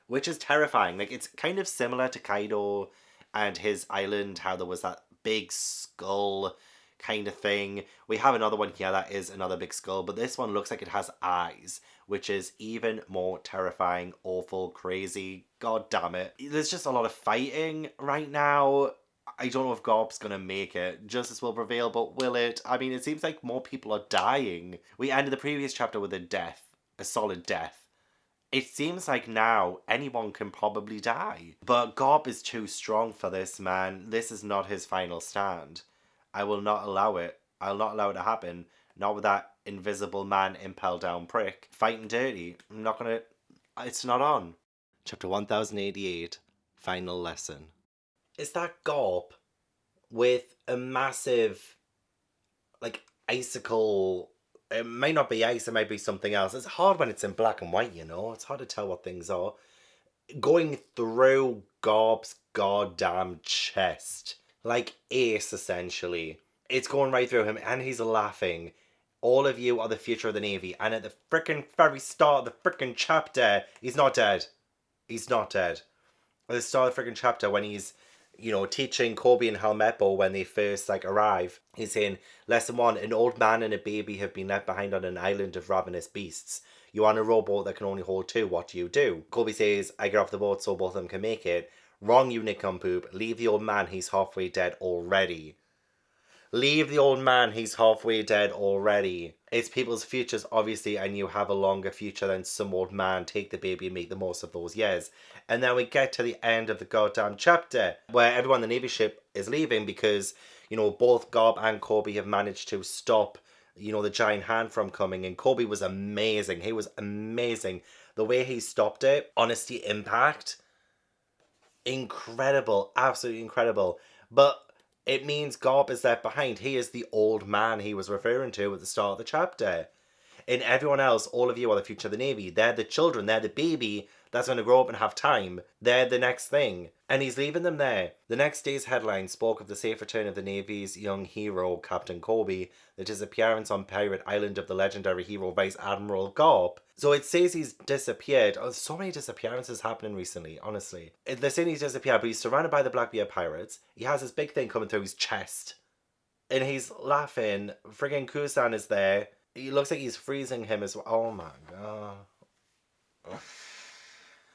[SPEAKER 1] which is terrifying. Like, it's kind of similar to Kaido and his island, how there was that big skull kind of thing. We have another one here that is another big skull, but this one looks like it has eyes, which is even more terrifying, awful, crazy. God damn it. There's just a lot of fighting right now. I don't know if Garp's gonna make it. Justice will prevail, but will it? I mean, it seems like more people are dying. We ended the previous chapter with a death. A solid death. It seems like now anyone can probably die. But Garp is too strong for this, man. This is not his final stand. I will not allow it. I'll not allow it to happen. Not with that invisible man Impel Down prick. Fighting dirty. I'm not gonna... It's not on. Chapter 1088. Final lesson. Is that Garp with a massive, like, icicle... It might not be ice, it might be something else. It's hard when it's in black and white, you know? It's hard to tell what things are. Going through Garp's goddamn chest. Like Ace, essentially. It's going right through him, and he's laughing. All of you are the future of the Navy. And at the freaking very start of the freaking chapter, he's not dead. He's not dead. At the start of the freaking chapter, when he's, teaching Kobe and Helmeppo when they first, arrive, he's saying, Lesson 1, an old man and a baby have been left behind on an island of ravenous beasts. You're on a rowboat that can only hold two. What do? Kobe says, I get off the boat so both of them can make it. Wrong, you nincompoop. Leave the old man, he's halfway dead already. Leave the old man, he's halfway dead already. It's people's futures, obviously, and you have a longer future than some old man. Take the baby and make the most of those years. And then we get to the end of the goddamn chapter, where everyone in the Navy ship is leaving because, both Gob and Kobe have managed to stop, the giant hand from coming. And Kobe was amazing. He was amazing. The way he stopped it, honesty, impact, incredible, absolutely incredible. But it means Gob is left behind. He is the old man he was referring to at the start of the chapter. And everyone else, all of you are the future of the Navy. They're the children. They're the baby that's going to grow up and have time. They're the next thing. And he's leaving them there. The next day's headline spoke of the safe return of the Navy's young hero, Captain Kobe, the disappearance on Pirate Island of the legendary hero Vice Admiral Gob. So it says he's disappeared. Oh, so many disappearances happening recently, honestly. They're saying he's disappeared, but he's surrounded by the Blackbeard pirates. He has this big thing coming through his chest. And he's laughing. Friggin' Kusan is there. He looks like he's freezing him as well. Oh my god.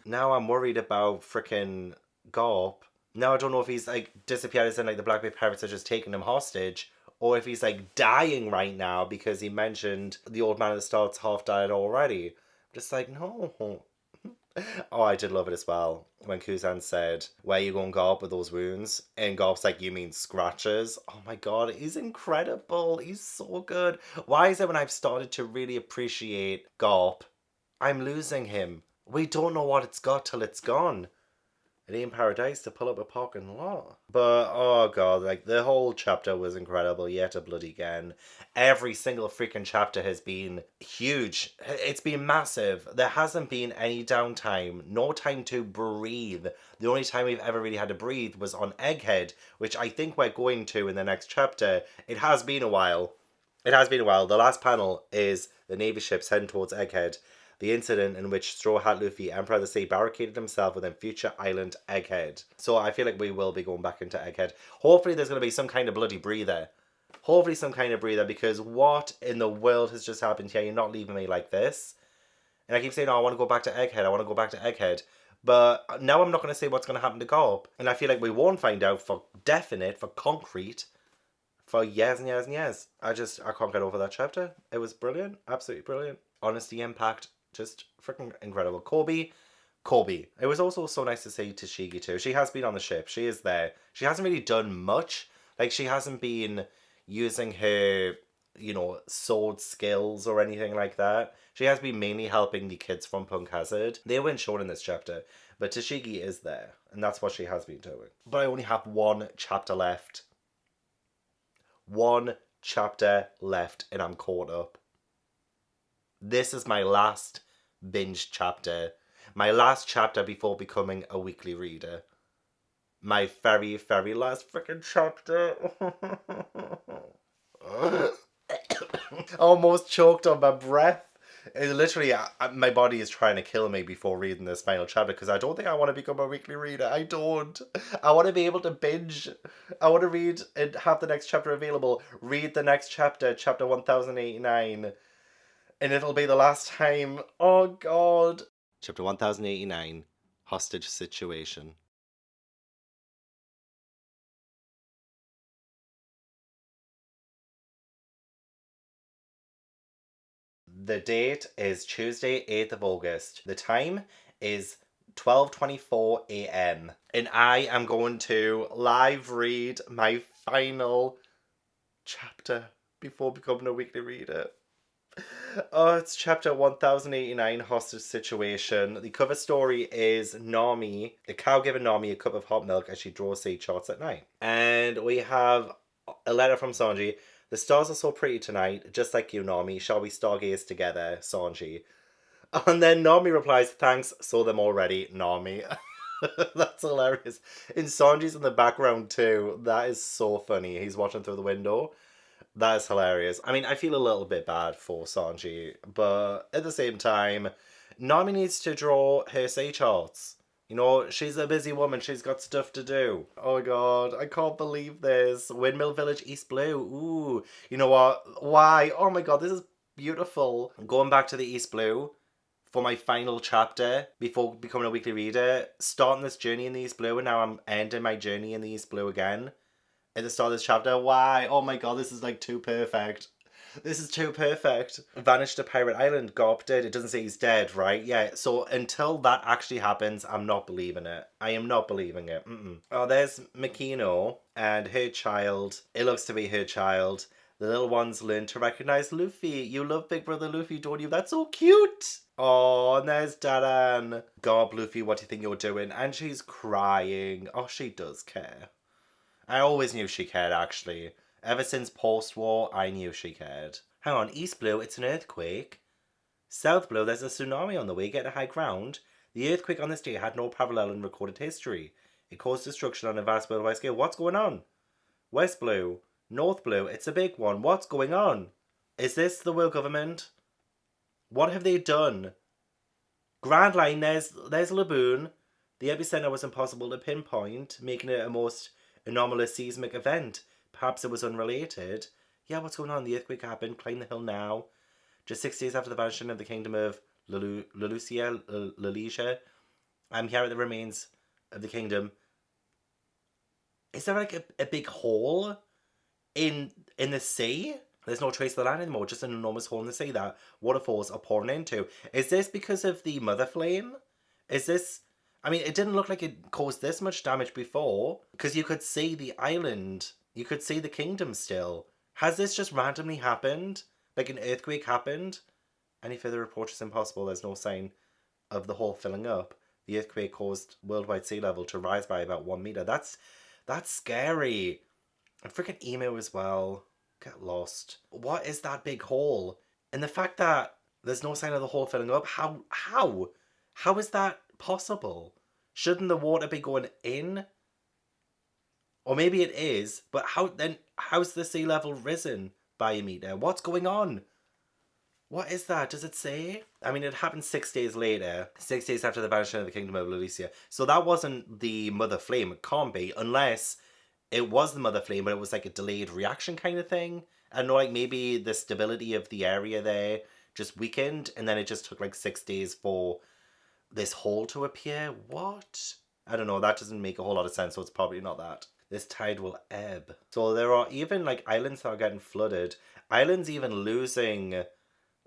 [SPEAKER 1] Now I'm worried about frickin' Gob. Now I don't know if he's disappeared as in the Blackbeard pirates are just taking him hostage, or if he's dying right now because he mentioned the old man at the start's half died already. I'm just no. Oh, I did love it as well when Kuzan said, where you going, Gob, with those wounds? And Gob's you mean scratches? Oh my god, he's incredible. He's so good. Why is it when I've started to really appreciate Gob, I'm losing him? We don't know what it's got till it's gone. It ain't paradise to pull up a parking lot. But, oh god, the whole chapter was incredible yet a bloody again. Every single freaking chapter has been huge. It's been massive. There hasn't been any downtime. No time to breathe. The only time we've ever really had to breathe was on Egghead, which I think we're going to in the next chapter. It has been a while. It has been a while. The last panel is the Navy ships heading towards Egghead. The incident in which Straw Hat Luffy, Emperor of the Sea, barricaded himself within future island Egghead. So I feel we will be going back into Egghead. Hopefully there's going to be some kind of bloody breather. Hopefully some kind of breather, because what in the world has just happened here? You're not leaving me like this. And I keep saying, oh, I want to go back to Egghead. I want to go back to Egghead. But now I'm not going to say what's going to happen to Gob. And I feel we won't find out for definite, for concrete, for years and years and years. I can't get over that chapter. It was brilliant. Absolutely brilliant. Honesty, impact. Just freaking incredible. Kobe. It was also so nice to see Tashigi too. She has been on the ship. She is there. She hasn't really done much. She hasn't been using her, sword skills or anything like that. She has been mainly helping the kids from Punk Hazard. They weren't shown in this chapter, but Tashigi is there, and that's what she has been doing. But I only have one chapter left. One chapter left, and I'm caught up. This is my last binge chapter. My last chapter before becoming a weekly reader. My very, very last freaking chapter. Almost choked on my breath. Literally, my body is trying to kill me before reading this final chapter because I don't think I want to become a weekly reader. I don't. I want to be able to binge. I want to read and have the next chapter available. Read the next chapter, chapter 1089. And it'll be the last time. Oh, God. Chapter 1089, Hostage Situation. The date is Tuesday, 8th of August. The time is 12:24 a.m. And I am going to live read my final chapter before becoming a weekly reader. Oh, it's chapter 1089, Hostage Situation. The cover story is Nami, the cow giving Nami a cup of hot milk as she draws sea charts at night. And we have a letter from Sanji. The stars are so pretty tonight, just like you, Nami. Shall we stargaze together, Sanji? And then Nami replies, thanks, saw them already, Nami. That's hilarious. And Sanji's in the background too. That is so funny. He's watching through the window. That is hilarious. I mean, I feel a little bit bad for Sanji, but at the same time, Nami needs to draw her say charts. You know, she's a busy woman. She's got stuff to do. Oh my god, I can't believe this. Windmill Village, East Blue. Ooh. You know what? Why? Oh my god, this is beautiful. Going back to the East Blue for my final chapter before becoming a weekly reader, starting this journey in the East Blue, and now I'm ending my journey in the East Blue again at the start of this chapter. Why? Oh my god, this is like too perfect. This is too perfect. Vanished to Pirate Island. Garp did. It doesn't say he's dead, right? Yeah, so until that actually happens, I'm not believing it. I am not believing it. Oh, there's Makino and her child. It looks to be her child. The little ones learn to recognize Luffy. You love Big Brother Luffy, don't you? That's so cute. Oh, and there's Dadan. Garp, Luffy, what do you think you're doing? And she's crying. Oh, she does care. I always knew she cared, actually. Ever since post-war, I knew she cared. Hang on, East Blue, it's an earthquake. South Blue, there's a tsunami on the way. Get to high ground. The earthquake on this day had no parallel in recorded history. It caused destruction on a vast worldwide scale. What's going on? West Blue, North Blue, it's a big one. What's going on? Is this the world government? What have they done? Grand Line, there's Laboon. The epicenter was impossible to pinpoint, making it a most anomalous seismic event. Perhaps it was unrelated. Yeah, what's going on? The earthquake happened. Climb the hill now. Just 6 days after the vanishing of the kingdom of Lalesia, I'm here at the remains of the kingdom. Is there like a big hole in the sea? There's no trace of the land anymore, just an enormous hole in the sea that waterfalls are pouring into. Is this because of the mother flame? Is this... I mean, it didn't look like it caused this much damage before, because you could see the island. You could see the kingdom still. Has this just randomly happened? Like an earthquake happened? Any further report is impossible. There's no sign of the hole filling up. The earthquake caused worldwide sea level to rise by about 1 meter. That's scary. And freaking emo as well. Get lost. What is that big hole? And the fact that there's no sign of the hole filling up, how is that possible? Shouldn't the water be going in? Or maybe it is, but how's the sea level risen by a meter? What's going on? What is that? Does it say? I mean, it happened 6 days later. 6 days after the vanishing of the kingdom of Lalesia. So that wasn't the mother flame. It can't be, unless it was the mother flame, but it was like a delayed reaction kind of thing. I don't know, like maybe the stability of the area there just weakened, and then it just took like 6 days for this hole to appear. What? I don't know. That doesn't make a whole lot of sense, so it's probably not that. This tide will ebb. So there are even like islands that are getting flooded. Islands even losing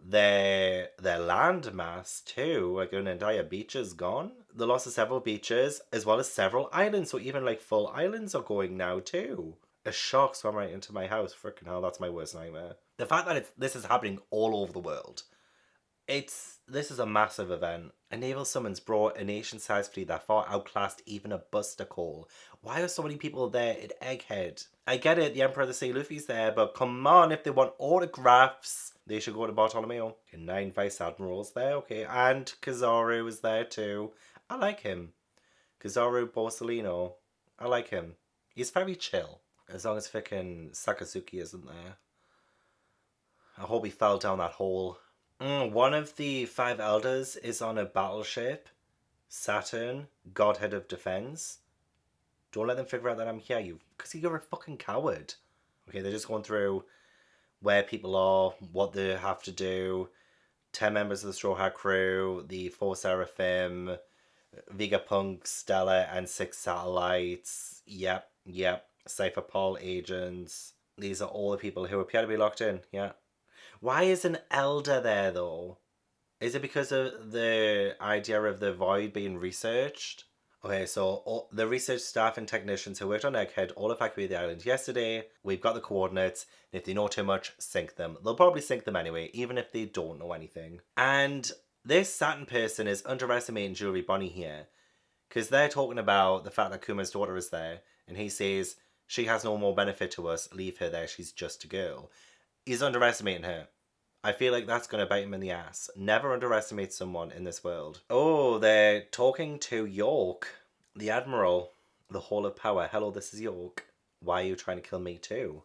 [SPEAKER 1] their land mass too. Like an entire beach is gone. The loss of several beaches as well as several islands. So even like full islands are going now too. A shark swam right into my house. Freaking hell, that's my worst nightmare. The fact that this is happening all over the world. This is a massive event. A naval summons brought a nation-sized fleet that far outclassed even a buster call. Why are so many people there at Egghead? I get it, the Emperor of the Sea Luffy's there, but come on, if they want autographs, they should go to Bartolomeo. Okay, 9 Vice Admirals there, okay. And Kizaru is there too. I like him. Kizaru Borsellino. I like him. He's very chill. As long as frickin' Sakazuki isn't there. I hope he fell down that hole. One of the 5 elders is on a battleship. Saturn, Godhead of Defense. Don't let them figure out that I'm here, because you're a fucking coward. Okay, they're just going through where people are, what they have to do. 10 members of the Straw Hat crew, the 4 Seraphim, Vegapunk, Stella, and 6 satellites. Yep. Cypher Paul agents. These are all the people who appear to be locked in, yeah. Why is an elder there, though? Is it because of the idea of the void being researched? Okay, so the research staff and technicians who worked on Egghead all evacuated the island yesterday. We've got the coordinates, and if they know too much, sink them. They'll probably sink them anyway, even if they don't know anything. And this Saturn person is underestimating Jewelry Bonnie here, because they're talking about the fact that Kuma's daughter is there, and he says, she has no more benefit to us, leave her there, she's just a girl. He's underestimating her. I feel like that's going to bite him in the ass. Never underestimate someone in this world. Oh, they're talking to York, the Admiral, the Hall of Power. Hello, this is York. Why are you trying to kill me too?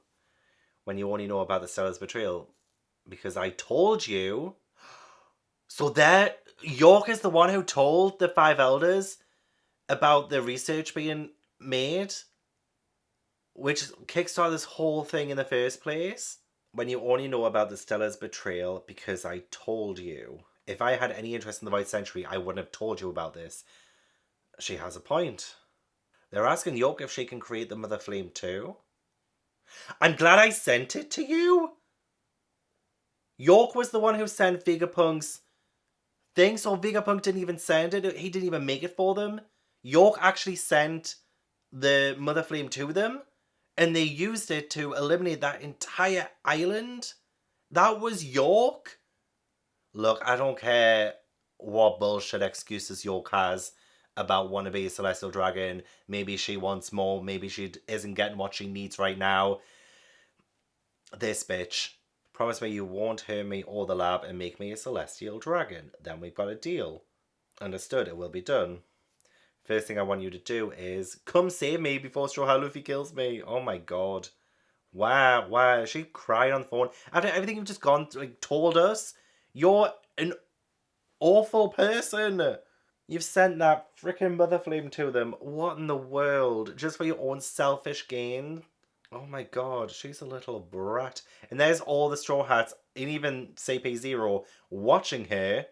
[SPEAKER 1] when you only know about the Stella's betrayal? Because I told you. So that York is the one who told the five elders about the research being made, which kickstarted this whole thing in the first place. When you only know about the Stella's betrayal because I told you. If I had any interest in the White Century, I wouldn't have told you about this. She has a point. They're asking York if she can create the Mother Flame too. I'm glad I sent it to you. York was the one who sent Vegapunk's thing, so Vegapunk didn't even send it. He didn't even make it for them. York actually sent the Mother Flame to them, and they used it to eliminate that entire island. That was York. Look, I don't care what bullshit excuses York has about wanting to be a celestial dragon. Maybe she wants more. Maybe she isn't getting what she needs right now. This bitch. Promise me you won't hurt me or the lab and make me a celestial dragon. Then we've got a deal. Understood, it will be done. First thing I want you to do is come save me before Straw Hat Luffy kills me. Oh my god. Wow. She cried on the phone. After everything you've just told us, you're an awful person. You've sent that freaking Mother Flame to them. What in the world? Just for your own selfish gain? Oh my god, she's a little brat. And there's all the Straw Hats, and even CP0, watching her.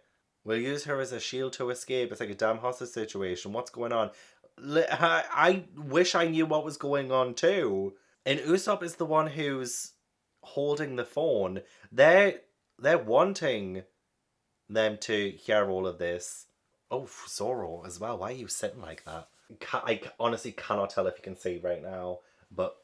[SPEAKER 1] We'll use her as a shield to escape. It's like a damn hostage situation. What's going on? I wish I knew what was going on too. And Usopp is the one who's holding the phone. They're wanting them to hear all of this. Oh, Zoro as well. Why are you sitting like that? I honestly cannot tell if you can see right now. But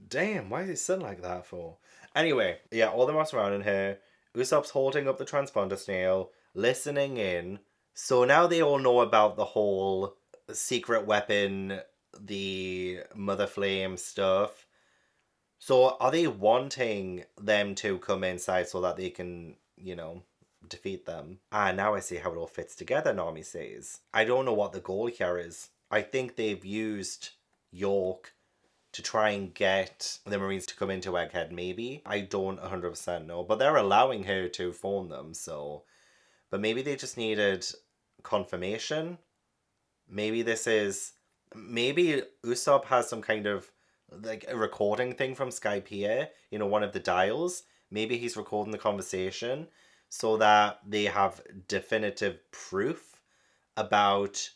[SPEAKER 1] damn, why is he sitting like that for? Anyway, yeah, all them are surrounding her. Usopp's holding up the transponder snail, listening in. So now they all know about the whole secret weapon, the Mother Flame stuff. So are they wanting them to come inside so that they can, defeat them? Ah, now I see how it all fits together, Nami says. I don't know what the goal here is. I think they've used York to try and get the Marines to come into Egghead, maybe. I don't 100% know, but they're allowing her to phone them, so. But maybe they just needed confirmation. Maybe Usopp has some kind of like a recording thing from Skype here, one of the dials. Maybe he's recording the conversation so that they have definitive proof about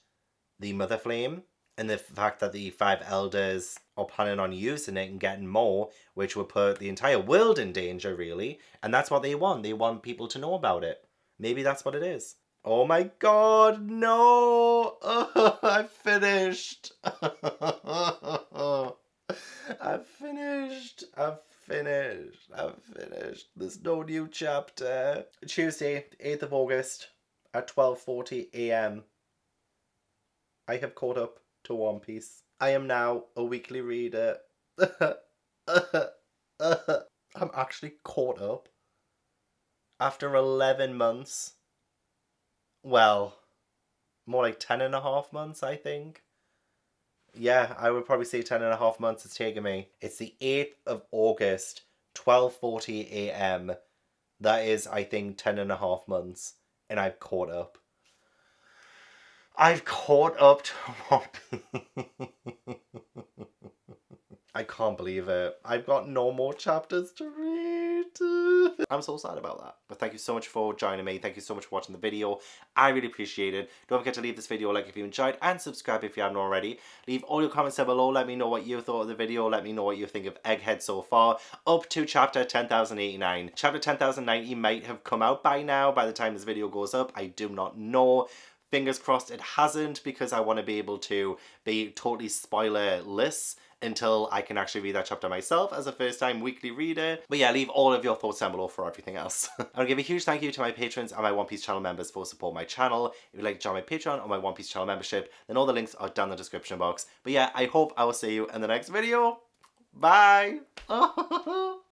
[SPEAKER 1] the Mother Flame and the fact that the five elders are planning on using it and getting more, which would put the entire world in danger, really. And that's what they want. They want people to know about it. Maybe that's what it is. Oh my god, no! I've finished! I've finished. There's no new chapter. Tuesday, 8th of August at 12:40 a.m. I have caught up to One Piece. I am now a weekly reader. I'm actually caught up. After 11 months. Well, more like 10 and a half months, I think. Yeah, I would probably say 10 and a half months it's taken me. It's the 8th of August, 12:40 a.m. That is, I think, 10 and a half months. And I've caught up. I've caught up to One Piece. I can't believe it. I've got no more chapters to read. I'm so sad about that. But thank you so much for joining me. Thank you so much for watching the video. I really appreciate it. Don't forget to leave this video a like if you enjoyed and subscribe if you haven't already. Leave all your comments down below. Let me know what you thought of the video. Let me know what you think of Egghead so far. Up to chapter 10,089. Chapter 10,090 might have come out by now by the time this video goes up. I do not know. Fingers crossed it hasn't, because I want to be able to be totally spoilerless until I can actually read that chapter myself as a first time weekly reader. But yeah, leave all of your thoughts down below for everything else. I want to give a huge thank you to my patrons and my One Piece channel members for supporting my channel. If you'd like to join my Patreon or my One Piece channel membership, then all the links are down in the description box. But yeah, I hope I will see you in the next video. Bye!